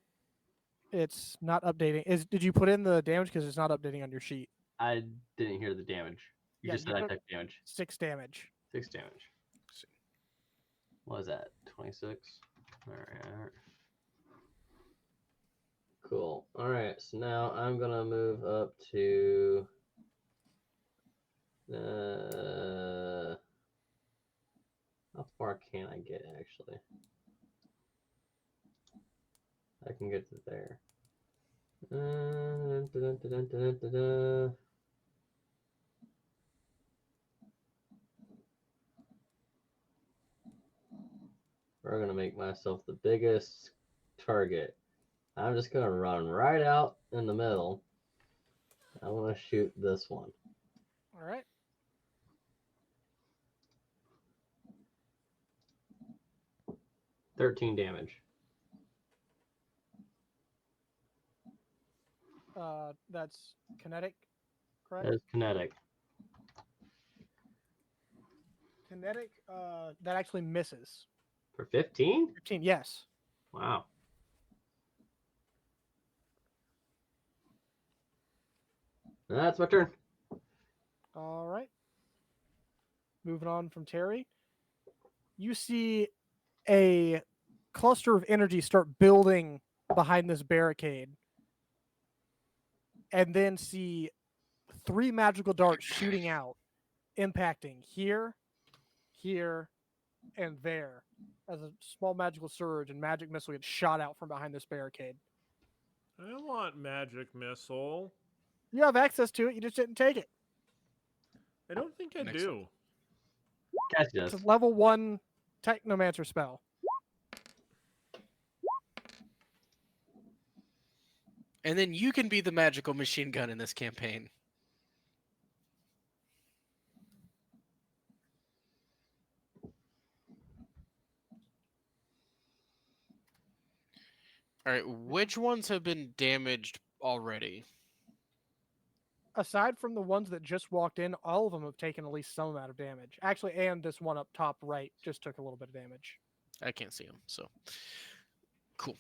[SPEAKER 1] It's not updating. Did you put in the damage because it's not updating on your sheet?
[SPEAKER 2] I didn't hear the damage. You
[SPEAKER 1] Yeah,
[SPEAKER 2] just
[SPEAKER 1] you
[SPEAKER 2] said I
[SPEAKER 1] took-
[SPEAKER 2] took damage.
[SPEAKER 1] 6 damage.
[SPEAKER 2] 6 damage.
[SPEAKER 3] See.
[SPEAKER 2] What is that? 26? Alright. Cool. Alright, so now I'm gonna move up to how far can I get actually? I can get to there. Dun, dun, dun, dun, dun, dun, dun. We're gonna make myself the biggest target. I'm just gonna run right out in the middle. I want to shoot this one.
[SPEAKER 1] All right.
[SPEAKER 2] $13 damage.
[SPEAKER 1] That's kinetic, correct?
[SPEAKER 2] That is kinetic.
[SPEAKER 1] Kinetic. That actually misses.
[SPEAKER 2] For 15?
[SPEAKER 1] 15. Yes.
[SPEAKER 2] Wow. That's my turn.
[SPEAKER 1] All right. Moving on from Terry. You see a cluster of energy start building behind this barricade, and then see 3 magical darts shooting out, impacting here, here, and there as a small magical surge and magic missile gets shot out from behind this barricade.
[SPEAKER 4] I want magic missile.
[SPEAKER 1] You have access to it, you just didn't take it.
[SPEAKER 4] I don't think I
[SPEAKER 3] Next
[SPEAKER 4] do.
[SPEAKER 2] Cassie does.
[SPEAKER 1] It's a level 1 Technomancer spell.
[SPEAKER 3] And then you can be the magical machine gun in this campaign. All right, which ones have been damaged already?
[SPEAKER 1] Aside from the ones that just walked in, all of them have taken at least some amount of damage. Actually, and this one up top right just took a little bit of damage.
[SPEAKER 3] I can't see them, so cool.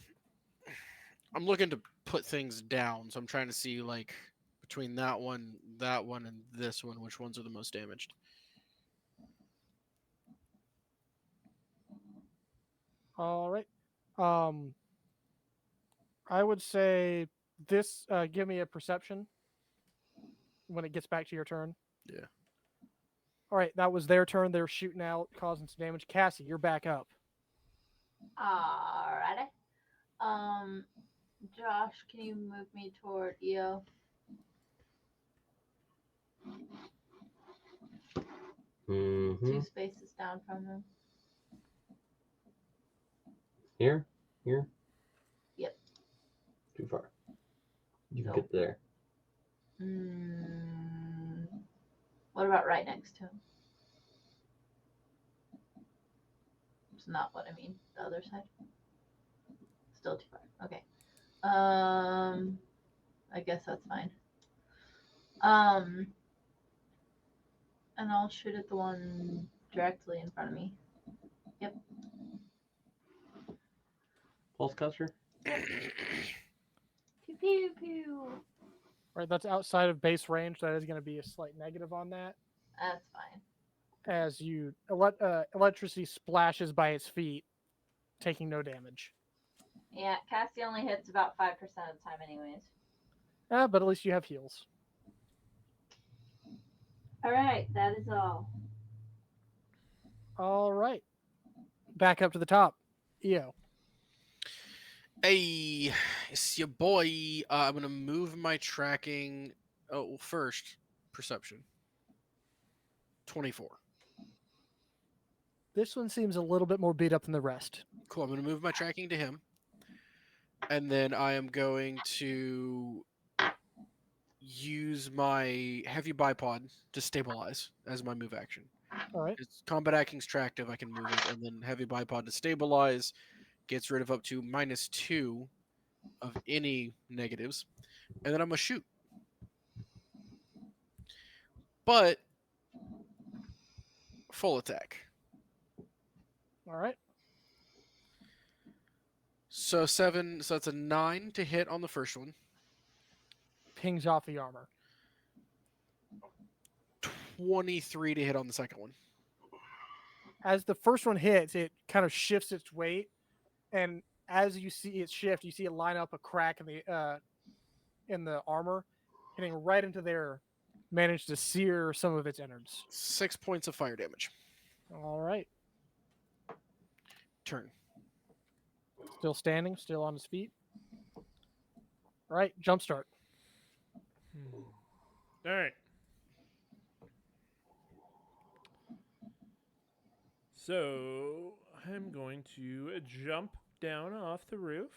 [SPEAKER 3] I'm looking to put things down, so I'm trying to see like between that one, and this one, which ones are the most damaged.
[SPEAKER 1] All right. I would say this. Give me a perception when it gets back to your turn.
[SPEAKER 3] Yeah.
[SPEAKER 1] All right, that was their turn. They're shooting out, causing some damage. Cassie, you're back up.
[SPEAKER 5] Alrighty. Josh, can you move me toward EO?
[SPEAKER 2] Mm-hmm.
[SPEAKER 5] 2 spaces down from him.
[SPEAKER 2] Here? Here?
[SPEAKER 5] Yep.
[SPEAKER 2] Too far. You
[SPEAKER 5] Nope.
[SPEAKER 2] get there.
[SPEAKER 5] What about right next to him? It's not what I mean. The other side. Still too far. Okay. I guess that's fine. And I'll shoot at the one directly in front of me. Yep.
[SPEAKER 2] Pulse custer?
[SPEAKER 5] Pew pew pew.
[SPEAKER 1] All right, that's outside of base range. That is going to be a slight negative on that.
[SPEAKER 5] That's fine.
[SPEAKER 1] As you electricity splashes by its feet, taking no damage.
[SPEAKER 5] Yeah, Cassie only hits about 5% of the time, anyways.
[SPEAKER 1] But at least you have heals.
[SPEAKER 5] All right, that is all.
[SPEAKER 1] All right, back up to the top. EO.
[SPEAKER 3] Hey, it's your boy. I'm gonna move my tracking. Oh, well, first perception. 24.
[SPEAKER 1] This one seems a little bit more beat up than the rest.
[SPEAKER 3] Cool. I'm gonna move my tracking to him, and then I am going to use my heavy bipod to stabilize as my move action.
[SPEAKER 1] All right.
[SPEAKER 3] It's combat acting's tractive. I can move it, and then heavy bipod to stabilize gets rid of up to -2 of any negatives, and then I'm gonna shoot. But full attack.
[SPEAKER 1] All right.
[SPEAKER 3] So 7. So that's a 9 to hit on the first one.
[SPEAKER 1] Pings off the armor.
[SPEAKER 3] 23 to hit on the second one.
[SPEAKER 1] As the first one hits, it kind of shifts its weight, and as you see it shift, you see it line up a crack in the armor, hitting right into there, managed to sear some of its innards.
[SPEAKER 3] 6 points of fire damage.
[SPEAKER 1] All right.
[SPEAKER 3] Turn.
[SPEAKER 1] Still standing, still on his feet. All right, jumpstart.
[SPEAKER 4] All right. So I'm going to jump down off the roof.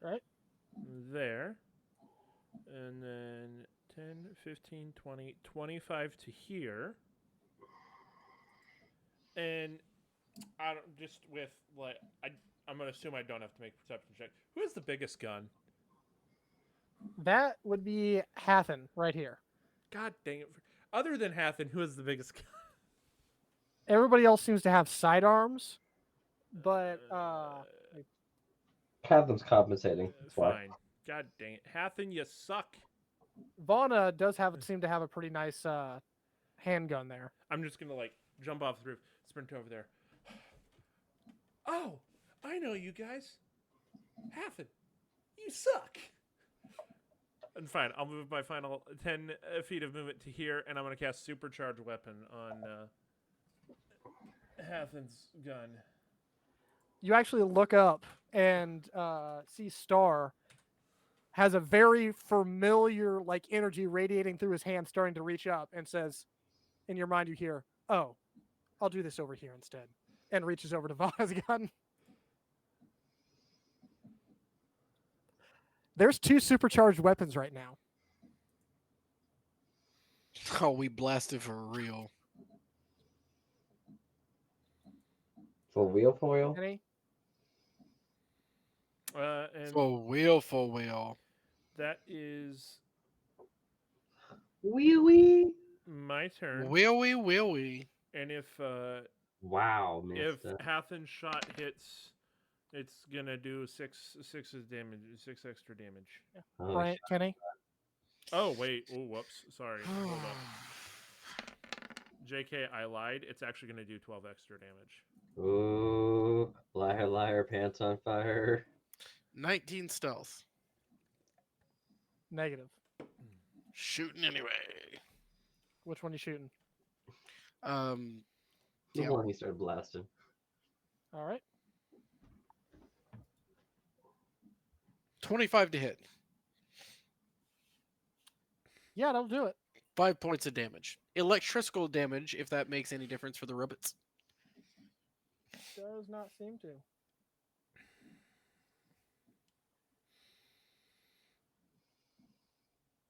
[SPEAKER 1] Right.
[SPEAKER 4] There. And then 10, 15, 20, 25 to here. And I don't just with like I'm gonna assume I don't have to make a perception check. Who has the biggest gun?
[SPEAKER 1] That would be Hathen right here.
[SPEAKER 4] God dang it! Other than Hathen, who has the biggest gun?
[SPEAKER 1] Everybody else seems to have sidearms, but
[SPEAKER 2] Catherine's compensating. That's why.
[SPEAKER 4] Fine. God dang it, Hathen, you suck.
[SPEAKER 1] Vana does seem to have a pretty nice handgun there.
[SPEAKER 4] I'm just gonna like jump off the roof, sprint over there. Oh, I know you guys. Hathen, you suck. And fine, I'll move my final 10 feet of movement to here, and I'm going to cast Supercharged Weapon on Hathen's gun.
[SPEAKER 1] You actually look up and see Star has a very familiar like energy radiating through his hand, starting to reach up, and says, in your mind you hear, "Oh, I'll do this over here instead," and reaches over to Vana's gun. There's 2 supercharged weapons right now.
[SPEAKER 3] Oh, we blasted for real.
[SPEAKER 2] For real, for real.
[SPEAKER 1] Kenny?
[SPEAKER 4] And
[SPEAKER 3] For real.
[SPEAKER 4] that is
[SPEAKER 2] Wee wee.
[SPEAKER 4] my turn.
[SPEAKER 3] Will we?
[SPEAKER 4] And if
[SPEAKER 2] Wow,
[SPEAKER 4] if
[SPEAKER 2] mister.
[SPEAKER 4] Hathen's shot hits, it's gonna do six damage, 6 extra damage.
[SPEAKER 2] Oh,
[SPEAKER 1] Right, Kenny?
[SPEAKER 4] Oh wait, oh whoops, sorry. Hold up. JK, I lied. It's actually gonna do 12 extra damage.
[SPEAKER 2] Ooh, liar, liar, pants on fire.
[SPEAKER 3] 19 stealth.
[SPEAKER 1] Negative.
[SPEAKER 3] Shooting anyway.
[SPEAKER 1] Which one you shooting?
[SPEAKER 3] Um,
[SPEAKER 2] The
[SPEAKER 3] Yeah.
[SPEAKER 2] one he started blasting.
[SPEAKER 1] All right.
[SPEAKER 3] 25 to hit.
[SPEAKER 1] Yeah, that'll do it.
[SPEAKER 3] 5 points of damage. Electrical damage, if that makes any difference for the robots.
[SPEAKER 1] Does not seem to.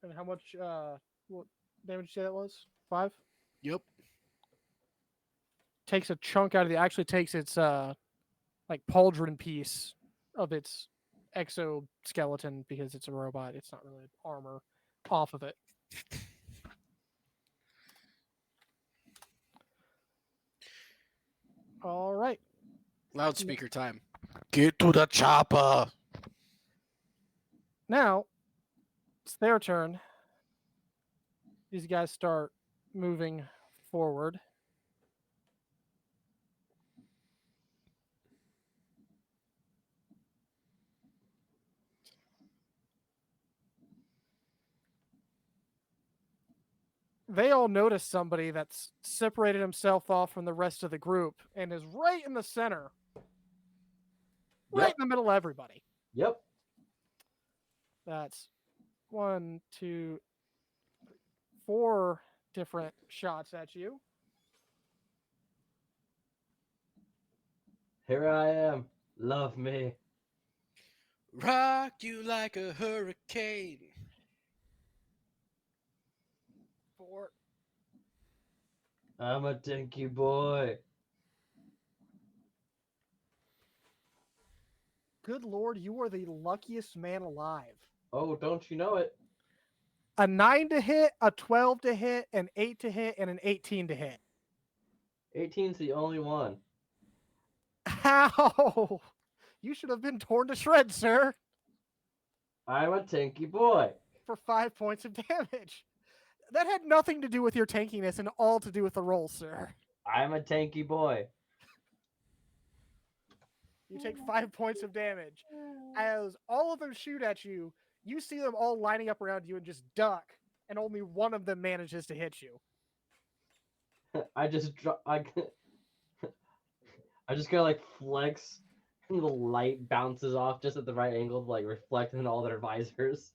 [SPEAKER 1] And how much what damage did you say that was? 5?
[SPEAKER 3] Yep.
[SPEAKER 1] Takes a chunk out of actually takes its like pauldron piece of its exoskeleton, because it's a robot, it's not really armor, off of it. All right.
[SPEAKER 3] Loudspeaker time. Get to the chopper.
[SPEAKER 1] Now, it's their turn. These guys start moving forward. They all notice somebody that's separated himself off from the rest of the group and is right in the center, right in the middle of everybody.
[SPEAKER 2] Yep.
[SPEAKER 1] That's 1, 2, 4 different shots at you.
[SPEAKER 2] Here I am. Love me.
[SPEAKER 3] Rock you like a hurricane.
[SPEAKER 1] 4.
[SPEAKER 2] I'm a dinky boy.
[SPEAKER 1] Good Lord, you are the luckiest man alive.
[SPEAKER 2] Oh, don't you know it?
[SPEAKER 1] A 9 to hit, a 12 to hit, an 8 to hit, and an 18 to hit.
[SPEAKER 2] 18's the only one.
[SPEAKER 1] How? You should have been torn to shreds, sir,
[SPEAKER 2] I'm a tinky boy.
[SPEAKER 1] for 5 points of damage. That had nothing to do with your tankiness and all to do with the roll, sir.
[SPEAKER 2] I'm a tanky boy.
[SPEAKER 1] You take 5 points of damage. As all of them shoot at you, you see them all lining up around you and just duck, and only one of them manages to hit you.
[SPEAKER 2] I just gotta like flex, and the light bounces off just at the right angle to like reflect in all their visors.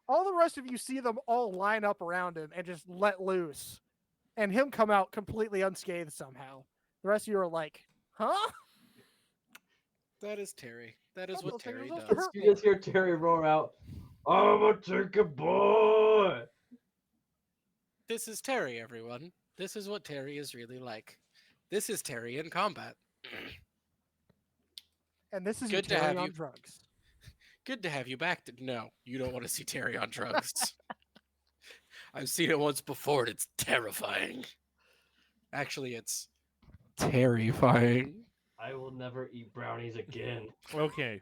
[SPEAKER 1] All the rest of you see them all line up around him and just let loose, and him come out completely unscathed somehow. The rest of you are like, huh?
[SPEAKER 3] That is Terry. That is
[SPEAKER 1] That's
[SPEAKER 3] what
[SPEAKER 1] what Terry
[SPEAKER 3] Terry
[SPEAKER 1] was supposed to
[SPEAKER 3] does.
[SPEAKER 1] hurt
[SPEAKER 2] You
[SPEAKER 1] me.
[SPEAKER 2] just hear Terry roar out, "I'm a tinker boy."
[SPEAKER 3] This is Terry, everyone. This is what Terry is really like. This is Terry in combat.
[SPEAKER 1] And this is
[SPEAKER 3] Good to
[SPEAKER 1] your Terry
[SPEAKER 3] have
[SPEAKER 1] on
[SPEAKER 3] you.
[SPEAKER 1] drugs.
[SPEAKER 3] Good to have you back. No, you don't want to see Terry on drugs. I've seen it once before and it's terrifying. Actually, it's terrifying.
[SPEAKER 2] I will never eat brownies again.
[SPEAKER 4] Okay.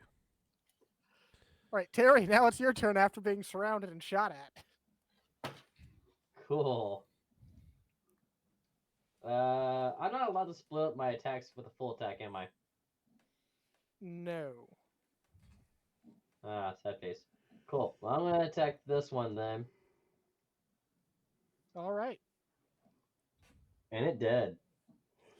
[SPEAKER 1] All right, Terry, now it's your turn after being surrounded and shot at.
[SPEAKER 2] Cool. I'm not allowed to split up my attacks with a full attack, am I?
[SPEAKER 1] No.
[SPEAKER 2] Ah, sad face. Cool. Well, I'm gonna attack this one then,
[SPEAKER 1] All right.
[SPEAKER 2] and it dead.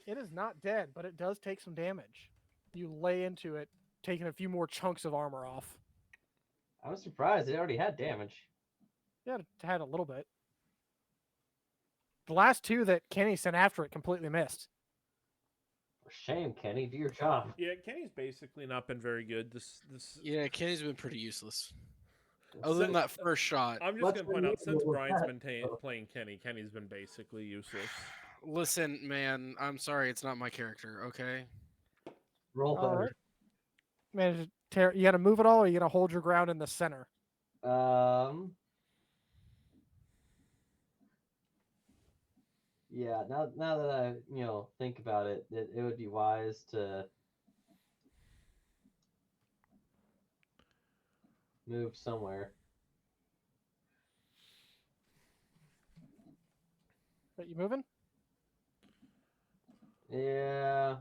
[SPEAKER 1] It is not dead, but it does take some damage. You lay into it, taking a few more chunks of armor off.
[SPEAKER 2] I was surprised it already had damage.
[SPEAKER 1] Yeah, it had a little bit. The last two that Kenny sent after it completely missed.
[SPEAKER 2] Shame, Kenny. Do your job.
[SPEAKER 4] Yeah, Kenny's basically not been very good. This
[SPEAKER 3] Yeah, Kenny's been pretty useless. Other than that first shot.
[SPEAKER 4] I'm just
[SPEAKER 2] What's
[SPEAKER 4] gonna point out, since
[SPEAKER 2] reasonable with
[SPEAKER 4] Brian's
[SPEAKER 2] that,
[SPEAKER 4] been
[SPEAKER 2] though?
[SPEAKER 4] playing Kenny, Kenny's been basically useless.
[SPEAKER 3] Listen, man, I'm sorry, it's not my character, okay?
[SPEAKER 2] Roll
[SPEAKER 1] All
[SPEAKER 2] better.
[SPEAKER 1] right. Man, Terry, you got to move it all, or you got to hold your ground in the center.
[SPEAKER 2] Yeah. Now that I think about it, it would be wise to move somewhere.
[SPEAKER 1] But you moving?
[SPEAKER 2] Yeah.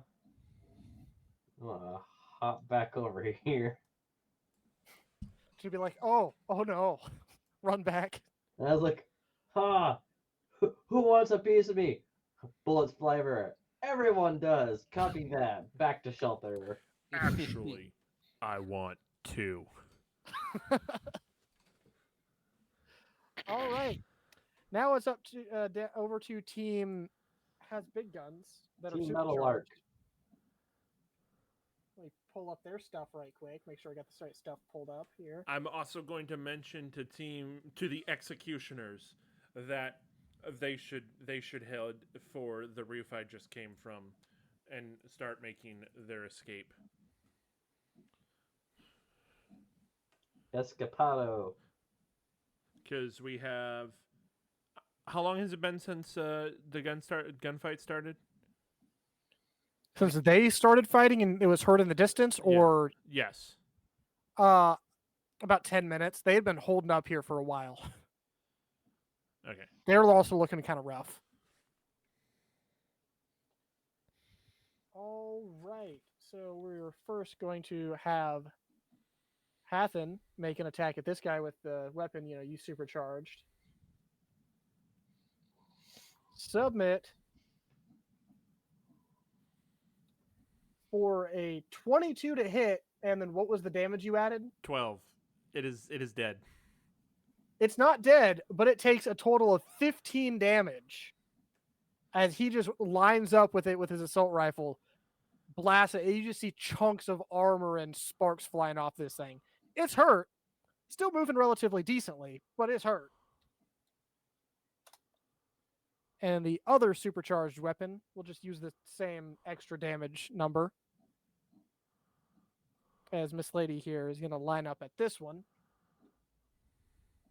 [SPEAKER 2] I'm gonna hop back over here.
[SPEAKER 1] She'd be like, oh no, run back.
[SPEAKER 2] And I was like, "Ha! Who wants a piece of me?" Bullets fly everywhere. Everyone does. Copy that. Back to shelter.
[SPEAKER 4] Actually, I want two.
[SPEAKER 1] All right. Now it's up to over to team has big guns that
[SPEAKER 2] Team
[SPEAKER 1] are
[SPEAKER 2] Metal
[SPEAKER 1] supercharged.
[SPEAKER 2] Lark.
[SPEAKER 1] Let me pull up their stuff right quick. Make sure I got the right stuff pulled up here.
[SPEAKER 4] I'm also going to mention to the executioners that they should head for the roof I just came from and start making their escape.
[SPEAKER 2] Escapado.
[SPEAKER 4] Because we have. How long has it been since the gunfight started?
[SPEAKER 1] Since they started fighting and it was heard in the distance,
[SPEAKER 4] Yeah.
[SPEAKER 1] or
[SPEAKER 4] Yes.
[SPEAKER 1] about 10 minutes. They had been holding up here for a while.
[SPEAKER 4] Okay.
[SPEAKER 1] They were also looking kind of rough. All right. So we're first going to have Hathen make an attack at this guy with the weapon, you supercharged. Submit for a 22 to hit, and then what was the damage you added?
[SPEAKER 4] 12. It is dead.
[SPEAKER 1] It's not dead, but it takes a total of 15 damage as he just lines up with it with his assault rifle, blasts it. And you just see chunks of armor and sparks flying off this thing. It's hurt. Still moving relatively decently, but it's hurt. And the other supercharged weapon, we'll just use the same extra damage number. As Miss Lady here is going to line up at this one.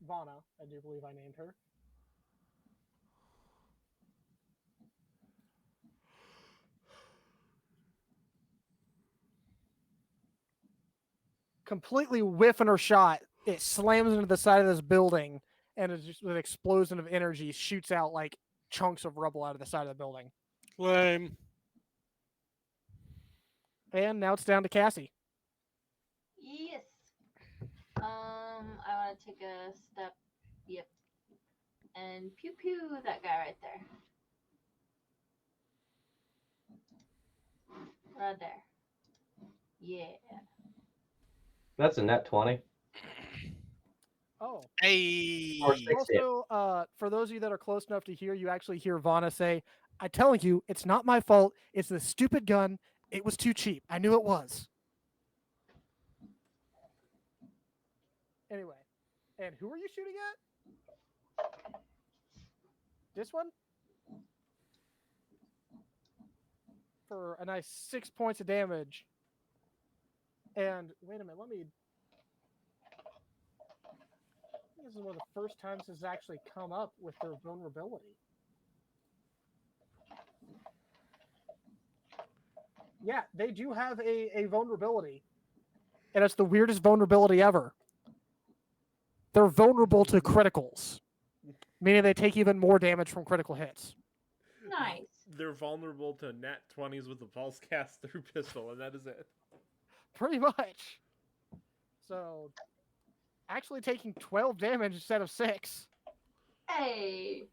[SPEAKER 1] Vana, I do believe I named her. Completely whiffing her shot. It slams into the side of this building, and it's just an explosion of energy shoots out like chunks of rubble out of the side of the building.
[SPEAKER 3] Lame.
[SPEAKER 1] And now it's down to Cassie.
[SPEAKER 5] Yes. I want to take a step. Yep. And pew pew that guy right there. Right there. Yeah.
[SPEAKER 2] That's a net 20.
[SPEAKER 1] Oh.
[SPEAKER 3] Hey.
[SPEAKER 2] Or 60.
[SPEAKER 1] Also, for those of you that are close enough to hear, you actually hear Vana say, "I'm telling you, it's not my fault. It's the stupid gun. It was too cheap. I knew it was." Anyway, and who are you shooting at? This one? For a nice 6 points of damage. And wait a minute, let me. I think this is one of the first times this has actually come up with their vulnerability. Yeah, they do have a vulnerability. And it's the weirdest vulnerability ever. They're vulnerable to criticals, meaning they take even more damage from critical hits.
[SPEAKER 5] Nice.
[SPEAKER 4] They're vulnerable to nat 20s with a pulse cast through pistol, and that is it.
[SPEAKER 1] Pretty much. So, actually taking 12 damage instead of 6.
[SPEAKER 5] Hey.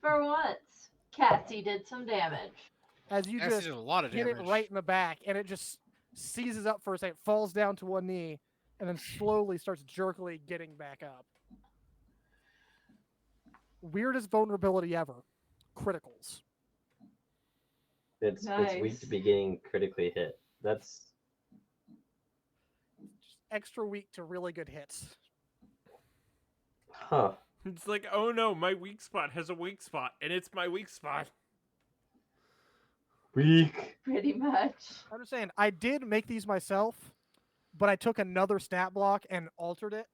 [SPEAKER 5] For once, Cassie did some damage.
[SPEAKER 1] As you
[SPEAKER 3] Cassie
[SPEAKER 1] just
[SPEAKER 3] did a lot of
[SPEAKER 1] hit
[SPEAKER 3] damage.
[SPEAKER 1] it right in the back, and it just seizes up for a second, falls down to one knee, and then slowly starts jerkily getting back up. Weirdest vulnerability ever. Criticals.
[SPEAKER 2] It's weak to
[SPEAKER 5] Nice.
[SPEAKER 2] be getting critically hit. That's
[SPEAKER 1] Just extra weak to really good hits.
[SPEAKER 2] huh.
[SPEAKER 4] It's like, oh no, my weak spot has a weak spot, and it's my weak spot.
[SPEAKER 2] Weak.
[SPEAKER 5] Pretty much.
[SPEAKER 1] I'm just saying, I did make these myself, but I took another stat block and altered it,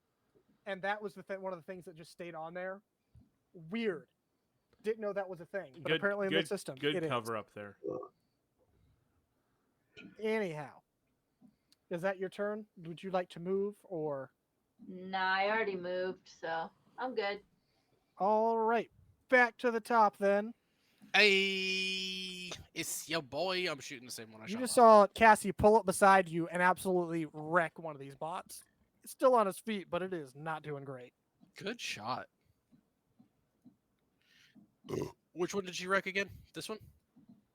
[SPEAKER 1] and that was one of the things that just stayed on there. Weird. Didn't know that was a thing, but apparently in the system,
[SPEAKER 4] Good
[SPEAKER 1] it is.
[SPEAKER 4] cover up there.
[SPEAKER 1] Anyhow, is that your turn? Would you like to move, or?
[SPEAKER 5] Nah, I already moved, so I'm good.
[SPEAKER 1] All right, back to the top then.
[SPEAKER 3] Hey, it's your boy. I'm shooting the same one I
[SPEAKER 1] You
[SPEAKER 3] shot.
[SPEAKER 1] just
[SPEAKER 3] last.
[SPEAKER 1] saw Cassie pull up beside you and absolutely wreck one of these bots. It's still on his feet, but it is not doing great.
[SPEAKER 3] Good shot. Which one did you wreck again? This one?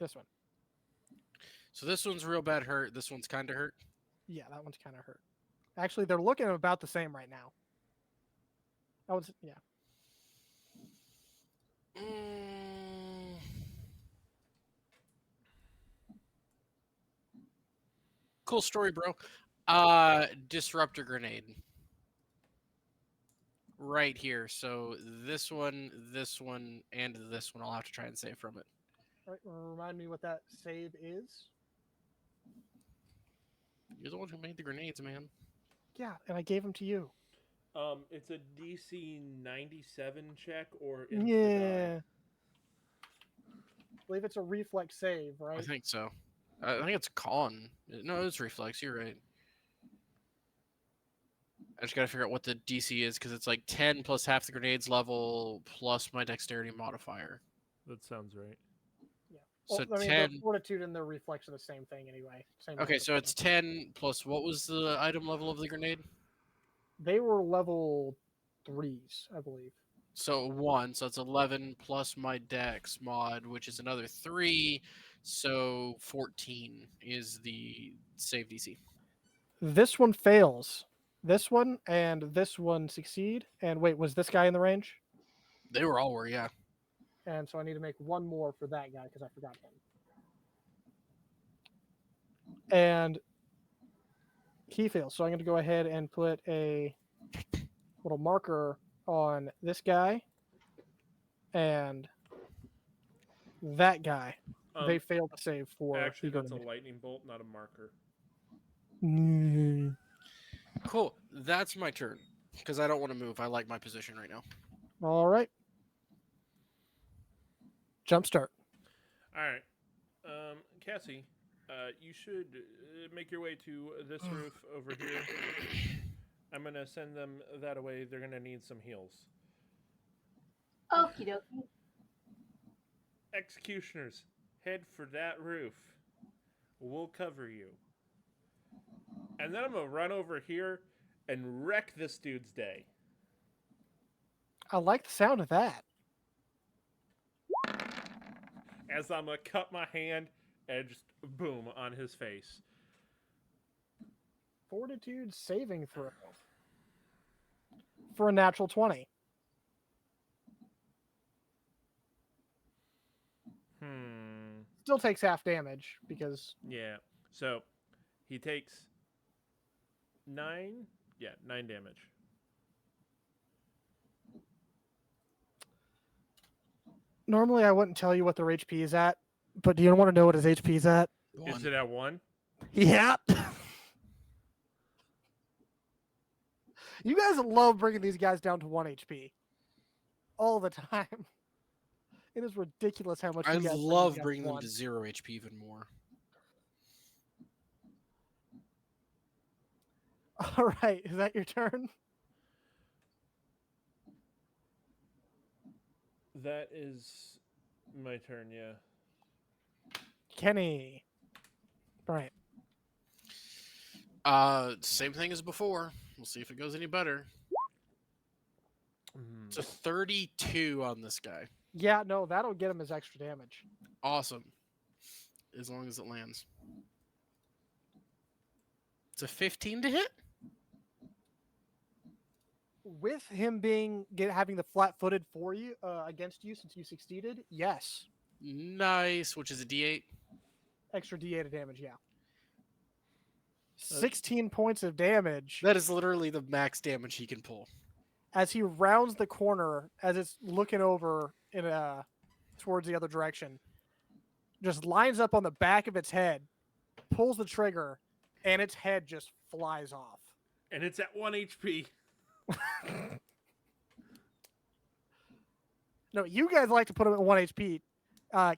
[SPEAKER 1] This one.
[SPEAKER 3] So this one's real bad hurt. This one's kind of hurt.
[SPEAKER 1] Yeah, that one's kind of hurt. Actually, they're looking about the same right now. That one's, yeah.
[SPEAKER 3] Cool story, bro. Disruptor grenade. Right here. So this one, and this one, I'll have to try and save from it.
[SPEAKER 1] All right, remind me what that save is.
[SPEAKER 3] You're the one who made the grenades, man.
[SPEAKER 1] Yeah, and I gave them to you.
[SPEAKER 4] It's a DC 97 check or insta
[SPEAKER 1] Yeah.
[SPEAKER 4] die.
[SPEAKER 1] I believe it's a reflex save, right?
[SPEAKER 3] I think so. I think it's con. No, it's reflex. You're right. I just gotta figure out what the DC is because it's like 10 plus half the grenades level plus my dexterity modifier.
[SPEAKER 4] That sounds right.
[SPEAKER 1] Well,
[SPEAKER 3] So
[SPEAKER 1] I mean,
[SPEAKER 3] 10.
[SPEAKER 1] the fortitude and the reflex are the same thing anyway. Same
[SPEAKER 3] Okay,
[SPEAKER 1] level
[SPEAKER 3] so
[SPEAKER 1] of
[SPEAKER 3] it's 10 plus what was the item level of the grenade?
[SPEAKER 1] They were level 3s, I believe.
[SPEAKER 3] So 1, so it's 11 plus my dex mod, which is another 3, so 14 is the save DC.
[SPEAKER 1] This one fails. This one and this one succeed. And wait, was this guy in the range?
[SPEAKER 3] They were all were, yeah.
[SPEAKER 1] And so I need to make one more for that guy because I forgot him. And he fails. So I'm going to go ahead and put a little marker on this guy and that guy. They failed to save for
[SPEAKER 4] Actually,
[SPEAKER 1] ego
[SPEAKER 4] that's a
[SPEAKER 1] damage.
[SPEAKER 4] lightning bolt, not a marker.
[SPEAKER 3] Cool. That's my turn because I don't want to move. I like my position right now.
[SPEAKER 1] All right. Jump start.
[SPEAKER 4] All right. Cassie, you should make your way to this roof over here. I'm going to send them that way. They're going to need some heals.
[SPEAKER 5] Okie dokie.
[SPEAKER 4] Executioners, head for that roof. We'll cover you. And then I'm going to run over here and wreck this dude's day.
[SPEAKER 1] I like the sound of that.
[SPEAKER 4] As I'm going to cut my hand and just boom on his face.
[SPEAKER 1] Fortitude saving throw. For a natural 20. Still takes half damage because
[SPEAKER 4] Yeah. So he takes 9 Yeah, 9 damage.
[SPEAKER 1] Normally, I wouldn't tell you what their HP is at, but do you want to know what his HP is at?
[SPEAKER 4] Is it at 1?
[SPEAKER 1] Yeah. You guys love bringing these guys down to 1 HP all the time. It is ridiculous how much
[SPEAKER 3] I
[SPEAKER 1] you guys
[SPEAKER 3] love
[SPEAKER 1] bring
[SPEAKER 3] bringing them
[SPEAKER 1] one.
[SPEAKER 3] to 0 HP even more.
[SPEAKER 1] All right, is that your turn?
[SPEAKER 4] That is my turn, yeah.
[SPEAKER 1] Kenny. All right.
[SPEAKER 3] Same thing as before. We'll see if it goes any better. It's a 32 on this guy.
[SPEAKER 1] Yeah, no, that'll get him his extra damage.
[SPEAKER 3] Awesome. As long as it lands. It's a 15 to hit?
[SPEAKER 1] With him having the flat-footed for you against you since you succeeded, yes,
[SPEAKER 3] Nice, which is a D8.
[SPEAKER 1] extra D8 of damage. Yeah, 16 points of damage
[SPEAKER 3] That is literally the max damage he can pull.
[SPEAKER 1] as he rounds the corner as it's looking over towards the other direction. Just lines up on the back of its head, pulls the trigger, and its head just flies off.
[SPEAKER 4] And it's at 1 HP.
[SPEAKER 1] No, you guys like to put him at 1 HP.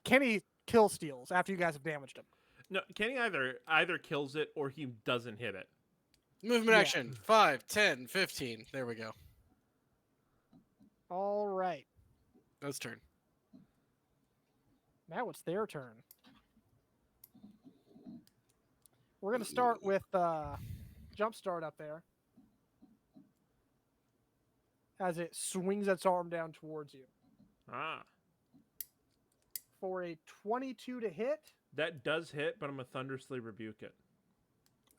[SPEAKER 1] Kenny kill steals after you guys have damaged him.
[SPEAKER 4] No, Kenny either kills it or he doesn't hit it.
[SPEAKER 3] Movement
[SPEAKER 1] Yeah.
[SPEAKER 3] action. 5, 10, 15. There we go.
[SPEAKER 1] All right.
[SPEAKER 3] That's turn.
[SPEAKER 1] Now it's their turn. We're going to start with Jumpstart up there as it swings its arm down towards you.
[SPEAKER 4] Ah.
[SPEAKER 1] For a 22 to hit,
[SPEAKER 4] That does hit, but I'm going to thunderously rebuke it.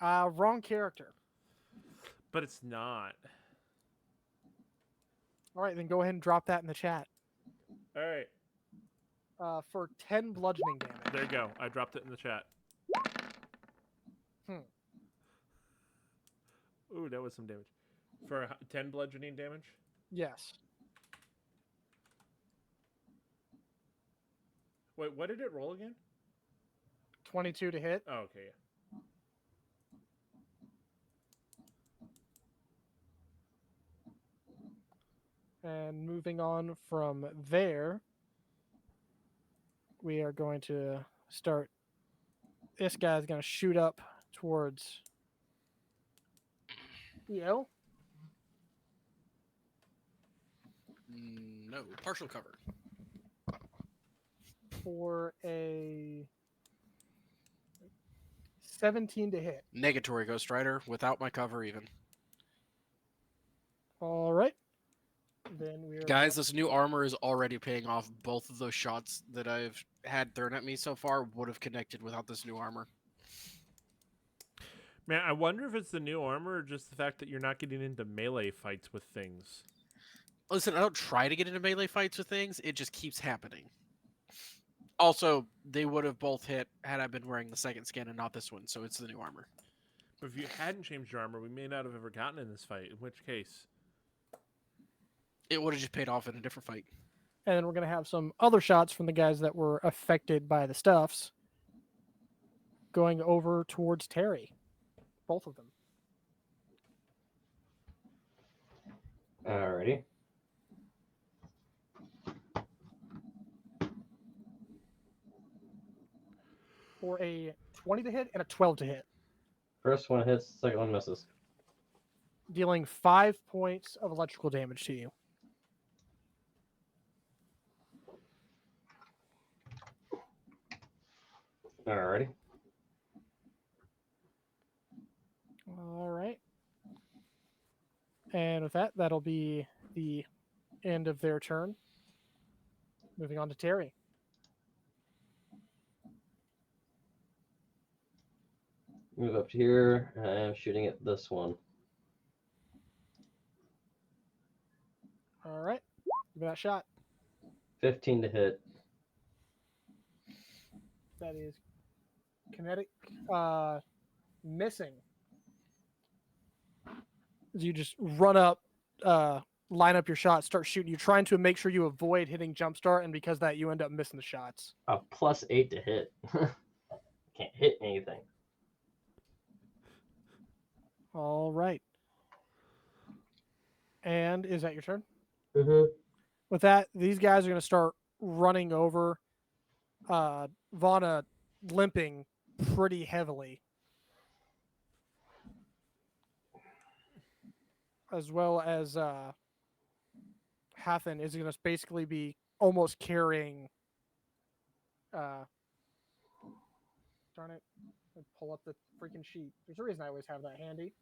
[SPEAKER 1] wrong character.
[SPEAKER 4] But it's not.
[SPEAKER 1] All right, then go ahead and drop that in the chat.
[SPEAKER 4] All right.
[SPEAKER 1] For 10 bludgeoning damage.
[SPEAKER 4] There you go. I dropped it in the chat. Ooh, that was some damage. For 10 bludgeoning damage?
[SPEAKER 1] Yes.
[SPEAKER 4] Wait, what did it roll again?
[SPEAKER 1] 22 to hit.
[SPEAKER 4] Oh, okay, yeah.
[SPEAKER 1] And moving on from there, we are going to start. This guy's going to shoot up towards EO.
[SPEAKER 3] No, partial cover.
[SPEAKER 1] For a 17 to hit.
[SPEAKER 3] Negatory Ghost Rider without my cover even.
[SPEAKER 1] All right. Then we're
[SPEAKER 3] Guys, this new armor is already paying off. Both of those shots that I've had thrown at me so far would have connected without this new armor.
[SPEAKER 4] Man, I wonder if it's the new armor or just the fact that you're not getting into melee fights with things.
[SPEAKER 3] Listen, I don't try to get into melee fights with things. It just keeps happening. Also, they would have both hit had I been wearing the second skin and not this one, so it's the new armor.
[SPEAKER 4] But if you hadn't changed your armor, we may not have ever gotten in this fight, in which case...
[SPEAKER 3] It would have just paid off in a different fight.
[SPEAKER 1] And then we're going to have some other shots from the guys that were affected by the stuffs going over towards Terry. Both of them.
[SPEAKER 2] Alrighty.
[SPEAKER 1] For a 20 to hit and a 12 to hit.
[SPEAKER 2] First one hits, second one misses.
[SPEAKER 1] Dealing 5 points of electrical damage to you.
[SPEAKER 2] Alrighty.
[SPEAKER 1] All right. And with that, that'll be the end of their turn. Moving on to Terry.
[SPEAKER 2] Move up to here, and I'm shooting at this one.
[SPEAKER 1] All right. Give me that shot.
[SPEAKER 2] 15 to hit.
[SPEAKER 1] That is kinetic missing. as you just run up, line up your shots, start shooting. You're trying to make sure you avoid hitting jumpstart, and because of that, you end up missing the shots.
[SPEAKER 2] A +8 to hit. Can't hit anything.
[SPEAKER 1] All right. And is that your turn?
[SPEAKER 2] Mm-hmm.
[SPEAKER 1] With that, these guys are going to start running over Vana, limping pretty heavily, as well as Hathen is going to basically be almost carrying. Darn it! Pull up the freaking sheet. There's a reason I always have that handy.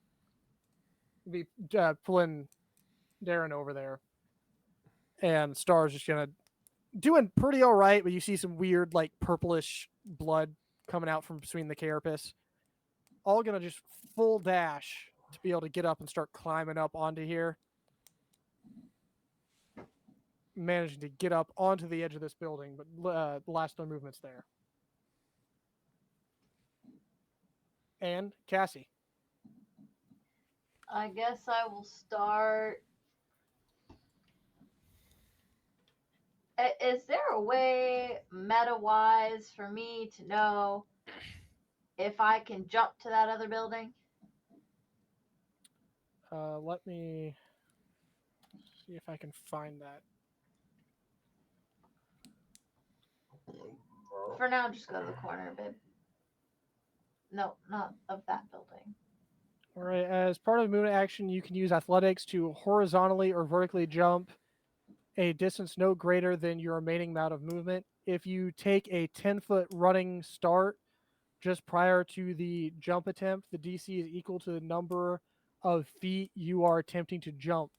[SPEAKER 1] Be pulling Darren over there, and Star's just gonna doing pretty all right, but you see some weird like purplish blood coming out from between the carapace. All gonna just full dash to be able to get up and start climbing up onto here. Managing to get up onto the edge of this building, but the last no movement's there. And Cassie.
[SPEAKER 5] I guess I will start. Is there a way, meta-wise, for me to know if I can jump to that other building?
[SPEAKER 1] Let me see if I can find that.
[SPEAKER 5] For now, just go to the corner, babe. No, not of that building.
[SPEAKER 1] All right. As part of movement action, you can use athletics to horizontally or vertically jump a distance no greater than your remaining amount of movement. If you take a 10-foot running start just prior to the jump attempt, the DC is equal to the number of feet you are attempting to jump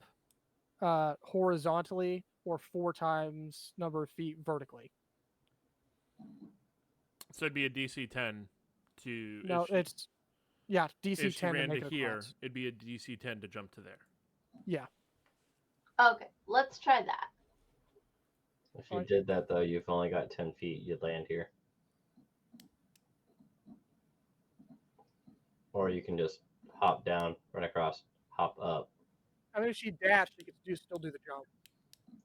[SPEAKER 1] horizontally, or 4 times number of feet vertically.
[SPEAKER 4] So it'd be a DC 10 to.
[SPEAKER 1] No, it's DC
[SPEAKER 4] if she
[SPEAKER 1] 10 to
[SPEAKER 4] ran
[SPEAKER 1] make
[SPEAKER 4] to
[SPEAKER 1] it
[SPEAKER 4] here,
[SPEAKER 1] across.
[SPEAKER 4] it'd be a DC 10 to jump to there.
[SPEAKER 1] Yeah.
[SPEAKER 5] Okay, let's try that.
[SPEAKER 2] If you did that though, you've only got 10 feet. You'd land here. Or you can just hop down, run across, hop up.
[SPEAKER 1] I mean, if she dashed, she could still do the jump.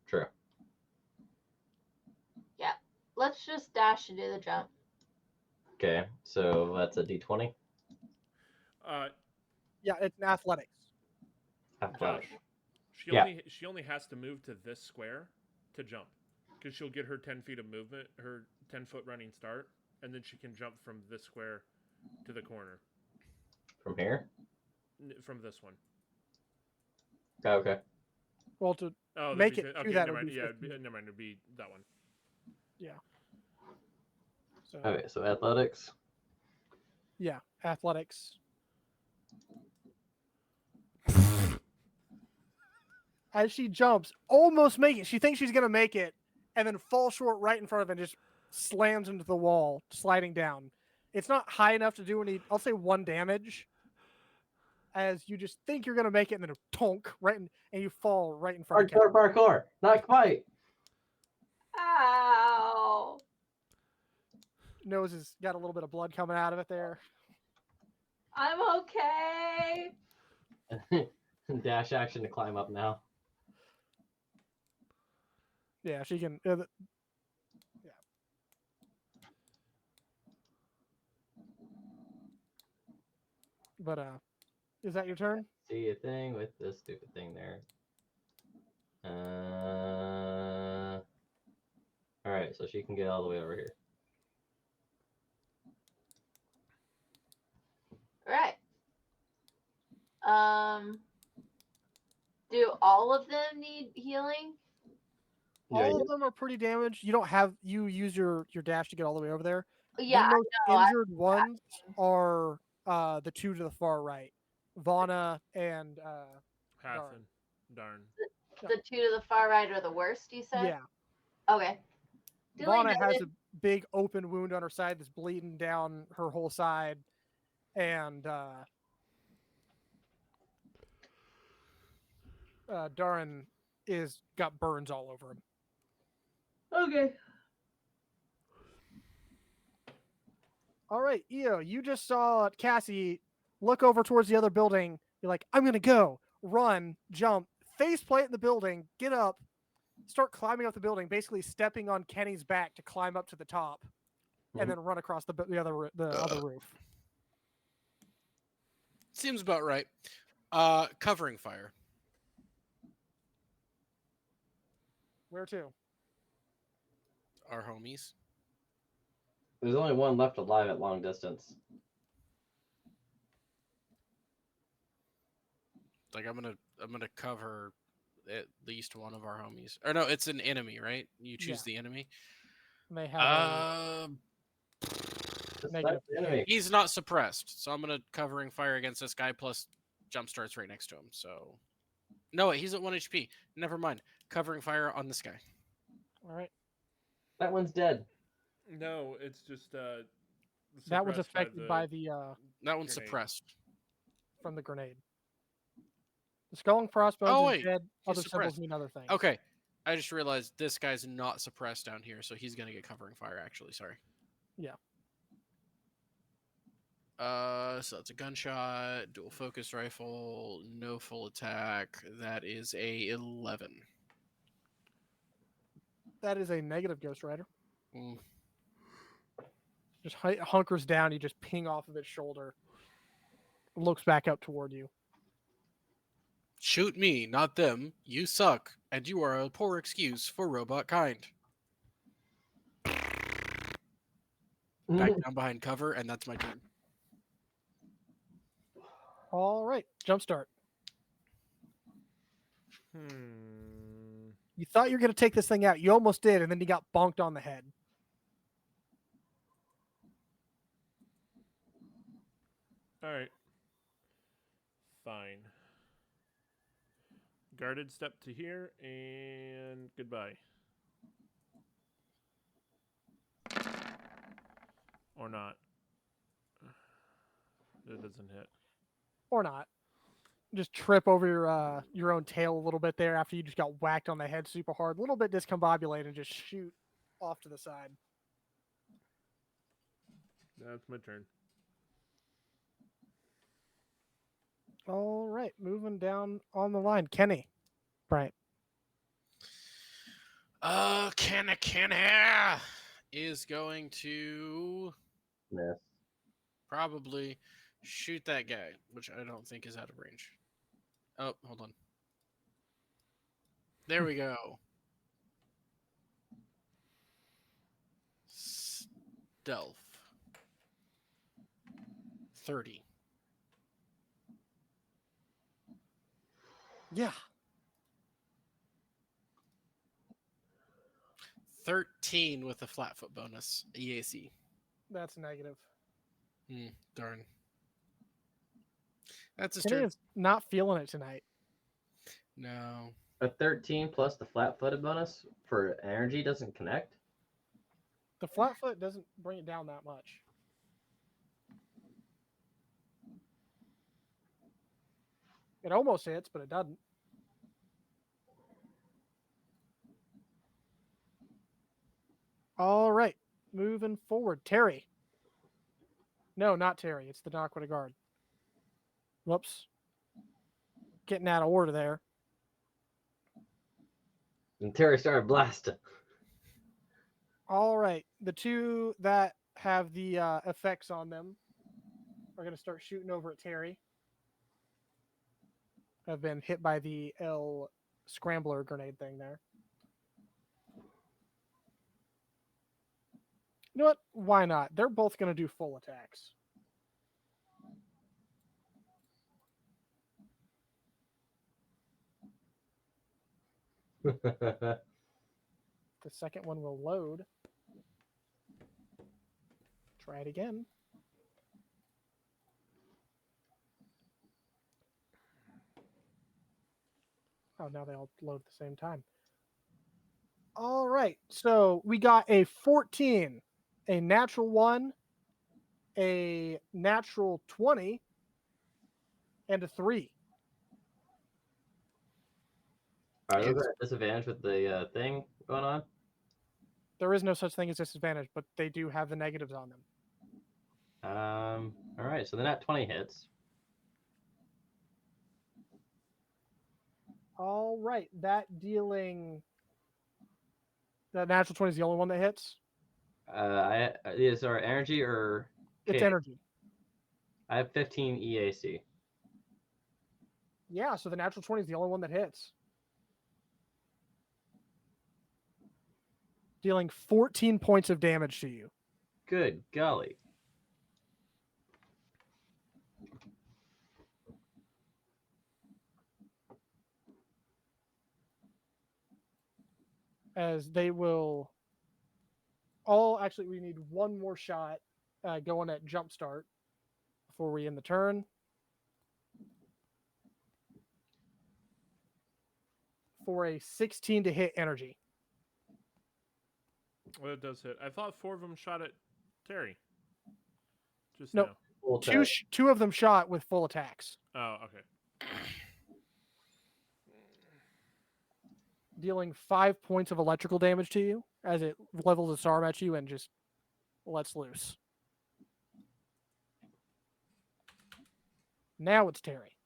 [SPEAKER 2] True.
[SPEAKER 5] Yeah, let's just dash and do the jump.
[SPEAKER 2] Okay, so that's a D20.
[SPEAKER 1] Yeah, it's an athletics.
[SPEAKER 2] Athletics.
[SPEAKER 4] Josh,
[SPEAKER 2] Yeah.
[SPEAKER 4] she only has to move to this square to jump, because she'll get her 10 feet of movement, her 10-foot running start, and then she can jump from this square to the corner.
[SPEAKER 2] From here?
[SPEAKER 4] From this one.
[SPEAKER 2] Oh, okay.
[SPEAKER 1] Well, to
[SPEAKER 4] Oh,
[SPEAKER 1] make
[SPEAKER 4] that'd
[SPEAKER 1] it
[SPEAKER 4] be,
[SPEAKER 1] to
[SPEAKER 4] okay,
[SPEAKER 1] that
[SPEAKER 4] never
[SPEAKER 1] would
[SPEAKER 4] mind.
[SPEAKER 1] be
[SPEAKER 4] Yeah,
[SPEAKER 1] 15.
[SPEAKER 4] never mind. It'd be that one.
[SPEAKER 1] So,
[SPEAKER 2] Okay, so athletics.
[SPEAKER 1] yeah, athletics. As she jumps, almost make it. She thinks she's gonna make it, and then falls short right in front of it and just slams into the wall, sliding down. It's not high enough to do any. I'll say 1 damage. As you just think you're gonna make it, and then a tonk right in, and you fall right in front of
[SPEAKER 2] Parkour, parkour. Not quite.
[SPEAKER 5] Ow!
[SPEAKER 1] Nose has got a little bit of blood coming out of it there.
[SPEAKER 5] I'm okay.
[SPEAKER 2] Dash action to climb up now.
[SPEAKER 1] Yeah, she can. Yeah. But is that your turn?
[SPEAKER 2] See a thing with this stupid thing there. All right, so she can get all the way over here.
[SPEAKER 5] Right. Do all of them need healing?
[SPEAKER 2] Yeah,
[SPEAKER 1] All of them are pretty damaged. You don't have you use your dash to get all the way over there.
[SPEAKER 5] Yeah,
[SPEAKER 1] The most
[SPEAKER 5] I know.
[SPEAKER 1] injured ones are the 2 to the far right, Vana and
[SPEAKER 4] Hathen. Darn.
[SPEAKER 5] The 2 to the far right are the worst, you said?
[SPEAKER 1] yeah.
[SPEAKER 5] Okay. Duly
[SPEAKER 1] Vana has
[SPEAKER 5] noted.
[SPEAKER 1] a big open wound on her side that's bleeding down her whole side, and Darren is got burns all over him.
[SPEAKER 5] Okay.
[SPEAKER 1] All right, Io, you just saw Cassie look over towards the other building. You're like, I'm gonna go. run, jump, face plant in the building, get up, start climbing up the building, basically stepping on Kenny's back to climb up to the top, and then run across the other roof.
[SPEAKER 3] Seems about right. Covering fire.
[SPEAKER 1] Where to?
[SPEAKER 3] Our homies.
[SPEAKER 2] There's only one left alive at long distance.
[SPEAKER 3] Like I'm gonna cover at least one of our homies. Or no, it's an enemy, right? You choose the enemy.
[SPEAKER 1] And they have
[SPEAKER 2] Just
[SPEAKER 1] Negative.
[SPEAKER 2] that's the enemy.
[SPEAKER 3] He's not suppressed, so I'm gonna covering fire against this guy plus jump starts right next to him. So no, wait, he's at 1 HP. Never mind. Covering fire on this guy.
[SPEAKER 1] all right.
[SPEAKER 2] That one's dead.
[SPEAKER 4] No, it's just
[SPEAKER 1] That was
[SPEAKER 4] suppressed
[SPEAKER 1] affected by the
[SPEAKER 3] That one's
[SPEAKER 4] Grenade.
[SPEAKER 3] suppressed.
[SPEAKER 1] from the grenade. The skull and crossbones
[SPEAKER 3] Oh,
[SPEAKER 1] is
[SPEAKER 3] wait,
[SPEAKER 1] dead.
[SPEAKER 3] he's
[SPEAKER 1] Other
[SPEAKER 3] suppressed.
[SPEAKER 1] symbols mean other things.
[SPEAKER 3] Okay. I just realized this guy's not suppressed down here, so he's gonna get covering fire actually, sorry.
[SPEAKER 1] Yeah.
[SPEAKER 3] So that's a gunshot, dual focus rifle, no full attack. That is a 11.
[SPEAKER 1] That is a negative Ghost Rider.
[SPEAKER 3] Mm.
[SPEAKER 1] Just hunkers down. You just ping off of its shoulder. Looks back up toward you.
[SPEAKER 3] Shoot me, not them. You suck, and you are a poor excuse for robot kind. Back down behind cover, and that's my turn.
[SPEAKER 1] All right. Jumpstart. You thought you were going to take this thing out. You almost did, and then you got bonked on the head.
[SPEAKER 4] All right. Fine. Guarded step to here, and goodbye. Or not. That doesn't hit.
[SPEAKER 1] Or not. Just trip over your own tail a little bit there after you just got whacked on the head super hard. A little bit discombobulated and just shoot off to the side.
[SPEAKER 4] That's my turn.
[SPEAKER 1] All right. Moving down on the line. Kenny. Right.
[SPEAKER 3] Kenna is going to
[SPEAKER 2] Miss.
[SPEAKER 3] probably shoot that guy, which I don't think is out of range. Oh, hold on. There we go. Stealth. 30.
[SPEAKER 1] Yeah.
[SPEAKER 3] 13 with a flatfoot bonus. EAC.
[SPEAKER 1] That's negative.
[SPEAKER 3] Darn. That's his
[SPEAKER 1] Kenny
[SPEAKER 3] turn.
[SPEAKER 1] is not feeling it tonight.
[SPEAKER 3] No.
[SPEAKER 2] A 13 plus the flat-footed bonus for energy doesn't connect.
[SPEAKER 1] The flat foot doesn't bring it down that much. It almost hits, but it doesn't. All right. Moving forward. Terry. No, not Terry. It's the Naquita guard. Whoops. Getting out of order there.
[SPEAKER 2] And Terry started blasting.
[SPEAKER 1] All right. The two that have the effects on them are going to start shooting over at Terry. Have been hit by the L scrambler grenade thing there. You know what? Why not? They're both going to do full attacks. The second one will load. Try it again. Oh, now they all load at the same time. All right. So we got a 14, a natural 1, a natural 20, and a 3.
[SPEAKER 2] Are those at disadvantage with the thing going on?
[SPEAKER 1] There is no such thing as disadvantage, but they do have the negatives on them.
[SPEAKER 2] All right, so the nat 20 hits.
[SPEAKER 1] All right, that dealing. The natural 20 is the only one that hits.
[SPEAKER 2] Is our energy or
[SPEAKER 1] It's
[SPEAKER 2] K?
[SPEAKER 1] energy.
[SPEAKER 2] I have 15 EAC.
[SPEAKER 1] Yeah, so the natural 20 is the only one that hits. Dealing 14 points of damage to you.
[SPEAKER 2] Good golly.
[SPEAKER 1] As they will all actually, we need one more shot going at jump start before we end the turn. For a 16 to hit energy.
[SPEAKER 4] Well, it does hit. I thought 4 of them shot at Terry. Just
[SPEAKER 1] Nope.
[SPEAKER 4] now.
[SPEAKER 2] Full
[SPEAKER 1] Two,
[SPEAKER 2] set.
[SPEAKER 1] two of them shot with full attacks,
[SPEAKER 4] Oh, okay.
[SPEAKER 1] dealing 5 points of electrical damage to you as it levels its arm at you and just lets loose. Now it's Terry.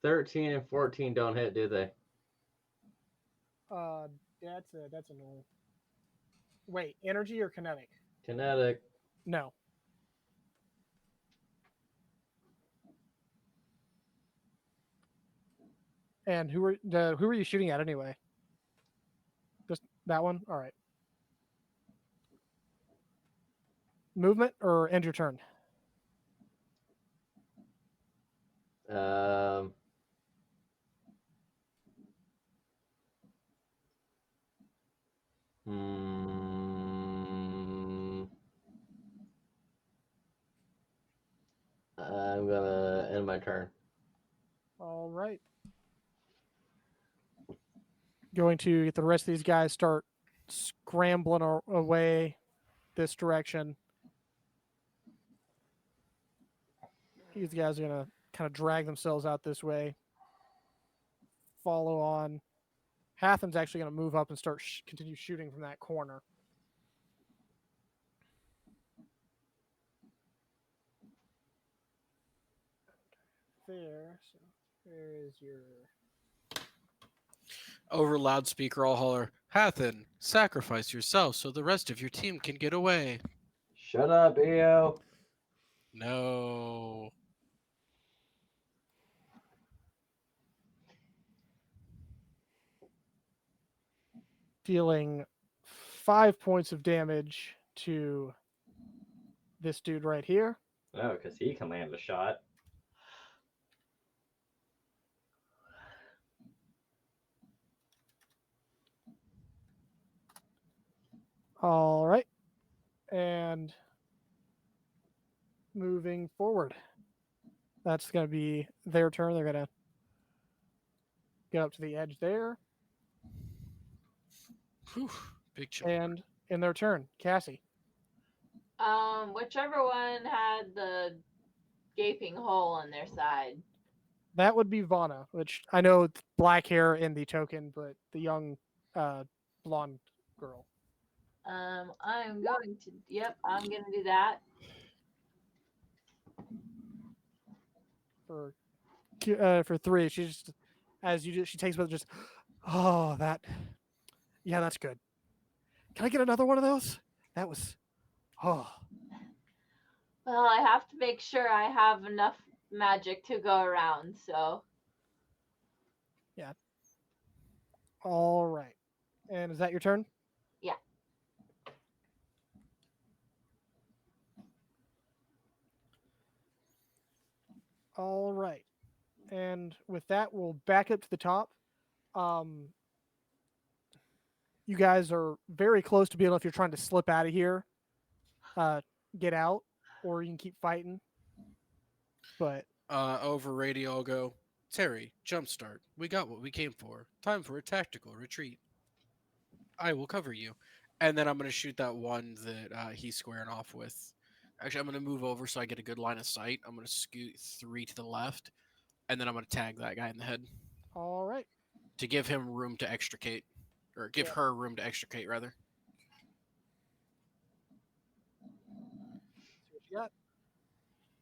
[SPEAKER 2] 13 and 14 don't hit, do they?
[SPEAKER 1] That's a null. Wait, energy or kinetic?
[SPEAKER 2] Kinetic.
[SPEAKER 1] No. And who are you shooting at anyway? Just that one? All right. Movement or end your turn?
[SPEAKER 2] Um. I'm gonna end my turn.
[SPEAKER 1] All right. Going to get the rest of these guys start scrambling away this direction. These guys are going to kind of drag themselves out this way. Follow on. Hathen's actually going to move up and start continue shooting from that corner. There. So there is your...
[SPEAKER 3] Over loudspeaker, I'll holler, Hathen, sacrifice yourself so the rest of your team can get away.
[SPEAKER 2] Shut up, EO.
[SPEAKER 3] No.
[SPEAKER 1] Dealing 5 points of damage to this dude right here.
[SPEAKER 2] No, because he commanded a shot.
[SPEAKER 1] All right. And moving forward. That's going to be their turn. They're going to get up to the edge there.
[SPEAKER 3] Whew, big jump.
[SPEAKER 1] And in their turn, Cassie.
[SPEAKER 5] Whichever one had the gaping hole in their side.
[SPEAKER 1] That would be Vana, which I know it's black hair in the token, but the young blonde girl.
[SPEAKER 5] I'm going to. Yep, I'm gonna do that.
[SPEAKER 1] For 3, she just she takes with just, oh, that's good. Can I get another one of those? That was, oh.
[SPEAKER 5] Well, I have to make sure I have enough magic to go around. So.
[SPEAKER 1] All right. And is that your turn?
[SPEAKER 5] Yeah.
[SPEAKER 1] All right. And with that, we'll back up to the top. You guys are very close to being able, if you're trying to slip out of here, get out, or you can keep fighting. But
[SPEAKER 3] Over radio, I'll go, Terry, jumpstart. We got what we came for. Time for a tactical retreat. I will cover you. And then I'm going to shoot that one that he's squaring off with. Actually, I'm going to move over so I get a good line of sight. I'm going to scoot 3 to the left. And then I'm going to tag that guy in the head.
[SPEAKER 1] all right.
[SPEAKER 3] To give him room to extricate. Or give her room to extricate, rather.
[SPEAKER 1] See what you got.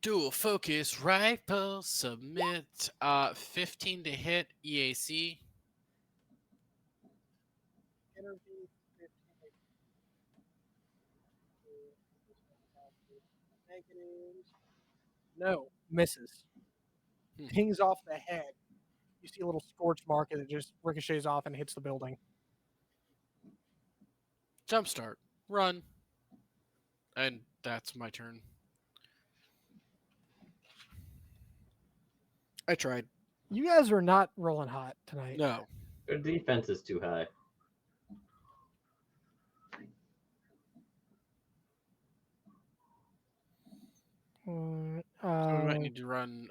[SPEAKER 3] Dual focus rifle submit. 15 to hit EAC.
[SPEAKER 1] Energy, 15. Negatives. No, misses.
[SPEAKER 3] Hmm.
[SPEAKER 1] Pings off the head. You see a little scorch mark and it just ricochets off and hits the building.
[SPEAKER 3] Jumpstart. Run. And that's my turn. I tried.
[SPEAKER 1] You guys are not rolling hot tonight.
[SPEAKER 3] No.
[SPEAKER 2] Their defense is too high.
[SPEAKER 3] So we might
[SPEAKER 1] Uh,
[SPEAKER 3] need to run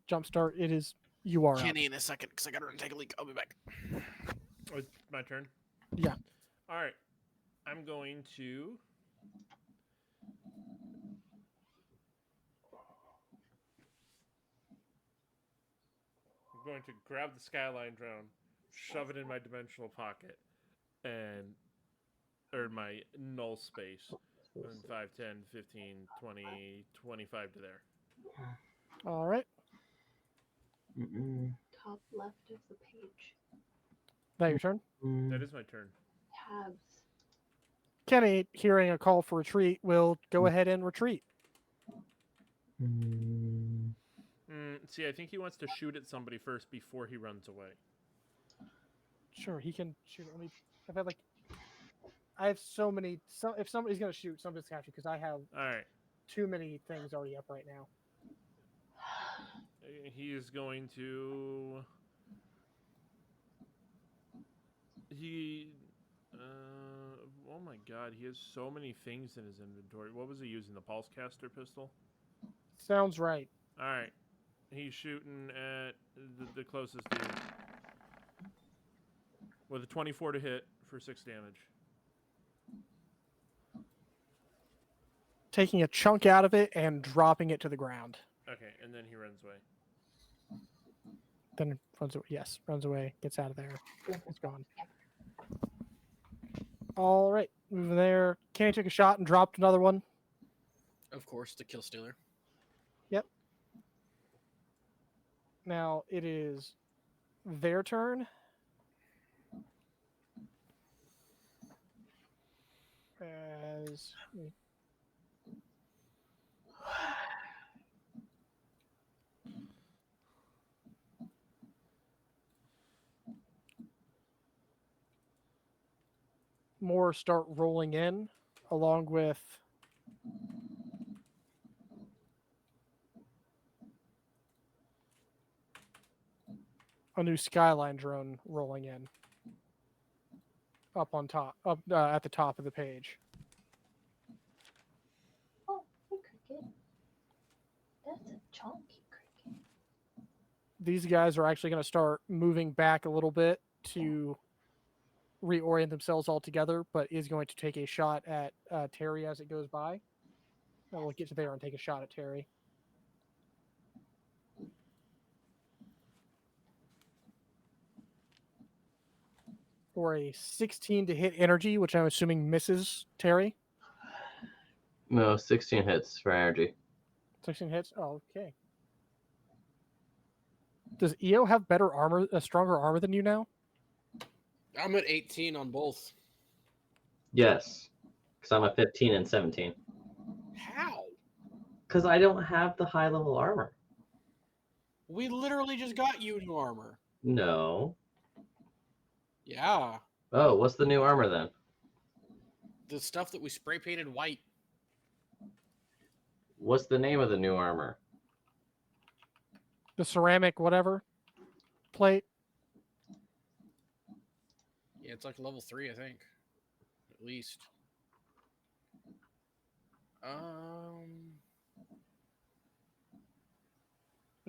[SPEAKER 1] jumpstart. It is. You are up.
[SPEAKER 3] Kenny in a second because I gotta run and take a leak. I'll be back.
[SPEAKER 4] Oh, it's my turn?
[SPEAKER 1] Yeah.
[SPEAKER 4] All right. I'm going to. I'm going to grab the Skyline drone, shove it in my dimensional pocket, and. Or my null space. And 5, 10, 15, 20, 25 to there.
[SPEAKER 1] All right.
[SPEAKER 5] Top left of the page.
[SPEAKER 1] That your turn.
[SPEAKER 4] That is my turn.
[SPEAKER 5] Tabs.
[SPEAKER 1] Kenny, hearing a call for retreat, will go ahead and retreat.
[SPEAKER 4] See, I think he wants to shoot at somebody first before he runs away.
[SPEAKER 1] Sure, he can shoot. Let me. I've had like. I have so many. So if somebody's gonna shoot, somebody's gonna shoot because I have
[SPEAKER 4] All right.
[SPEAKER 1] too many things already up right now.
[SPEAKER 4] He is going to. He. Oh my god, he has so many things in his inventory. What was he using? The pulse caster pistol?
[SPEAKER 1] Sounds right.
[SPEAKER 4] Alright. He's shooting at the closest dude. With a 24 to hit for 6 damage.
[SPEAKER 1] Taking a chunk out of it and dropping it to the ground.
[SPEAKER 4] Okay, and then he runs away.
[SPEAKER 1] Then runs away. Yes, runs away. Gets out of there. It's gone. All right, moving there. Kenny took a shot and dropped another one.
[SPEAKER 3] Of course, the kill stealer.
[SPEAKER 1] Now it is their turn. As more start rolling in, along with a new Skyline drone rolling in. Up on top, up at the top of the page.
[SPEAKER 5] Oh, hey, cricket. That's a chunky cricket.
[SPEAKER 1] These guys are actually going to start moving back a little bit to reorient themselves all together, but is going to take a shot at Terry as it goes by. And we'll get to there and take a shot at Terry. For a 16 to hit energy, which I'm assuming misses Terry.
[SPEAKER 2] No, 16 hits for energy.
[SPEAKER 1] 16 hits? Oh, okay. Does EO have better armor, stronger armor than you now?
[SPEAKER 3] I'm at 18 on both.
[SPEAKER 2] Yes, because I'm a 15 and 17.
[SPEAKER 3] How?
[SPEAKER 2] Because I don't have the high level armor.
[SPEAKER 3] We literally just got you new armor.
[SPEAKER 2] No.
[SPEAKER 3] Yeah.
[SPEAKER 2] Oh, what's the new armor then?
[SPEAKER 3] The stuff that we spray painted white.
[SPEAKER 2] What's the name of the new armor?
[SPEAKER 1] The ceramic whatever plate?
[SPEAKER 3] Yeah, it's like level 3, I think. At least.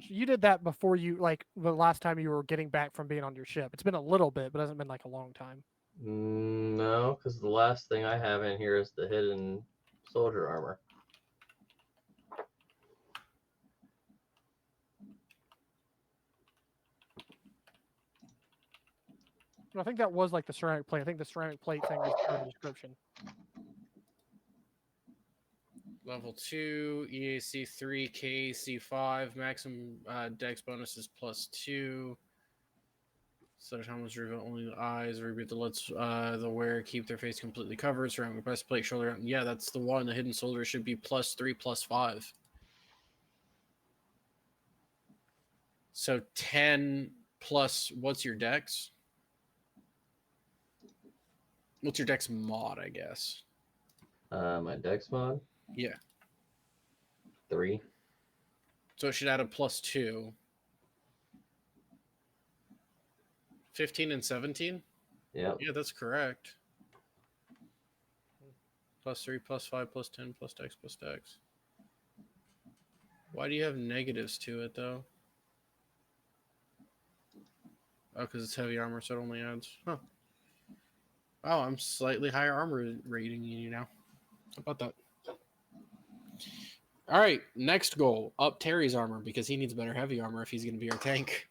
[SPEAKER 1] You did that before you, like, the last time you were getting back from being on your ship. It's been a little bit, but it hasn't been, like, a long time.
[SPEAKER 2] No, because the last thing I have in here is the hidden soldier armor.
[SPEAKER 1] I think that was, like, the ceramic plate. I think the ceramic plate thing was part of the description.
[SPEAKER 3] Level 2, EAC 3, KAC 5, maximum dex bonus is +2. So Thomas reveal only the eyes, reboot that lets the wearer keep their face completely covered, surrounding the breastplate, shoulder. Yeah, that's the one. The hidden soldier should be +3, +5. So 10 plus what's your dex? What's your dex mod, I guess?
[SPEAKER 2] My dex mod
[SPEAKER 3] Yeah.
[SPEAKER 2] 3.
[SPEAKER 3] So it should add a +2. 15 and 17?
[SPEAKER 2] Yep.
[SPEAKER 3] Yeah, that's correct. +3, +5, +10, +dex, +dex. Why do you have negatives to it, though? Oh, because it's heavy armor, so it only adds. Huh. Oh, I'm slightly higher armor rating than you now. How about that? All right, next goal. Up Terry's armor, because he needs better heavy armor if he's going to be our tank.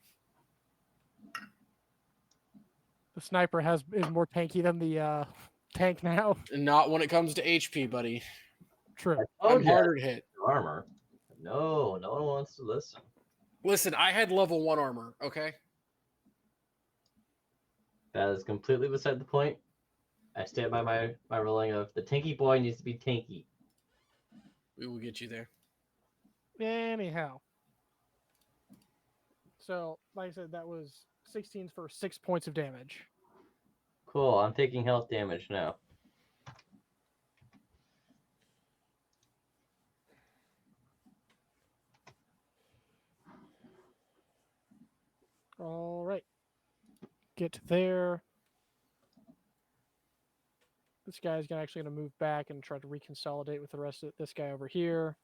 [SPEAKER 1] The sniper is more tanky than the tank now.
[SPEAKER 3] Not when it comes to HP, buddy.
[SPEAKER 1] True.
[SPEAKER 2] Oh,
[SPEAKER 3] I'm harder to hit.
[SPEAKER 2] armor. No, no one wants to listen.
[SPEAKER 3] Listen, I had level 1 armor, okay?
[SPEAKER 2] That is completely beside the point. I stand by my ruling of the tanky boy needs to be tanky.
[SPEAKER 3] We will get you there.
[SPEAKER 1] Anyhow. So, like I said, that was 16 for 6 points of damage.
[SPEAKER 2] Cool, I'm taking health damage now.
[SPEAKER 1] All right. Get there. This guy's actually going to move back and try to reconsolidate with the rest of this guy over here.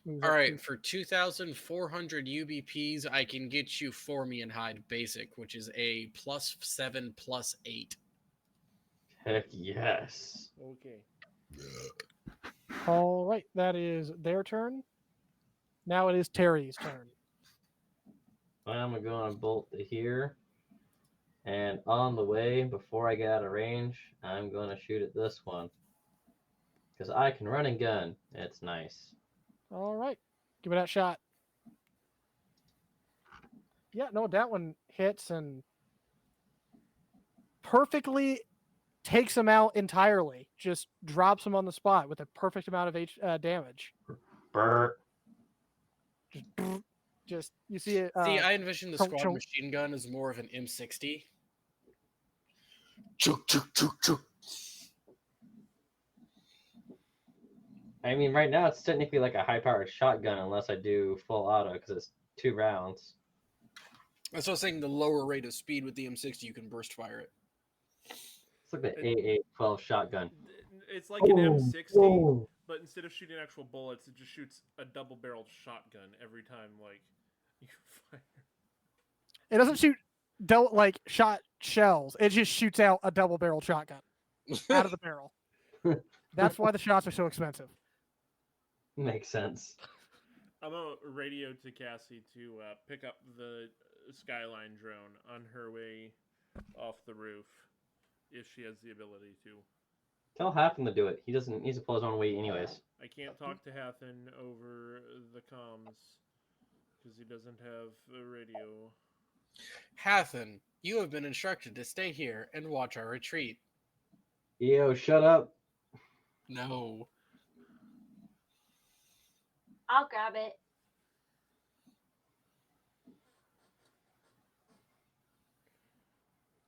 [SPEAKER 1] Move
[SPEAKER 3] All
[SPEAKER 1] up
[SPEAKER 3] right,
[SPEAKER 1] to-
[SPEAKER 3] for 2,400 UBPs, I can get you Formian Hide Basic, which is a +7, +8.
[SPEAKER 2] Heck yes.
[SPEAKER 4] Okay.
[SPEAKER 1] All right. That is their turn. Now it is Terry's turn.
[SPEAKER 2] I'm gonna bolt to here. And on the way, before I get out of range, I'm gonna shoot at this one. Because I can run and gun. It's nice.
[SPEAKER 1] All right. Give it that shot. Yeah, no, that one hits and perfectly takes him out entirely. Just drops him on the spot with a perfect amount of damage.
[SPEAKER 2] Brr.
[SPEAKER 1] Just you see it.
[SPEAKER 3] See, I envision the
[SPEAKER 1] chunk,
[SPEAKER 3] squad
[SPEAKER 1] chunk.
[SPEAKER 3] machine gun as more of an M60. Chuk, chuk, chuk, chuk.
[SPEAKER 2] I mean, right now it's technically like a high-powered shotgun unless I do full auto because it's 2 rounds.
[SPEAKER 3] That's what I was saying. The lower rate of speed with the M60, you can burst fire it.
[SPEAKER 2] It's like the AA-12 shotgun.
[SPEAKER 4] It's like an M60, but instead of shooting actual bullets, it just shoots a double-barreled shotgun every time, like, you fire.
[SPEAKER 1] It doesn't shoot shot shells. It just shoots out a double-barreled shotgun out of the barrel. That's why the shots are so expensive.
[SPEAKER 2] Makes sense.
[SPEAKER 4] I'm gonna radio to Cassie to pick up the Skyline drone on her way off the roof, if she has the ability to.
[SPEAKER 2] Tell Hafen to do it. He doesn't. He's to pull his own weight anyways.
[SPEAKER 4] I can't talk to Hathen over the comms because he doesn't have a radio.
[SPEAKER 3] Hathen, you have been instructed to stay here and watch our retreat.
[SPEAKER 2] Yo, shut up.
[SPEAKER 3] No.
[SPEAKER 5] I'll grab it.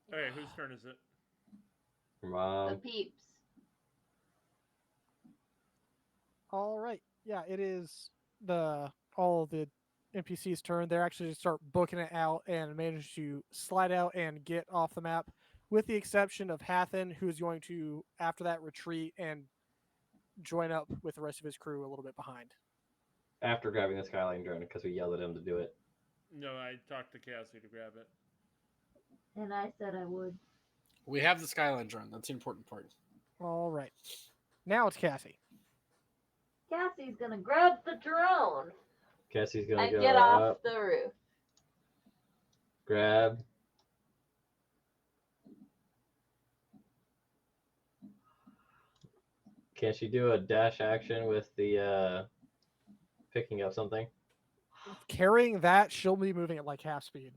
[SPEAKER 4] Okay, whose turn is it?
[SPEAKER 5] The
[SPEAKER 2] Mom.
[SPEAKER 5] peeps.
[SPEAKER 1] All right. Yeah, it is all of the NPCs' turn. They're actually to start booking it out and manage to slide out and get off the map, with the exception of Hathen, who's going to, after that, retreat and join up with the rest of his crew a little bit behind.
[SPEAKER 2] After grabbing the Skyline drone because we yelled at him to do it.
[SPEAKER 4] No, I talked to Cassie to grab it.
[SPEAKER 5] And I said I would.
[SPEAKER 3] We have the Skyline drone. That's the important part.
[SPEAKER 1] All right. Now it's Cassie.
[SPEAKER 5] Cassie's gonna grab the drone
[SPEAKER 2] Cassie's gonna
[SPEAKER 5] and
[SPEAKER 2] go
[SPEAKER 5] get off
[SPEAKER 2] up,
[SPEAKER 5] the roof.
[SPEAKER 2] grab. Can she do a dash action with the picking up something?
[SPEAKER 1] Carrying that, she'll be moving at like half speed.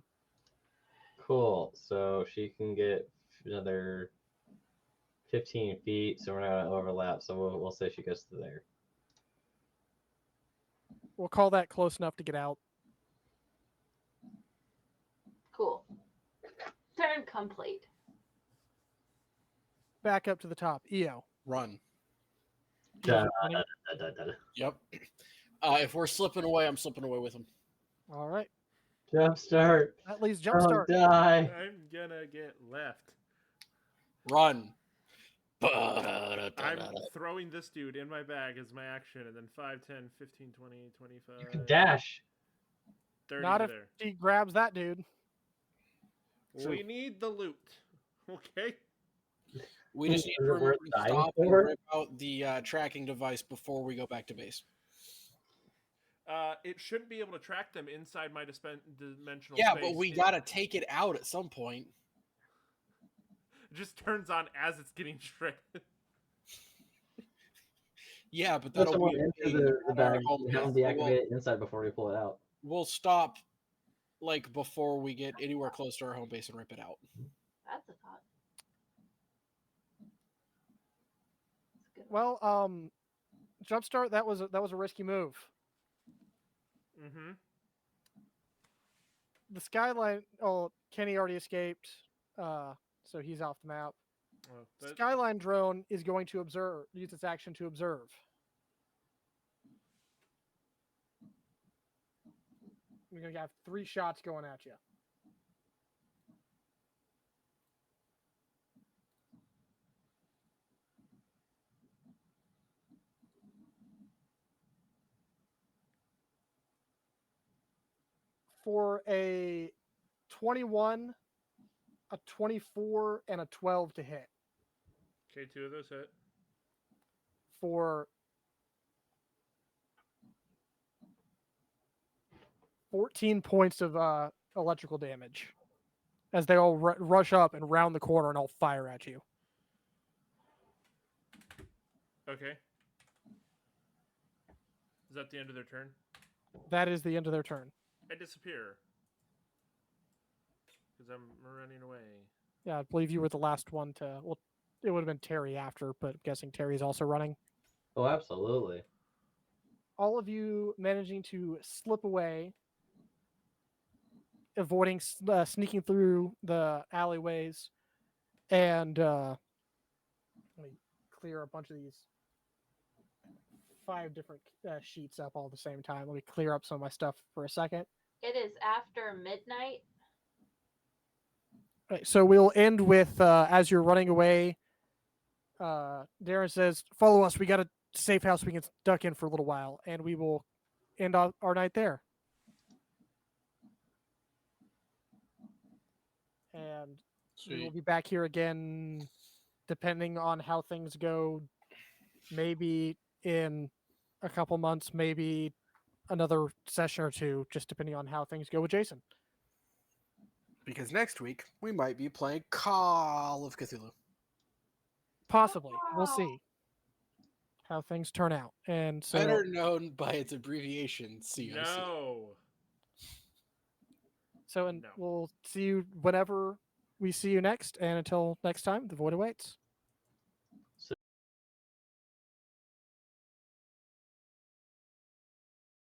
[SPEAKER 2] Cool. So she can get another 15 feet, so we're not gonna overlap. So we'll say she goes to there.
[SPEAKER 1] We'll call that close enough to get out.
[SPEAKER 5] Cool. Turn complete.
[SPEAKER 1] Back up to the top. EO.
[SPEAKER 3] Run.
[SPEAKER 2] Da,
[SPEAKER 1] Running.
[SPEAKER 2] da, da, da.
[SPEAKER 3] Yep. If we're slipping away, I'm slipping away with him.
[SPEAKER 1] All right.
[SPEAKER 2] Jump start.
[SPEAKER 1] That leaves
[SPEAKER 2] Don't
[SPEAKER 1] jumpstart.
[SPEAKER 2] die.
[SPEAKER 4] I'm gonna get left.
[SPEAKER 3] Run.
[SPEAKER 4] I'm throwing this dude in my bag as my action, and then 5, 10, 15, 20, 25,
[SPEAKER 2] You can dash.
[SPEAKER 4] 30
[SPEAKER 1] Not
[SPEAKER 4] to
[SPEAKER 1] if
[SPEAKER 4] there.
[SPEAKER 1] she grabs that dude.
[SPEAKER 4] We need the loot. Okay?
[SPEAKER 3] We just need
[SPEAKER 2] Is
[SPEAKER 3] to
[SPEAKER 2] it
[SPEAKER 3] remember
[SPEAKER 2] worth
[SPEAKER 3] to
[SPEAKER 2] dying
[SPEAKER 3] stop and
[SPEAKER 2] for?
[SPEAKER 3] rip out the tracking device before we go back to base.
[SPEAKER 4] It shouldn't be able to track them inside my dimensional
[SPEAKER 3] Yeah,
[SPEAKER 4] space.
[SPEAKER 3] but we
[SPEAKER 4] It
[SPEAKER 3] gotta take it out at some point.
[SPEAKER 4] just turns on as it's getting shredded.
[SPEAKER 3] Yeah, but
[SPEAKER 2] Put
[SPEAKER 3] that'll
[SPEAKER 2] someone
[SPEAKER 3] be
[SPEAKER 2] into
[SPEAKER 3] okay
[SPEAKER 2] the
[SPEAKER 3] at our
[SPEAKER 2] bag
[SPEAKER 3] home
[SPEAKER 2] and have them
[SPEAKER 3] base.
[SPEAKER 2] deactivate it inside before we pull it out.
[SPEAKER 3] We'll stop like before we get anywhere close to our home base and rip it out.
[SPEAKER 5] That's a thought. That's a good one.
[SPEAKER 1] Well, jumpstart. That was a risky move.
[SPEAKER 4] Mm-hmm.
[SPEAKER 1] The skyline. Oh, Kenny already escaped. So he's off the map.
[SPEAKER 4] Well, that,
[SPEAKER 1] Skyline drone is going to observe. Use its action to observe. You're gonna have 3 shots going at you. For a 21, a 24, and a 12 to hit.
[SPEAKER 4] okay, 2 of those hit.
[SPEAKER 1] For 14 points of electrical damage as they all rush up and round the corner and all fire at you.
[SPEAKER 4] Okay. Is that the end of their turn?
[SPEAKER 1] That is the end of their turn.
[SPEAKER 4] I disappear. Because I'm running away.
[SPEAKER 1] Yeah, I believe you were the last one to. Well, it would have been Terry after, but I'm guessing Terry's also running.
[SPEAKER 2] Oh, absolutely.
[SPEAKER 1] All of you managing to slip away, avoiding sneaking through the alleyways, and let me clear a bunch of these 5 different sheets up all at the same time. Let me clear up some of my stuff for a second.
[SPEAKER 5] It is after midnight.
[SPEAKER 1] Right, so we'll end with as you're running away. Darren says, "Follow us. We got a safe house we can duck in for a little while, and we will end our night there." And we will
[SPEAKER 3] Sweet.
[SPEAKER 1] be back here again, depending on how things go. Maybe in a couple months, maybe another session or 2, just depending on how things go with Jason.
[SPEAKER 3] Because next week we might be playing Call of Cthulhu.
[SPEAKER 1] Possibly, we'll see how things turn out. And so,
[SPEAKER 3] Better known by its abbreviation, COC.
[SPEAKER 4] No.
[SPEAKER 1] and
[SPEAKER 4] No.
[SPEAKER 1] we'll see you whenever we see you next. And until next time, the void awaits.